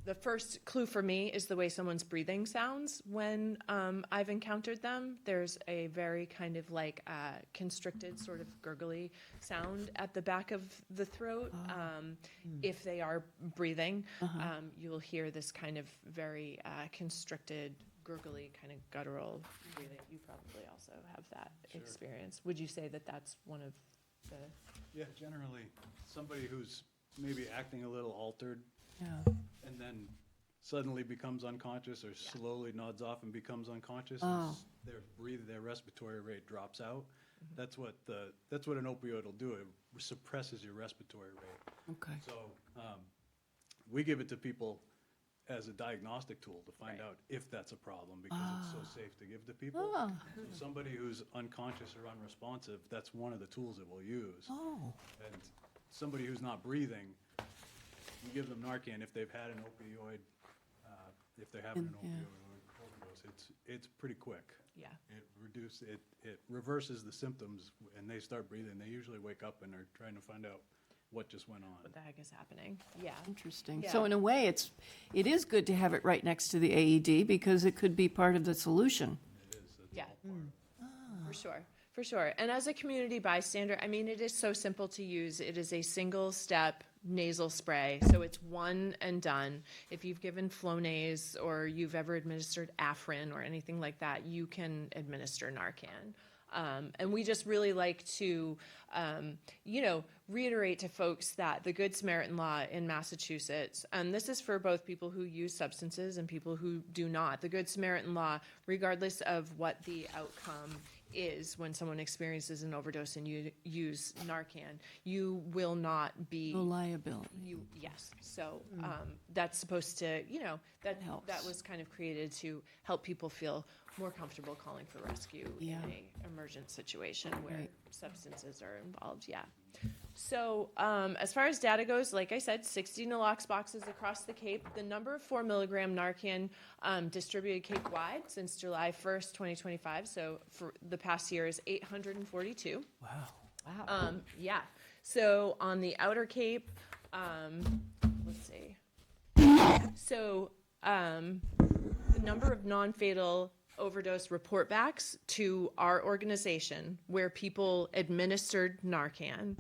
S21: the first clue for me is the way someone's breathing sounds when I've encountered them. There's a very kind of like constricted, sort of gurgly sound at the back of the throat. If they are breathing, you'll hear this kind of very constricted, gurgly, kind of guttural breathing. You probably also have that experience. Would you say that that's one of the...
S1: Yeah, generally, somebody who's maybe acting a little altered, and then suddenly becomes unconscious or slowly nods off and becomes unconscious, their respiratory rate drops out. That's what an opioid will do. It suppresses your respiratory rate.
S4: Okay.
S1: So we give it to people as a diagnostic tool to find out if that's a problem, because it's so safe to give to people. So somebody who's unconscious or unresponsive, that's one of the tools that we'll use. And somebody who's not breathing, you give them Narcan if they've had an opioid, if they're having an opioid overdose. It's pretty quick.
S21: Yeah.
S1: It reverses the symptoms, and they start breathing. They usually wake up and are trying to find out what just went on.
S21: What the heck is happening? Yeah.
S4: Interesting.
S21: Yeah.
S4: So in a way, it is good to have it right next to the AED because it could be part of the solution.
S21: Yeah. For sure. And as a community bystander, I mean, it is so simple to use. It is a single step nasal spray. So it's one and done. If you've given Flonase or you've ever administered Afrin or anything like that, you can administer Narcan. And we just really like to, reiterate to folks that the Good Samaritan law in Massachusetts, and this is for both people who use substances and people who do not. The Good Samaritan law, regardless of what the outcome is when someone experiences an overdose and you use Narcan, you will not be
S4: No liability.
S21: Yes. So that's supposed to, that was kind of created to help people feel more comfortable calling for rescue in a emergent situation where substances are involved. Yeah. So, as far as data goes, like I said, 60 nalox boxes across the Cape. The number of 4 milligram Narcan distributed Cape-wide since July 1st, 2025, so for the past year, is 842.
S2: Wow.
S21: Wow. Yeah. So on the Outer Cape, let's see. So the number of non-fatal overdose report backs to our organization where people administered Narcan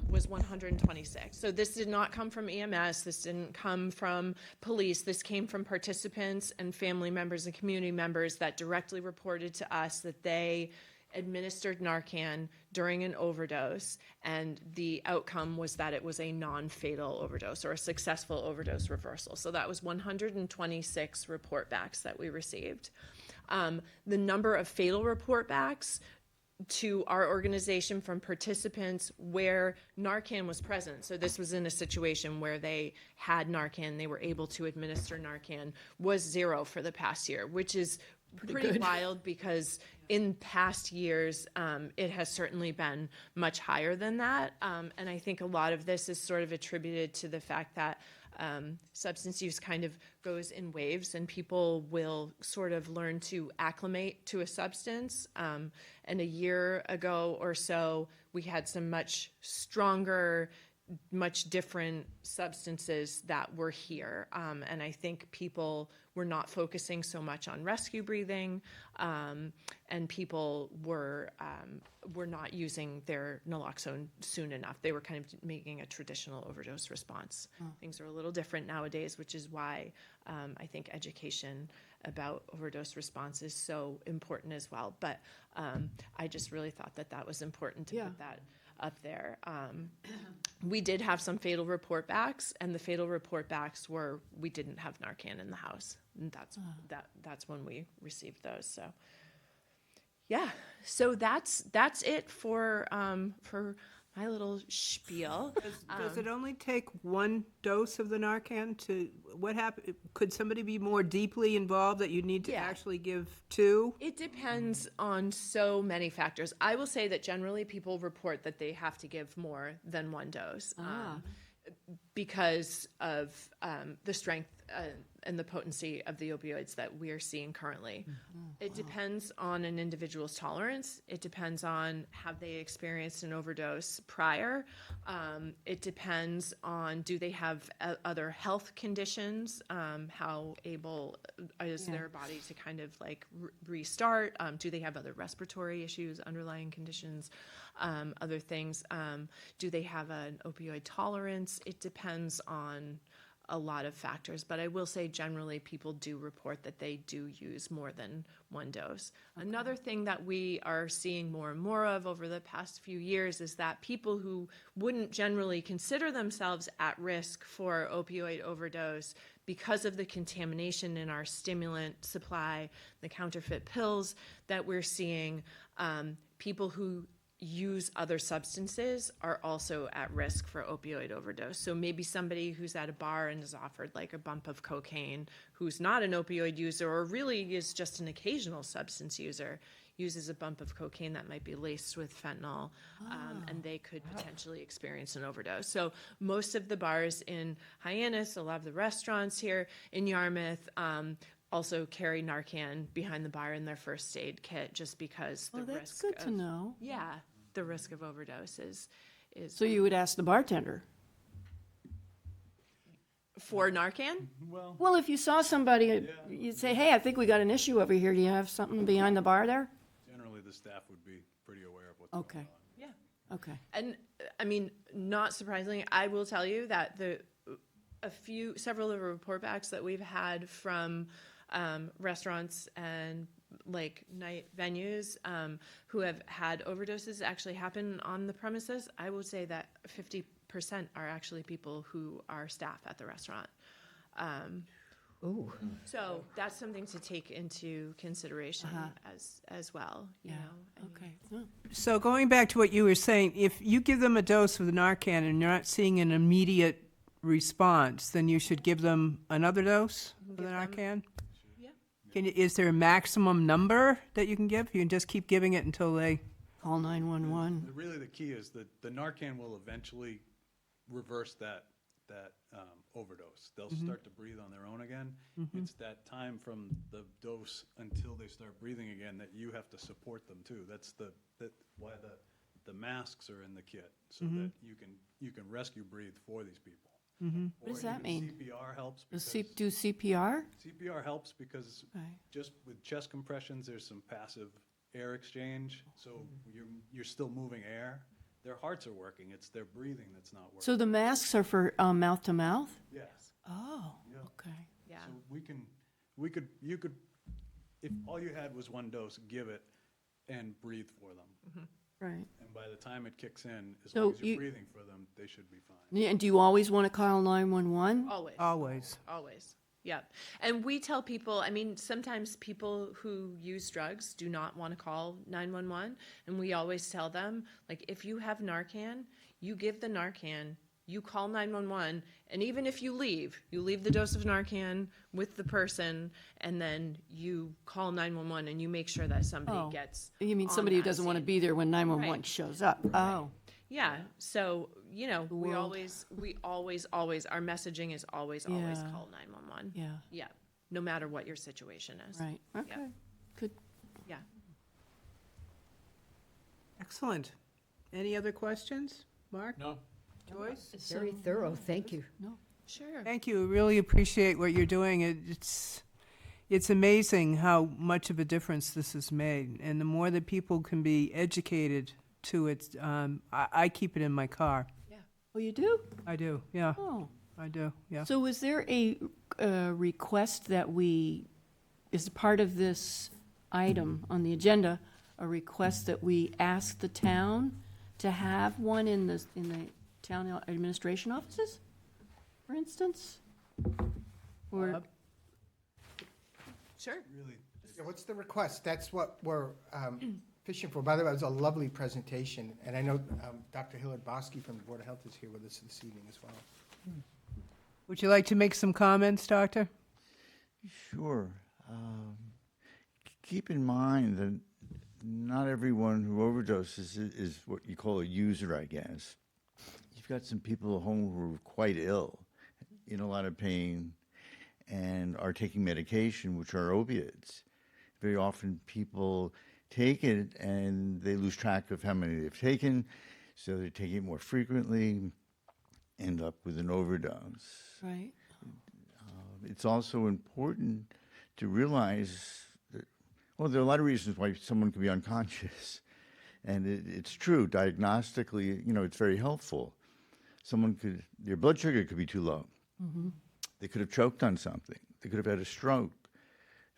S21: was 126. So this did not come from EMS. This didn't come from police. This came from participants and family members and community members that directly reported to us that they administered Narcan during an overdose, and the outcome was that it was a non-fatal overdose or a successful overdose reversal. So that was 126 report backs that we received. The number of fatal report backs to our organization from participants where Narcan was present. So this was in a situation where they had Narcan, they were able to administer Narcan, was 0 for the past year, which is pretty wild because in past years, it has certainly been much higher than that. And I think a lot of this is sort of attributed to the fact that substance use kind of goes in waves and people will sort of learn to acclimate to a substance. And a year ago or so, we had some much stronger, much different substances that were here. And I think people were not focusing so much on rescue breathing, and people were not using their naloxone soon enough. They were kind of making a traditional overdose response. Things are a little different nowadays, which is why I think education about overdose response is so important as well. But I just really thought that that was important to put that up there. We did have some fatal report backs, and the fatal report backs were we didn't have Narcan in the house. And that's when we received those. So yeah, so that's it for my little spiel.
S2: Does it only take one dose of the Narcan to, what happened? Could somebody be more deeply involved that you need to actually give two?
S21: It depends on so many factors. I will say that generally people report that they have to give more than one dose because of the strength and the potency of the opioids that we are seeing currently. It depends on an individual's tolerance. It depends on have they experienced an overdose prior. It depends on do they have other health conditions, how able is their body to kind of like restart. Do they have other respiratory issues, underlying conditions, other things? Do they have an opioid tolerance? It depends on a lot of factors, but I will say generally people do report that they do use more than one dose. Okay. Another thing that we are seeing more and more of over the past few years is that people who wouldn't generally consider themselves at risk for opioid overdose because of the contamination in our stimulant supply, the counterfeit pills that we're seeing, people who use other substances are also at risk for opioid overdose. So maybe somebody who's at a bar and is offered like a bump of cocaine, who's not an opioid user or really is just an occasional substance user, uses a bump of cocaine that might be laced with fentanyl, and they could potentially experience an overdose. So most of the bars in Hyannis, a lot of the restaurants here in Yarmouth, also carry Narcan behind the bar in their first aid kit just because the
S4: that's
S21: risk
S4: good
S21: of,
S4: to know.
S21: Yeah, the risk of overdose is
S4: So you would ask the bartender?
S21: for Narcan?
S4: Well, if you saw somebody, you'd say, hey, I think we got an issue over here. Do you have something behind the bar there?
S1: Generally, the staff would be pretty aware of what's going on.
S21: Yeah.
S4: Okay.
S21: And I mean, not surprisingly, I will tell you that several of the report backs that we've had from restaurants and like night venues who have had overdoses actually happen on the premises, I would say that 50% are actually people who are staff at the restaurant. So that's something to take into consideration as well. You know.
S4: Okay.
S2: So going back to what you were saying, if you give them a dose of the Narcan and you're not seeing an immediate response, then you should give them another dose of the Narcan?
S21: Yeah.
S2: Is there a maximum number that you can give? You can just keep giving it until they...
S4: Call 911.
S1: Really, the key is that the Narcan will eventually reverse that overdose. They'll start to breathe on their own again. It's that time from the dose until they start breathing again that you have to support them too. That's why the masks are in the kit, so that you can rescue breathe for these people.
S4: What does that mean?
S1: CPR helps.
S4: Do CPR?
S1: CPR helps because just with chest compressions, there's some passive air exchange, so you're still moving air. Their hearts are working. It's their breathing that's not working.
S4: So the masks are for mouth to mouth?
S1: Yes.
S4: Oh,
S1: Yeah.
S4: okay.
S21: Yeah.
S1: So you could, if all you had was one dose, give it and breathe for them.
S4: Right.
S1: And by the time it kicks in, as
S4: So
S1: long as you're
S4: you-
S1: breathing for them, they should be fine.
S4: Yeah, and do you always want to call 911?
S21: Always.
S2: Always.
S21: Always. Yeah. And we tell people, I mean, sometimes people who use drugs do not want to call 911. And we always tell them, like, if you have Narcan, you give the Narcan, you call 911. And even if you leave the dose of Narcan with the person, and then you call 911 and you make sure that somebody gets.
S4: You mean
S21: on
S4: somebody who
S21: that
S4: doesn't want to
S21: scene.
S4: be there when 911
S21: Right.
S4: shows up? Oh.
S21: Yeah. So, we
S4: world.
S21: always, our messaging is always
S4: Yeah.
S21: call 911.
S4: Yeah.
S21: Yeah. No matter what your situation is.
S4: Right. Okay.
S21: Yeah.
S4: Good.
S21: Yeah.
S2: Excellent. Any other questions? Mark?
S6: No.
S2: Joyce?
S13: Very thorough, thank you.
S4: No.
S21: Sure.
S2: Thank you. Really appreciate what you're doing. It's amazing how much of a difference this has made. And the more that people can be educated to it, I keep it in my car.
S21: Yeah.
S4: Oh, you do?
S2: I do, yeah.
S4: Oh.
S2: I do, yeah.
S4: So is there a request that is part of this item on the agenda, a request that we ask the town to have one in the town administration offices, for instance? Or,
S21: Sure.
S1: Really,
S10: Yeah, what's the request? That's what we're fishing for. By the way, it was a lovely presentation, and I know Dr. Hillard Bosky from the Board of Health is here with us this evening as well.
S2: Would you like to make some comments, Doctor?
S5: Sure. Keep in mind that not everyone who overdoses is what you call a user, I guess. You've got some people at home who are quite ill, in a lot of pain, and are taking medication, which are opiates. Very often people take it and they lose track of how many they've taken, so they're taking it more frequently, end up with an overdose.
S4: right?
S5: It's also important to realize that, well, there are a lot of reasons why someone could be unconscious. And it's true, diagnostically, it's very helpful. Their blood sugar could be too low. They could have choked on something. They could have had a stroke.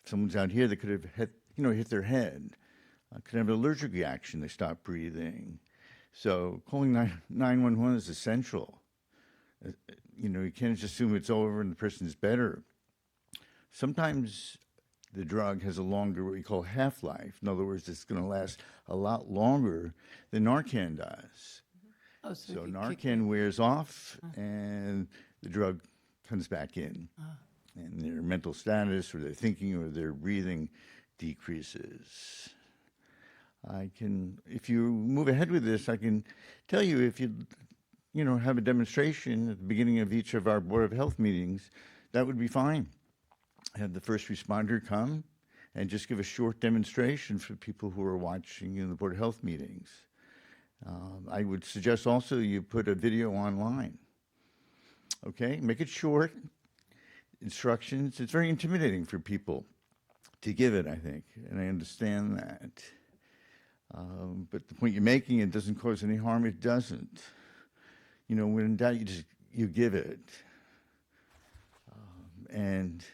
S5: If someone's out here, they could have hit their head. Could have an allergic reaction. They stop breathing. So calling 911 is essential. You can't just assume it's over and the person's better. Sometimes the drug has a longer, what we call half-life. In other words, it's going to last a lot longer than Narcan does.
S4: Oh,
S5: So
S4: if you kick
S5: Narcan wears off and the drug comes back in. And their mental status or their thinking or their breathing decreases. If you move ahead with this, I can tell you if you have a demonstration at the beginning of each of our Board of Health meetings, that would be fine. Have the first responder come and just give a short demonstration for people who are watching the Board of Health meetings. I would suggest also you put a video online. Okay, make it short. Instructions. It's very intimidating for people to give it, I think, and I understand that. But the point you're making, it doesn't cause any harm. It doesn't. When in doubt, you give it. And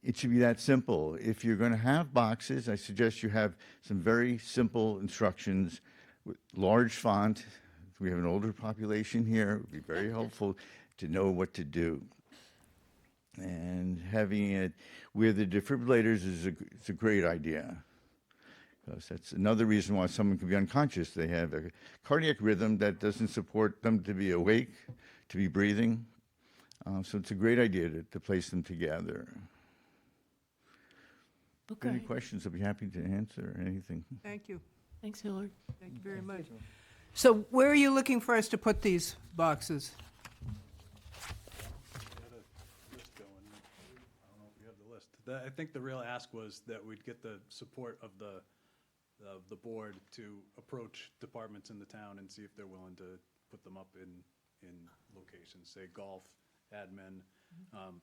S5: it should be that simple. If you're going to have boxes, I suggest you have some very simple instructions with large font. If we have an older population here, it would be very helpful to know what to do. And having it with the defibrillators is a great idea. Because that's another reason why someone can be unconscious. They have a cardiac rhythm that doesn't support them to be awake, to be breathing. So it's a great idea to place them together.
S4: Okay.
S5: Any questions, I'll be happy to answer anything.
S2: Thank you.
S4: Thanks, Hillary.
S2: Thank you very much. So where are you looking for us to put these boxes?
S1: List going. I don't know if we have the list. I think the real ask was that we'd get the support of the board to approach departments in the town and see if they're willing to put them up in locations, say golf, admin.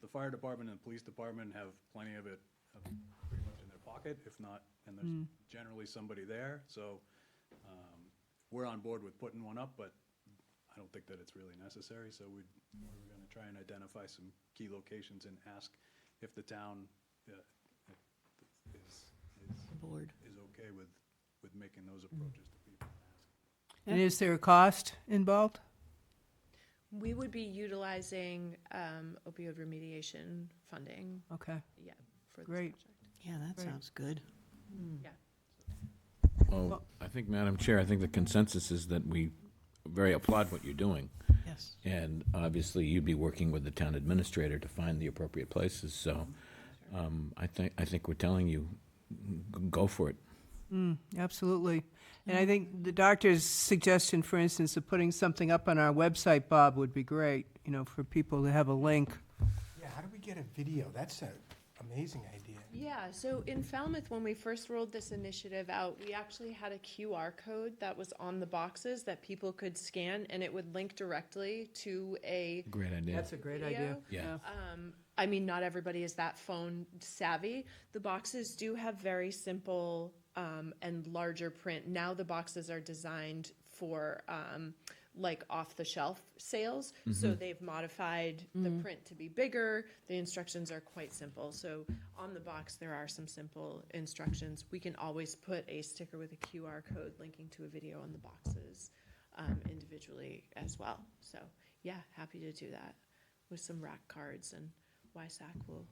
S1: The fire department and police department have plenty of it pretty much in their pocket, if not, and there's generally somebody there. So we're on board with putting one up, but I don't think that it's really necessary. So we're going to try and identify some key locations and ask if the town is okay with making those approaches to people.
S2: And is there a cost involved?
S21: We would be utilizing opioid remediation funding.
S2: Okay.
S21: Yeah, for this
S2: Great.
S21: project.
S4: Yeah, that
S2: Great.
S4: sounds good.
S21: Yeah.
S6: Well, I think, Madam Chair, I think the consensus is that we very applaud what you're doing.
S4: Yes.
S6: And obviously, you'd be working with the town administrator to find the appropriate places, so I think we're telling you, go for it.
S2: Absolutely. And I think the doctor's suggestion, for instance, of putting something up on our website, Bob, would be great, for people to have a link.
S10: Yeah, how do we get a video? That's an amazing idea.
S21: Yeah, so in Falmouth, when we first rolled this initiative out, we actually had a QR code that was on the boxes that people could scan, and it would link directly to a
S6: Great idea.
S2: That's a great
S21: video.
S2: idea.
S6: Yeah.
S21: I mean, not everybody is that phone savvy. The boxes do have very simple and larger print. Now the boxes are designed for like off-the-shelf sales, so they've modified the print to be bigger. The instructions are quite simple. So on the box, there are some simple instructions. We can always put a sticker with a QR code linking to a video on the boxes individually as well. So yeah, happy to do that with some rack cards, and YSAC will,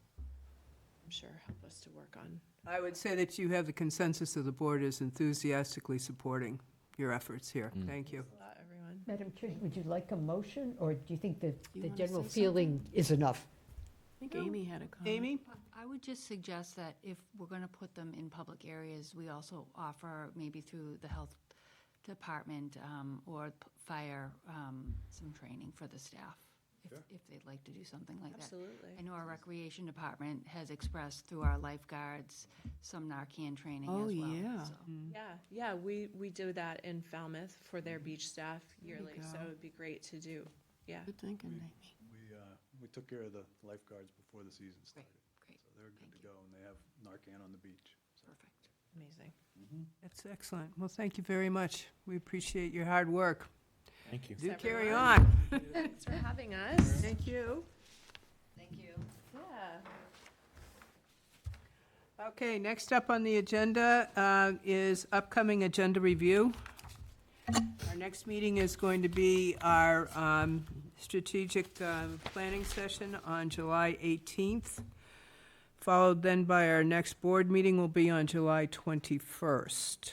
S21: I'm sure, help us to work on.
S2: I would say that you have the consensus of the board is enthusiastically supporting your efforts here. Thank you.
S21: Thanks a lot, everyone.
S13: Madam Chair, would you like a motion, or do you think that
S4: You
S13: the
S4: wanna
S13: general
S4: say
S13: feeling is enough?
S4: I think Amy had a comment.
S2: Amy?
S7: I would just suggest that if we're going to put them in public areas, we also offer, maybe through the health department or fire, some training for the staff, if they'd like to do something like that.
S21: Absolutely.
S7: I know our recreation department has expressed through our lifeguards some Narcan training as well.
S4: Oh, yeah.
S7: so.
S21: Yeah, we do that in Falmouth for their beach staff yearly,
S4: go.
S21: so it'd be great to do. Yeah.
S4: Good thinking, Amy.
S1: We took care of the lifeguards before the season started.
S7: Great.
S1: So they're good to go, and they have Narcan on the beach. So.
S7: Perfect.
S21: Amazing.
S2: That's excellent. Well, thank you very much. We appreciate your hard work.
S6: Thank you.
S2: Do
S21: Thanks,
S2: carry
S21: everyone.
S2: on.
S21: Thanks for having us.
S2: Thank you.
S21: Thank you. Yeah.
S2: Okay, next up on the agenda is upcoming agenda review. Our next meeting is going to be our strategic planning session on July 18th, followed then by our next board meeting will be on July 21st.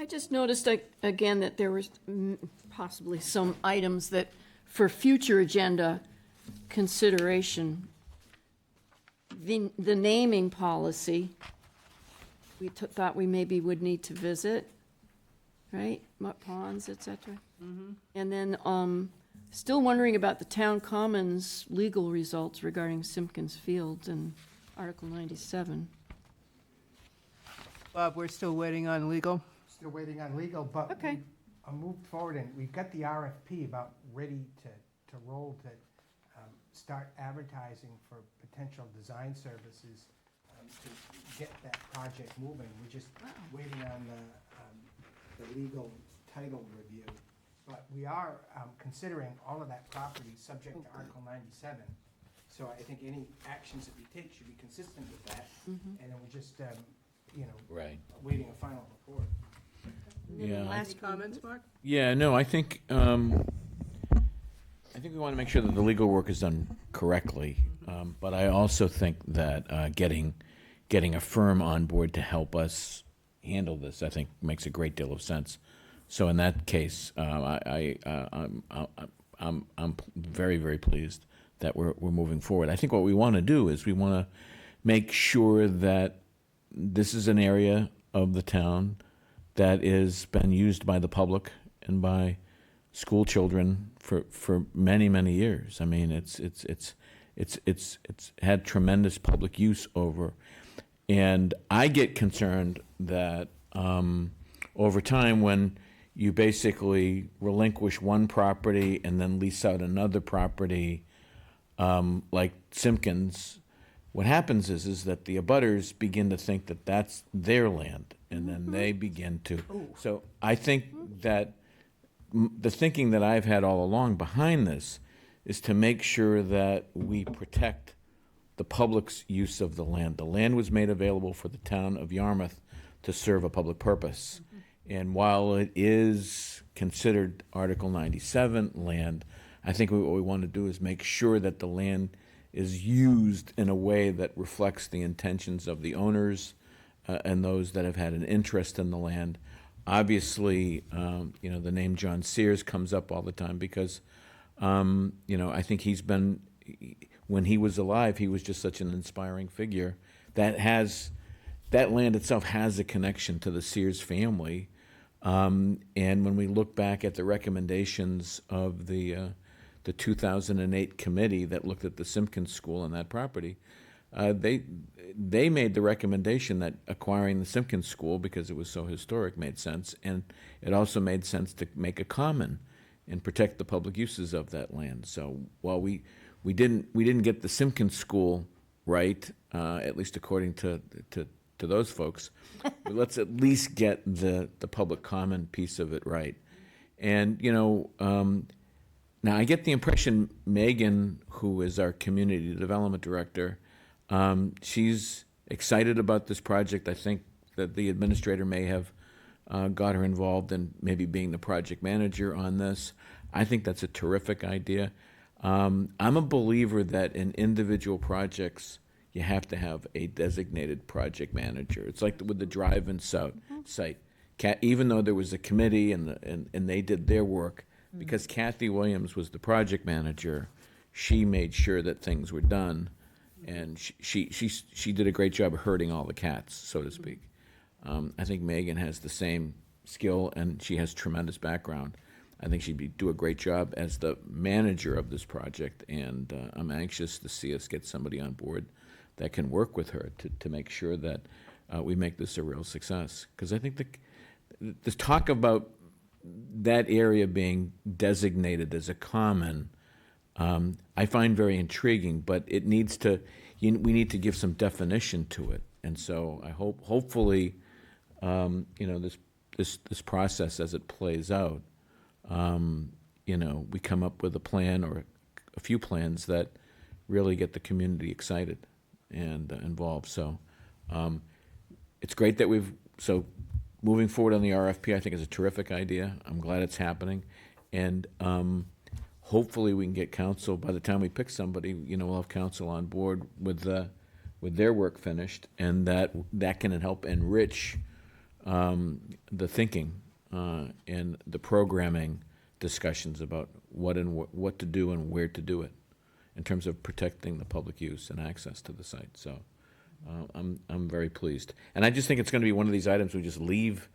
S4: I just noticed again that there was possibly some items that for future agenda consideration. The naming policy, we thought we maybe would need to visit, right? Mutt Ponds, et cetera. And then still wondering about the town commons legal results regarding Simpkins Fields and Article 97.
S2: Bob, we're still waiting on legal.
S10: Still waiting on legal, but
S4: Okay.
S10: I moved forward, and we've got the RFP about ready to roll to start advertising for potential design services to get that project moving. We're just waiting on the legal title review. But we are considering all of that property subject to Article 97. So I think any actions that we take should be consistent with that. And then we're just,
S6: Right.
S10: waiting a final report.
S6: Yeah.
S2: Last comments, Mark?
S6: Yeah, no, I think we want to make sure that the legal work is done correctly. But I also think that getting a firm on board to help us handle this, I think, makes a great deal of sense. So in that case, I'm very, very pleased that we're moving forward. I think what we want to do is we want to make sure that this is an area of the town that is been used by the public and by school children for many, many years. I mean, it's had tremendous public use over. And I get concerned that over time, when you basically relinquish one property and then lease out another property, like Simpkins, what happens is that the abutters begin to think that that's their land, and then they begin to. So I think that the thinking that I've had all along behind this is to make sure that we protect the public's use of the land. The land was made available for the town of Yarmouth to serve a public purpose. And while it is considered Article 97 land, I think what we want to do is make sure that the land is used in a way that reflects the intentions of the owners and those that have had an interest in the land. Obviously, the name John Sears comes up all the time because, I think when he was alive, he was just such an inspiring figure that land itself has a connection to the Sears family. And when we look back at the recommendations of the 2008 committee that looked at the Simpkins School and that property, they made the recommendation that acquiring the Simpkins School, because it was so historic, made sense, and it also made sense to make a common and protect the public uses of that land. So while we didn't get the Simpkins School right, at least according to those folks, but let's at least get the public common piece of it right. And now I get the impression Megan, who is our community development director, she's excited about this project. I think that the administrator may have got her involved in maybe being the project manager on this. I think that's a terrific idea. I'm a believer that in individual projects, you have to have a designated project manager. It's like with the drive-in site. Even though there was a committee and they did their work, because Kathy Williams was the project manager, she made sure that things were done, and she did a great job of herding all the cats, so to speak. I think Megan has the same skill, and she has tremendous background. I think she'd do a great job as the manager of this project, and I'm anxious to see us get somebody on board that can work with her to make sure that we make this a real success. Because I think the talk about that area being designated as a common, I find very intriguing, but it needs to, we need to give some definition to it. And so I hopefully, this process as it plays out, we come up with a plan or a few plans that really get the community excited and involved. So it's great that moving forward on the RFP, I think is a terrific idea. I'm glad it's happening. And hopefully we can get council, by the time we pick somebody, we'll have council on board with their work finished, and that can help enrich the thinking and the programming discussions about what to do and where to do it in terms of protecting the public use and access to the site. So I'm very pleased. And I just think it's going to be one of these items we just leave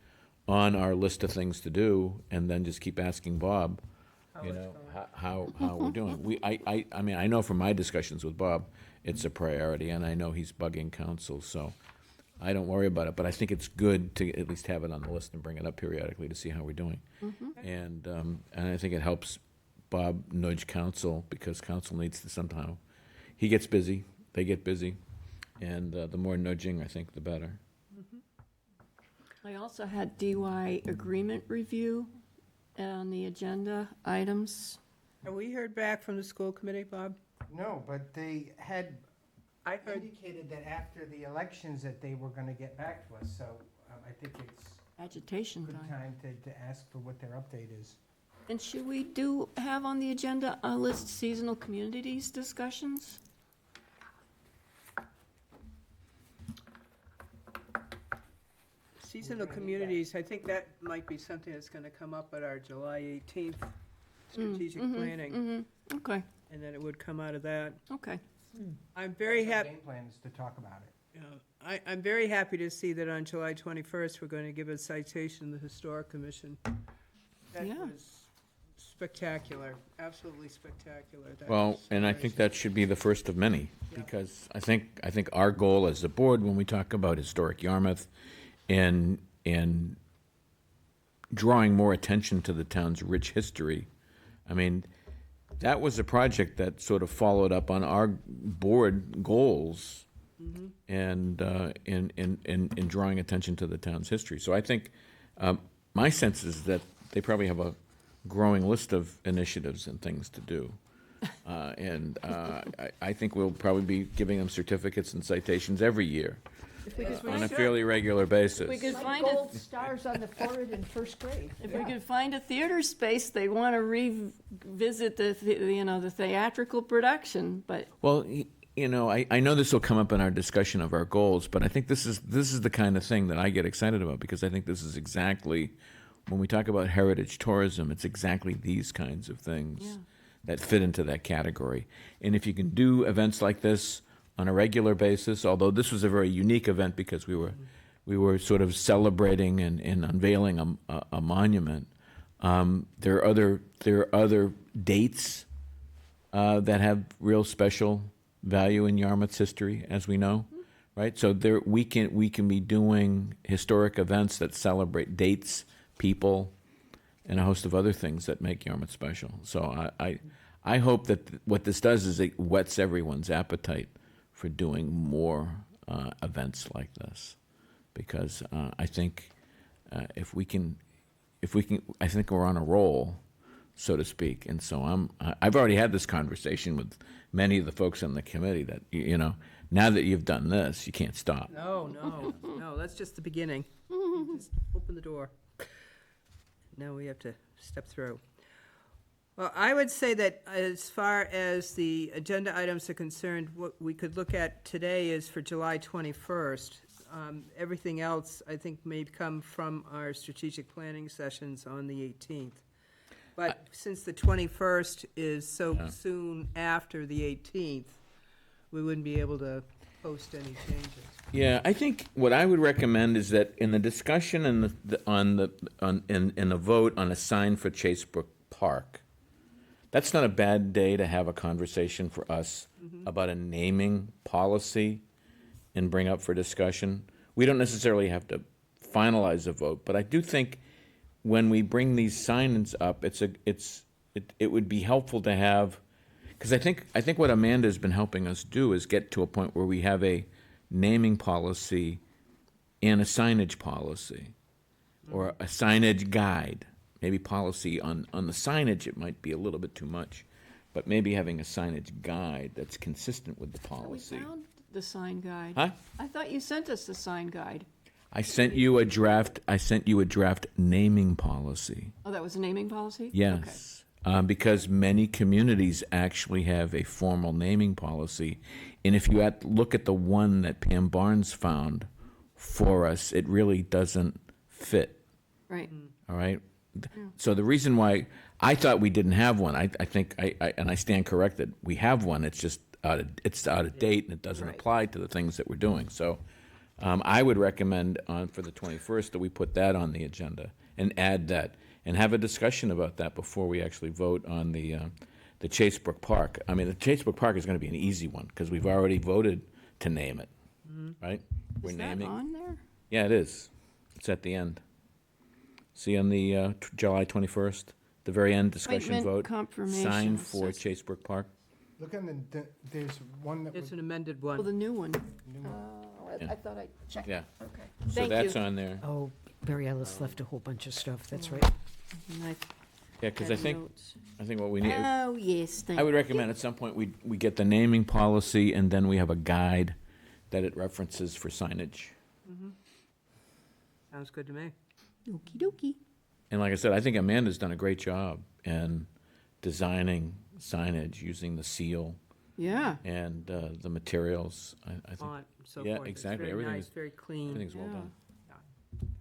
S6: on our list of things to do and then just keep asking Bob, how we're doing. I mean, I know from my discussions with Bob, it's a priority, and I know he's bugging council, so I don't worry about it, but I think it's good to at least have it on the list and bring it up periodically to see how we're doing. And I think it helps Bob nudge council, because council needs to somehow, he gets busy, they get busy, and the more nudging, I think, the better.
S4: I also had DY agreement review on the agenda items.
S2: Have we heard back from the school committee, Bob?
S10: No, but they had indicated that after the elections that they were going to get back to us, so I think it's
S4: agitation
S10: a good time to ask for what their update is.
S4: And should we have on the agenda a list seasonal communities discussions?
S2: Seasonal communities, I think that might be something that's going to come up at our July 18th strategic planning.
S4: Okay.
S2: And then it would come out of that.
S4: Okay.
S2: I'm very happy.
S10: Game plan is to talk about it.
S2: I'm very happy to see that on July 21st, we're going to give a citation to the Historic Commission. That
S4: Yeah.
S2: was spectacular, absolutely spectacular. That
S6: Well,
S2: was
S6: and I
S2: very
S6: think that should be the first of many, because I think our goal as a board, when we talk about historic Yarmouth and drawing more attention to the town's rich history, I mean, that was a project that sort of followed up on our board goals and in drawing attention to the town's history. So I think my sense is that they probably have a growing list of initiatives and things to do. I think we'll probably be giving them certificates and citations every year on a fairly regular basis.
S4: We could
S13: Like
S4: find
S13: gold stars on the forehead in first grade.
S4: If we could find a theater space, they want to revisit the theatrical production, but
S6: Well, I know this will come up in our discussion of our goals, but I think this is the kind of thing that I get excited about, because I think this is exactly, when we talk about heritage tourism, it's exactly these kinds of things that fit into that category. And if you can do events like this on a regular basis, although this was a very unique event because we were sort of celebrating and unveiling a monument. There are other dates that have real special value in Yarmouth's history, as we know, right? So we can be doing historic events that celebrate dates, people, and a host of other things that make Yarmouth special. So I hope that what this does is it whets everyone's appetite for doing more events like this, because I think if we can, I think we're on a roll, so to speak. And so I've already had this conversation with many of the folks on the committee that now that you've done this, you can't stop.
S2: No, that's just the beginning. Just open the door. Now we have to step through. Well, I would say that as far as the agenda items are concerned, what we could look at today is for July 21st. Everything else, I think, may come from our strategic planning sessions on the 18th. But since the 21st is so soon after the 18th, we wouldn't be able to post any changes.
S6: Yeah, I think what I would recommend is that in the discussion and in the vote on a sign for Chasebrook Park, that's not a bad day to have a conversation for us about a naming policy and bring up for discussion. We don't necessarily have to finalize a vote, but I do think when we bring these signs up, it would be helpful to have, because I think what Amanda's been helping us do is get to a point where we have a naming policy and a signage policy, or a signage guide. Maybe policy on the signage, it might be a little bit too much, but maybe having a signage guide that's consistent with the policy.
S4: we found the sign guide.
S6: Huh?
S4: I thought you sent us the sign guide.
S6: I sent you a draft naming policy.
S4: Oh, that was a naming policy?
S6: Yes, because many communities actually have a formal naming policy. And if you look at the one that Pam Barnes found for us, it really doesn't fit.
S4: Right.
S6: All right? So the reason why I thought we didn't have one, I think, and I stand corrected, we have one, it's just out of date and it doesn't apply to the things that we're doing. So I would recommend for the 21st that we put that on the agenda and add that and have a discussion about that before we actually vote on the Chasebrook Park. I mean, the Chasebrook Park is going to be an easy one because we've already voted to name it, right? We're
S4: Is that
S6: naming.
S4: on there?
S6: Yeah, it is. It's at the end. See on the July 21st, the very end discussion
S4: Appointment
S6: vote.
S4: confirmation
S6: Sign for
S4: assessment.
S6: Chasebrook Park.
S10: Look on there's one that
S2: It's
S10: was,
S2: an amended one.
S4: Oh, the new one.
S6: Yeah.
S4: I thought I checked.
S6: Yeah.
S4: Okay.
S6: So
S4: Thank
S6: that's
S4: you.
S6: on there.
S13: Oh, Barry Ellis left a whole bunch of stuff, that's right.
S4: And I
S6: Yeah, because
S4: had
S6: I think
S4: notes.
S6: what we need.
S4: Oh, yes, thank
S6: I would
S4: you.
S6: recommend at some point we get the naming policy and then we have a guide that it references for signage.
S2: Sounds good to me.
S4: Okey dokey.
S6: And like I said, I think Amanda's done a great job in designing signage using the seal
S4: Yeah.
S6: and the materials. I think.
S2: Font and so
S6: Yeah,
S2: forth. It's
S6: exactly.
S2: very
S6: Everything
S2: nice,
S6: is-
S2: very clean.
S6: Everything's well
S4: Yeah.
S6: done.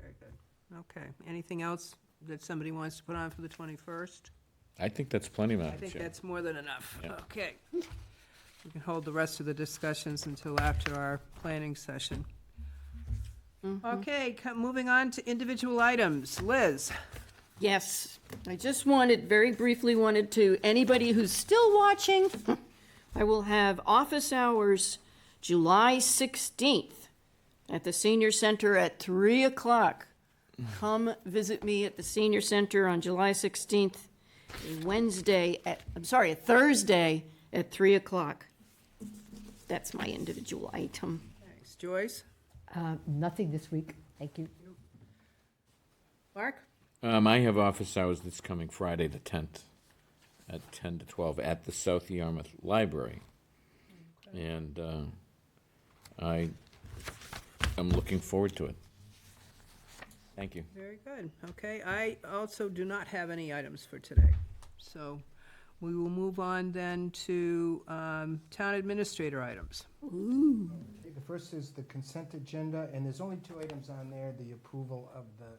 S2: Very good. Okay. Anything else that somebody wants to put on for the 21st?
S6: I think that's plenty,
S2: I
S6: Madam
S2: think
S6: Chair.
S2: that's more than enough.
S6: Yeah.
S2: Okay. We can hold the rest of the discussions until after our planning session. Okay, moving on to individual items. Liz?
S4: Yes, I just very briefly wanted to, anybody who's still watching, I will have office hours July 16th at the Senior Center at 3 o'clock. Come visit me at the Senior Center on July 16th, a Thursday at 3 o'clock. That's my individual item.
S2: Thanks. Joyce?
S13: Nothing this week, thank you.
S2: Mark?
S6: I have office hours this coming Friday, the 10th, at 10 to 12 at the South Yarmouth Library. And I am looking forward to it. Thank you.
S2: Very good. Okay, I also do not have any items for today. So we will move on then to town administrator items.
S4: Ooh.
S10: Okay, the first is the consent agenda, and there's only two items on there, the approval of the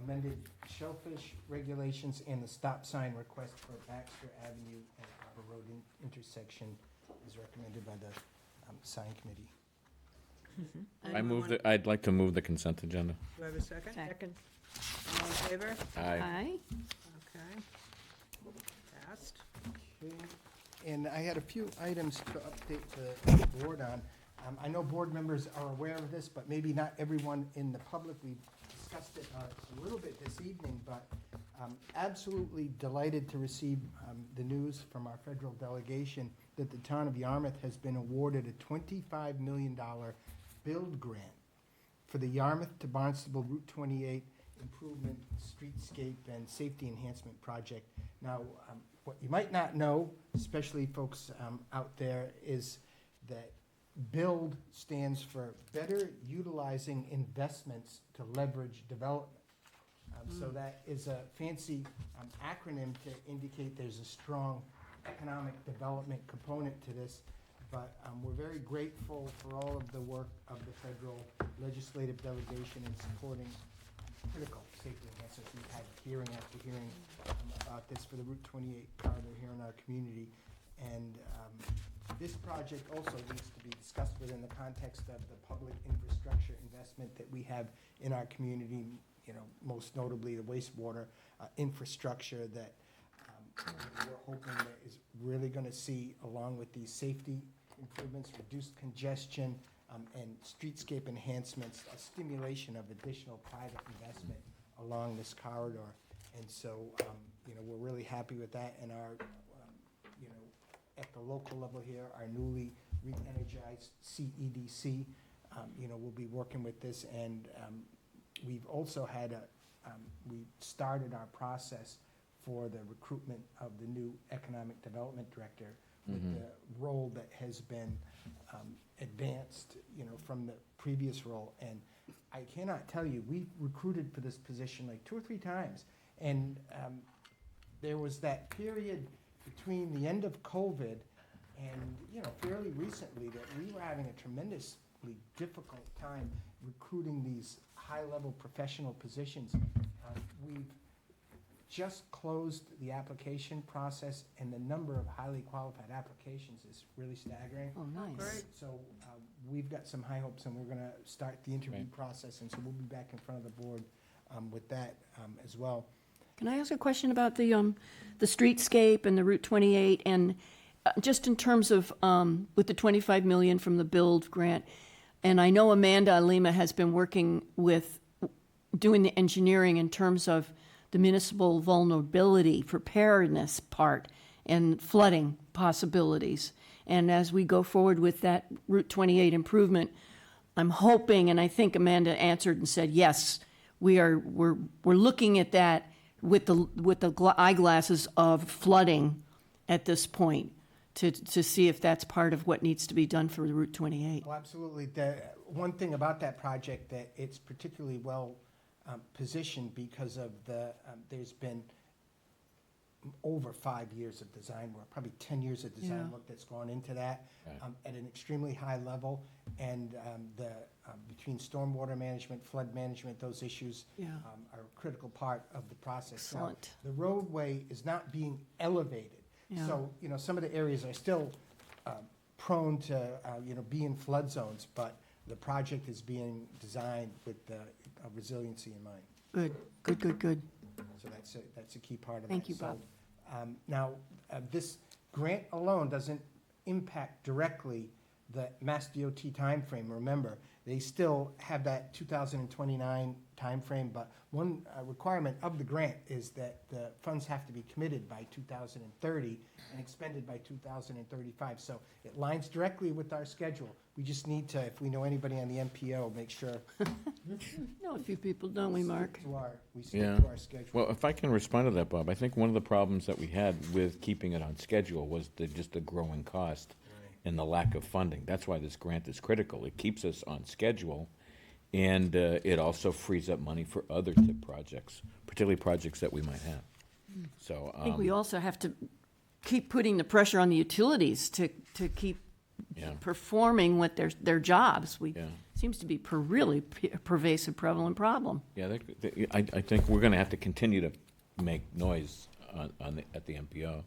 S10: amended shellfish regulations and the stop sign request for Baxter Avenue and Harbor Road intersection is recommended by the sign committee.
S6: I'd like to move the consent agenda.
S2: Do I have a second? Second. All in favor?
S6: Aye.
S2: Okay. Passed.
S10: Okay, and I had a few items to update the board on. I know board members are aware of this, but maybe not everyone in the public. We've discussed it a little bit this evening, but absolutely delighted to receive the news from our federal delegation that the town of Yarmouth has been awarded a $25 million build grant for the Yarmouth to Barnstable Route 28 improvement, streetscape, and safety enhancement project. Now, what you might not know, especially folks out there, is that BUILD stands for Better Utilizing Investments to Leverage Development. So that is a fancy acronym to indicate there's a strong economic development component to this. But we're very grateful for all of the work of the federal legislative delegation in supporting critical safety enhancements. We've had hearing after hearing about this for the Route 28 corridor here in our community. And this project also needs to be discussed within the context of the public infrastructure investment that we have in our community, most notably the wastewater infrastructure that we're hoping that is really going to see, along with these safety improvements, reduced congestion, and streetscape enhancements, a stimulation of additional private investment along this corridor. And so, we're really happy with that. And our, at the local level here, our newly re-energized CEDC, we'll be working with this. And we've also had we started our process for the recruitment of the new economic development director with the role that has been advanced, from the previous role. And I cannot tell you, we recruited for this position like 2 or 3 times. And there was that period between the end of COVID and, fairly recently that we were having a tremendously difficult time recruiting these high-level professional positions. We've just closed the application process, and the number of highly qualified applications is really staggering.
S4: Oh, nice.
S2: Great.
S10: So we've got some high hopes, and we're going to start the interview process, and so we'll be back in front of the board with that as well.
S4: Can I ask a question about the streetscape and the Route 28, and just in terms of with the $25 million from the Build grant, and I know Amanda Lima has been working with doing the engineering in terms of the municipal vulnerability preparedness part and flooding possibilities. And as we go forward with that Route 28 improvement, I'm hoping, and I think Amanda answered and said, yes, we're looking at that with the eyeglasses of flooding at this point to see if that's part of what needs to be done for Route 28.
S10: Well, absolutely. The one thing about that project that it's particularly well positioned because of there's been over 5 years of design work, probably 10 years of design work that's gone into that at an extremely high level. And between stormwater management, flood management, those issues are a critical part of the process.
S4: Excellent.
S10: Now, the roadway is not being elevated.
S4: Yeah.
S10: So, some of the areas are still prone to, be in flood zones, but the project is being designed with the resiliency in mind.
S4: Good, good, good, good.
S10: So that's a key part of that.
S4: Thank you,
S10: So,
S4: Bob.
S10: Now, this grant alone doesn't impact directly the Mass DOT timeframe. Remember, they still have that 2029 timeframe, but one requirement of the grant is that the funds have to be committed by 2030 and expended by 2035. So it lines directly with our schedule. We just need to, if we know anybody on the MPO, make sure.
S4: Know a few people, don't we, Mark?
S10: We stick
S6: Yeah.
S10: to our schedule.
S6: Well, if I can respond to that, Bob, I think one of the problems that we had with keeping it on schedule was just the growing cost and the lack of funding. That's why this grant is critical. It keeps us on schedule, and it also frees up money for other tip projects, particularly projects that we might have. So
S4: I think we also have to keep putting the pressure on the utilities to keep performing what their jobs. Seems to be really pervasive, prevalent problem.
S6: Yeah, I think we're going to have to continue to make noise at the MPO.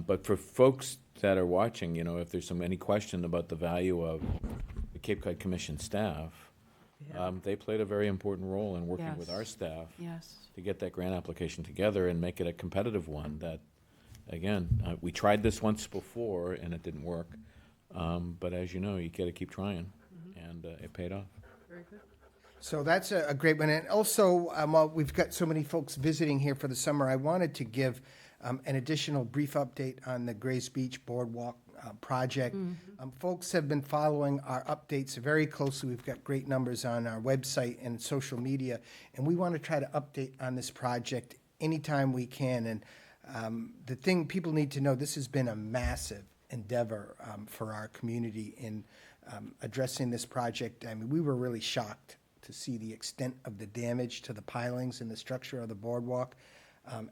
S6: But for folks that are watching, if there's any question about the value of the Cape Cod Commission staff, they played a very important role in working with our staff to get that grant application together and make it a competitive one. That, again, we tried this once before and it didn't work. But as you know, you got to keep trying, and it paid off.
S2: Very good.
S10: So that's a great one. And also, while we've got so many folks visiting here for the summer, I wanted to give an additional brief update on the Grays Beach Boardwalk project. Folks have been following our updates very closely. We've got great numbers on our website and social media, and we want to try to update on this project anytime we can. And the thing people need to know, this has been a massive endeavor for our community in addressing this project. I mean, we were really shocked to see the extent of the damage to the pilings and the structure of the boardwalk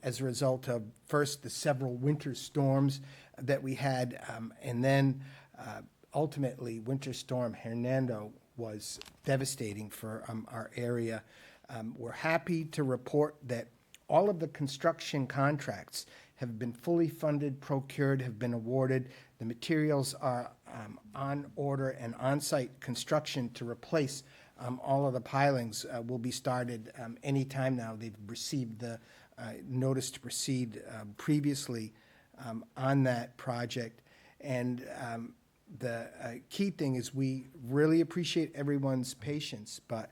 S10: as a result of, first, the several winter storms that we had, and then ultimately Winter Storm Hernando was devastating for our area. We're happy to report that all of the construction contracts have been fully funded, procured, have been awarded. The materials are on order, and on-site construction to replace all of the pilings will be started anytime now. They've received the notice to proceed previously on that project. And the key thing is we really appreciate everyone's patience, but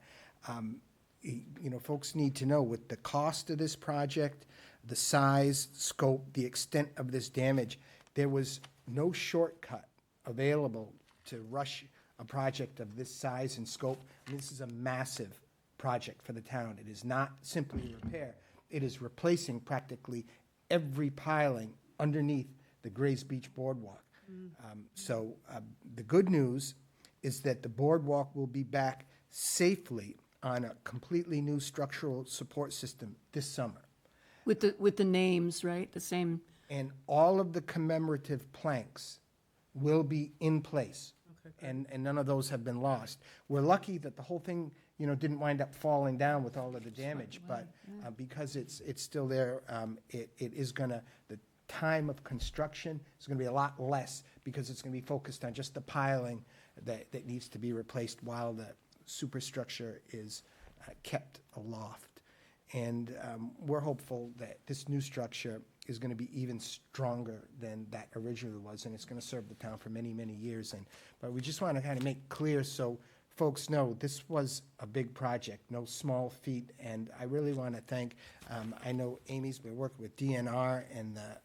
S10: folks need to know with the cost of this project, the size, scope, the extent of this damage, there was no shortcut available to rush a project of this size and scope. And this is a massive project for the town. It is not simply repair. It is replacing practically every piling underneath the Grays Beach Boardwalk. So the good news is that the boardwalk will be back safely on a completely new structural support system this summer.
S4: With the names, right? The same.
S10: And all of the commemorative planks will be in place. And none of those have been lost. We're lucky that the whole thing, didn't wind up falling down with all of the damage, but because it's still there, it is gonna, the time of construction is gonna be a lot less because it's gonna be focused on just the piling that needs to be replaced while the superstructure is kept aloft. And we're hopeful that this new structure is going to be even stronger than that originally was, and it's going to serve the town for many, many years. But we just want to kind of make clear so folks know this was a big project, no small feat, and I really want to thank, I know Amy's been working with DNR and the,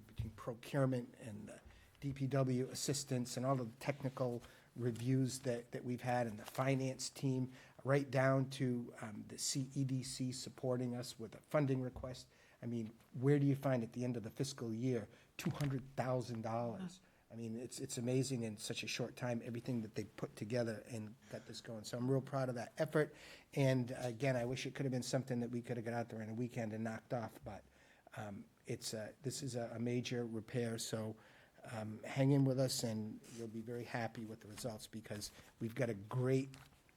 S10: between procurement and the DPW assistance and all the technical reviews that we've had, and the finance team, right down to the CEDC supporting us with a funding request. I mean, where do you find at the end of the fiscal year $200,000? I mean, it's amazing in such a short time, everything that they put together and got this going. So I'm real proud of that effort. And again, I wish it could have been something that we could have got out there in a weekend and knocked off, but this is a major repair. So hang in with us, and you'll be very happy with the results because we've got a great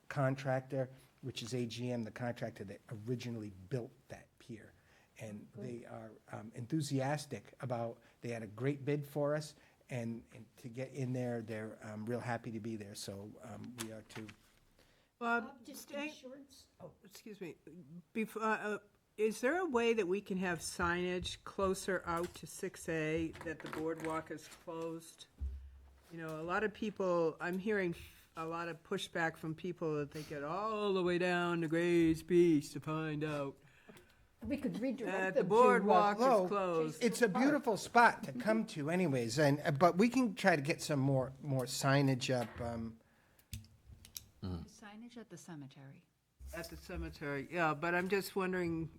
S10: contractor, which is AGM, the contractor that originally built that pier. And they are enthusiastic about, they had a great bid for us, and to get in there, they're real happy to be there, so we are too.
S2: Bob, oh, excuse me. Before, is there a way that we can have signage closer out to 6A that the boardwalk is closed? You know, a lot of people, I'm hearing a lot of pushback from people that they get all the way down to Gray's Beach to find out
S13: We could redirect
S2: that
S13: them
S2: the boardwalk
S10: Well,
S2: is closed.
S10: it's a beautiful spot to come to anyways, and, but we can try to get some more signage up.
S7: Signage at the cemetery.
S2: At the cemetery, yeah, but I'm just wondering,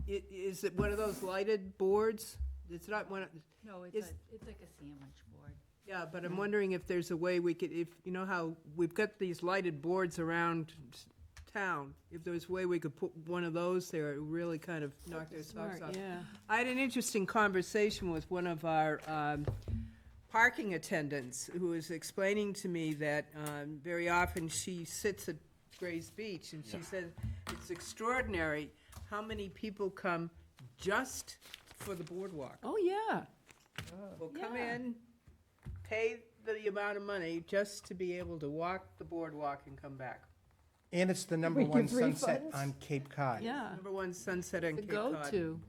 S2: is it one of those lighted boards? It's not one of.
S7: No,
S2: It's-
S7: it's like a sandwich board.
S2: Yeah, but I'm wondering if there's a way we could, if, you know how we've got these lighted boards around town, if there's a way we could put one of those there, it would really kind of knock their socks
S4: Smart,
S2: off.
S4: yeah.
S2: I had an interesting conversation with one of our parking attendants who was explaining to me that very often she sits at Gray's Beach, and she said it's extraordinary how many people come just for the boardwalk.
S4: Oh, yeah.
S2: Will come
S4: Yeah.
S2: in, pay the amount of money just to be able to walk the boardwalk and come back.
S10: And it's the number
S2: We
S10: one
S2: give
S10: sunset
S2: refunds?
S10: on Cape Cod.
S4: Yeah.
S2: Number one sunset on
S4: The
S2: Cape Cod.
S4: go-to.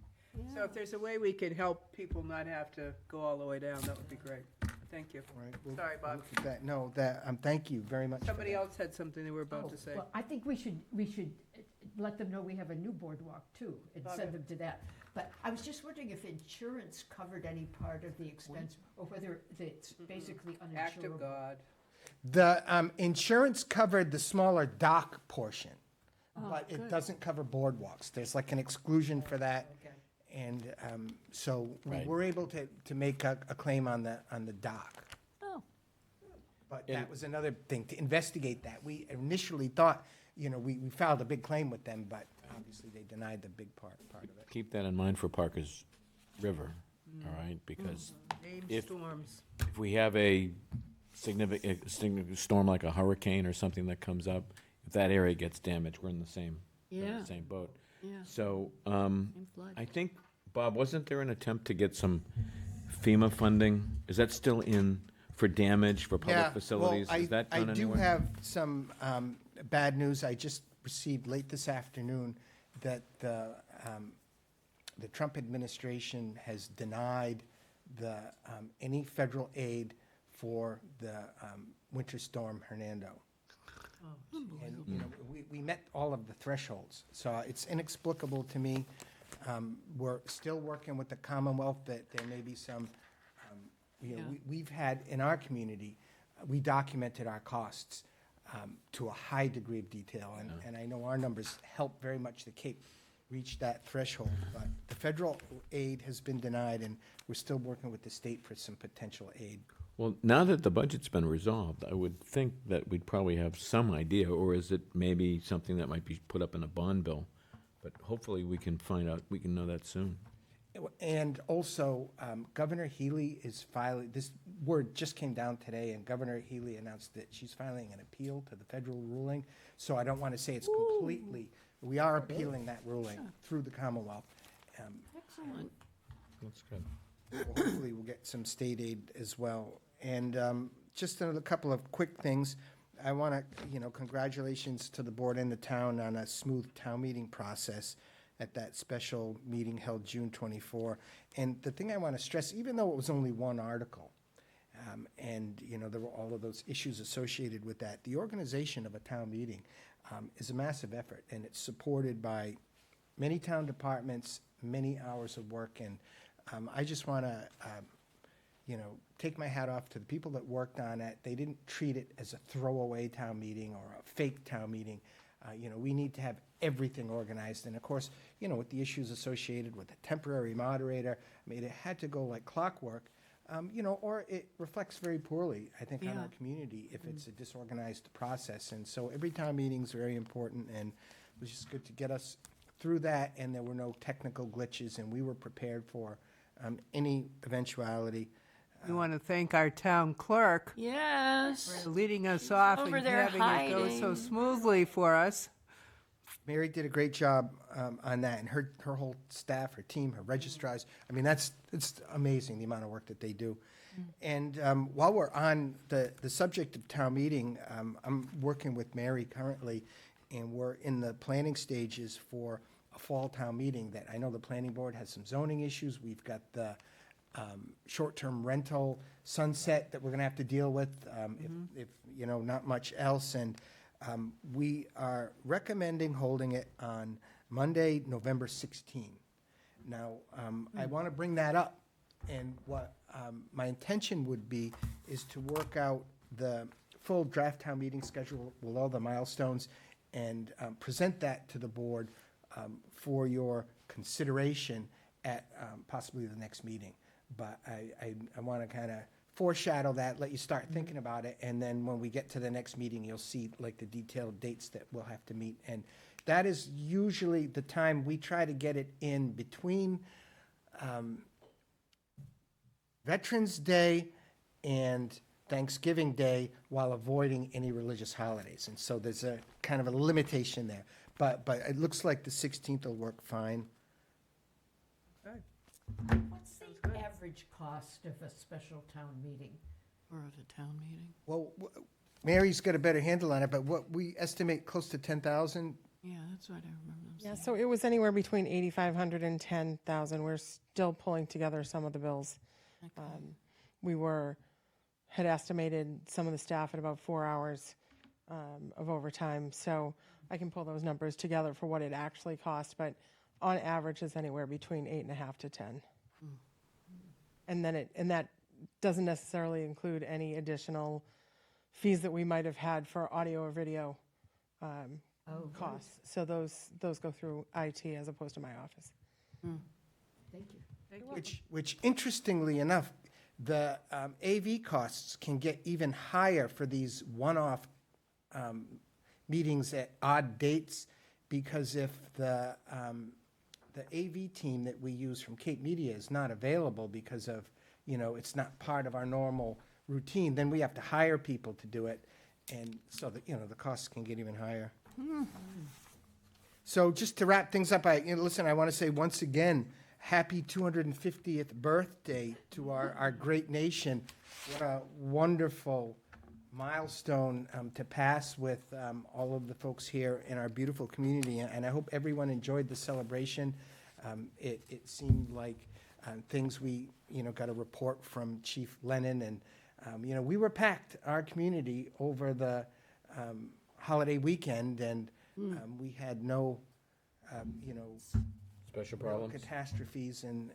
S2: So if there's a way we could help people not have to go all the way down, that would be great. Thank you. Sorry, Bob.
S10: Look at that. No, thank you very much. for
S2: Somebody
S10: that.
S2: else had something they were about to say.
S13: Well, I think we should let them know we have a new boardwalk too, and
S2: Okay.
S13: send them to that. But I was just wondering if insurance covered any part of the expense, or whether it's basically uninsurable.
S2: Act of God.
S10: The insurance covered the smaller dock portion,
S13: Oh,
S10: but it
S13: good.
S10: doesn't cover boardwalks. There's like an exclusion for that. And so we
S6: Right.
S10: were able to make a claim on the dock.
S4: Oh.
S10: But that was another thing, to investigate that. We initially thought, you know, we filed a big claim with them, but obviously they denied the big part of it.
S6: Keep that in mind for Parker's River, all right? Because
S2: Named
S6: if,
S2: storms.
S6: if we have a significant storm like a hurricane or something that comes up, if that area gets damaged, we're in the same, we're in
S4: Yeah.
S6: the same boat.
S4: Yeah.
S6: So,
S4: Same flood.
S6: I think, Bob, wasn't there an attempt to get some FEMA funding? Is that still in for damage for public
S10: Yeah,
S6: facilities?
S10: well,
S6: Is that
S10: I
S6: gone
S10: do
S6: anywhere?
S10: have some bad news. I just received late this afternoon that the Trump administration has denied any federal aid for the winter storm Hernando. And, you know, we met all of the thresholds, so it's inexplicable to me. We're still working with the Commonwealth, that there may be some, you know,
S4: Yeah.
S10: we've had, in our community, we documented our costs to a high degree of detail, and I know our numbers help very much the Cape reach that threshold, but the federal aid has been denied, and we're still working with the state for some potential aid.
S6: Well, now that the budget's been resolved, I would think that we'd probably have some idea, or is it maybe something that might be put up in a bond bill? But hopefully we can find out, we can know that soon.
S10: And also, Governor Healy is filing, this word just came down today, and Governor Healy announced that she's filing an appeal to the federal ruling. So I don't want to say it's completely, we are appealing that ruling through the Commonwealth.
S4: Excellent.
S6: That's good.
S10: Hopefully we'll get some state aid as well. And just another couple of quick things. I want to, you know, congratulations to the board and the town on a smooth town meeting process at that special meeting held June 24. And the thing I want to stress, even though it was only one article, and, you know, there were all of those issues associated with that, the organization of a town meeting is a massive effort, and it's supported by many town departments, many hours of work, and I just want to, you know, take my hat off to the people that worked on it. They didn't treat it as a throwaway town meeting or a fake town meeting. You know, we need to have everything organized. And of course, you know, with the issues associated with a temporary moderator, I mean, it had to go like clockwork, you know, or it reflects very poorly, I think, on
S4: Yeah.
S10: our community if it's a disorganized process. And so every town meeting is very important, and it was just good to get us through that, and there were no technical glitches, and we were prepared for any eventuality.
S2: We want to thank our town clerk
S4: Yes.
S2: for leading us off
S4: over
S2: and
S4: there
S2: having it go so
S4: hiding.
S2: smoothly for us.
S10: Mary did a great job on that, and her whole staff, her team, her registrars. I mean, it's amazing the amount of work that they do. And while we're on the subject of town meeting, I'm working with Mary currently, and we're in the planning stages for a fall town meeting that I know the planning board has some zoning issues. We've got the short-term rental sunset that we're gonna have to deal with, if, you know, not much else. And we are recommending holding it on Monday, November 16. Now, I want to bring that up, and what my intention would be is to work out the full draft town meeting schedule with all the milestones and present that to the board for your consideration at possibly the next meeting. But I want to kind of foreshadow that, let you start thinking about it, and then when we get to the next meeting, you'll see like the detailed dates that we'll have to meet. And that is usually the time we try to get it in between Veterans Day and Thanksgiving Day while avoiding any religious holidays. And so there's a kind of a limitation there. But it looks like the 16th will work fine.
S13: What's the average cost of a special town meeting?
S4: Or of a town meeting?
S10: Well, Mary's got a better handle on it, but what we estimate close to 10,000.
S4: Yeah, that's what I remember them
S3: Yeah,
S4: saying.
S3: so it was anywhere between 8,500 and 10,000. We're still pulling together some of the bills. We had estimated some of the staff at about 4 hours of overtime. So I can pull those numbers together for what it actually cost, but on average is anywhere between 8.5 to 10. And that doesn't necessarily include any additional fees that we might have had for audio or video costs. So those go through IT as opposed to my office.
S13: Thank you.
S10: Which interestingly enough, the AV costs can get even higher for these one-off meetings at odd dates, because if the AV team that we use from Cape Media is not available because of, you know, it's not part of our normal routine, then we have to hire people to do it, and so that, you know, the costs can get even higher. So just to wrap things up, listen, I want to say once again, happy 250th birthday to our great nation. What a wonderful milestone to pass with all of the folks here in our beautiful community, and I hope everyone enjoyed the celebration. It seemed like things we, you know, got a report from Chief Lennon, and, you know, we were packed, our community, over the holiday weekend, and we had no, you know,
S6: Special
S10: real
S6: problems?
S10: catastrophes, and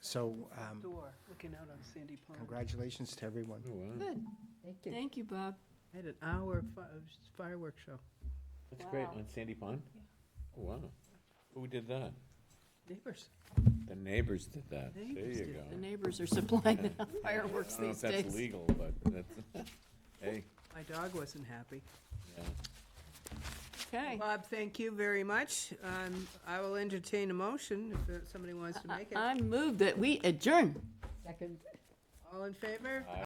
S10: so
S2: Door, looking out on Sandy Pond.
S10: congratulations to everyone.
S4: Good.
S13: Thank you.
S4: Thank you, Bob.
S2: I had an hour fireworks show.
S6: That's great.
S4: Wow.
S6: On Sandy Pond? Oh, wow. Who did that?
S2: Neighbors.
S6: The neighbors did that. There
S4: Neighbors
S6: you
S4: did.
S6: go.
S4: The neighbors are supplying the fireworks
S6: I don't know
S4: these
S6: if that's
S4: days.
S6: legal, but that's, hey,
S2: My dog wasn't happy.
S6: yeah.
S4: Okay.
S2: Bob, thank you very much. I will entertain a motion if somebody wants to make it.
S4: I move that we adjourn.
S13: Second.
S2: All in favor?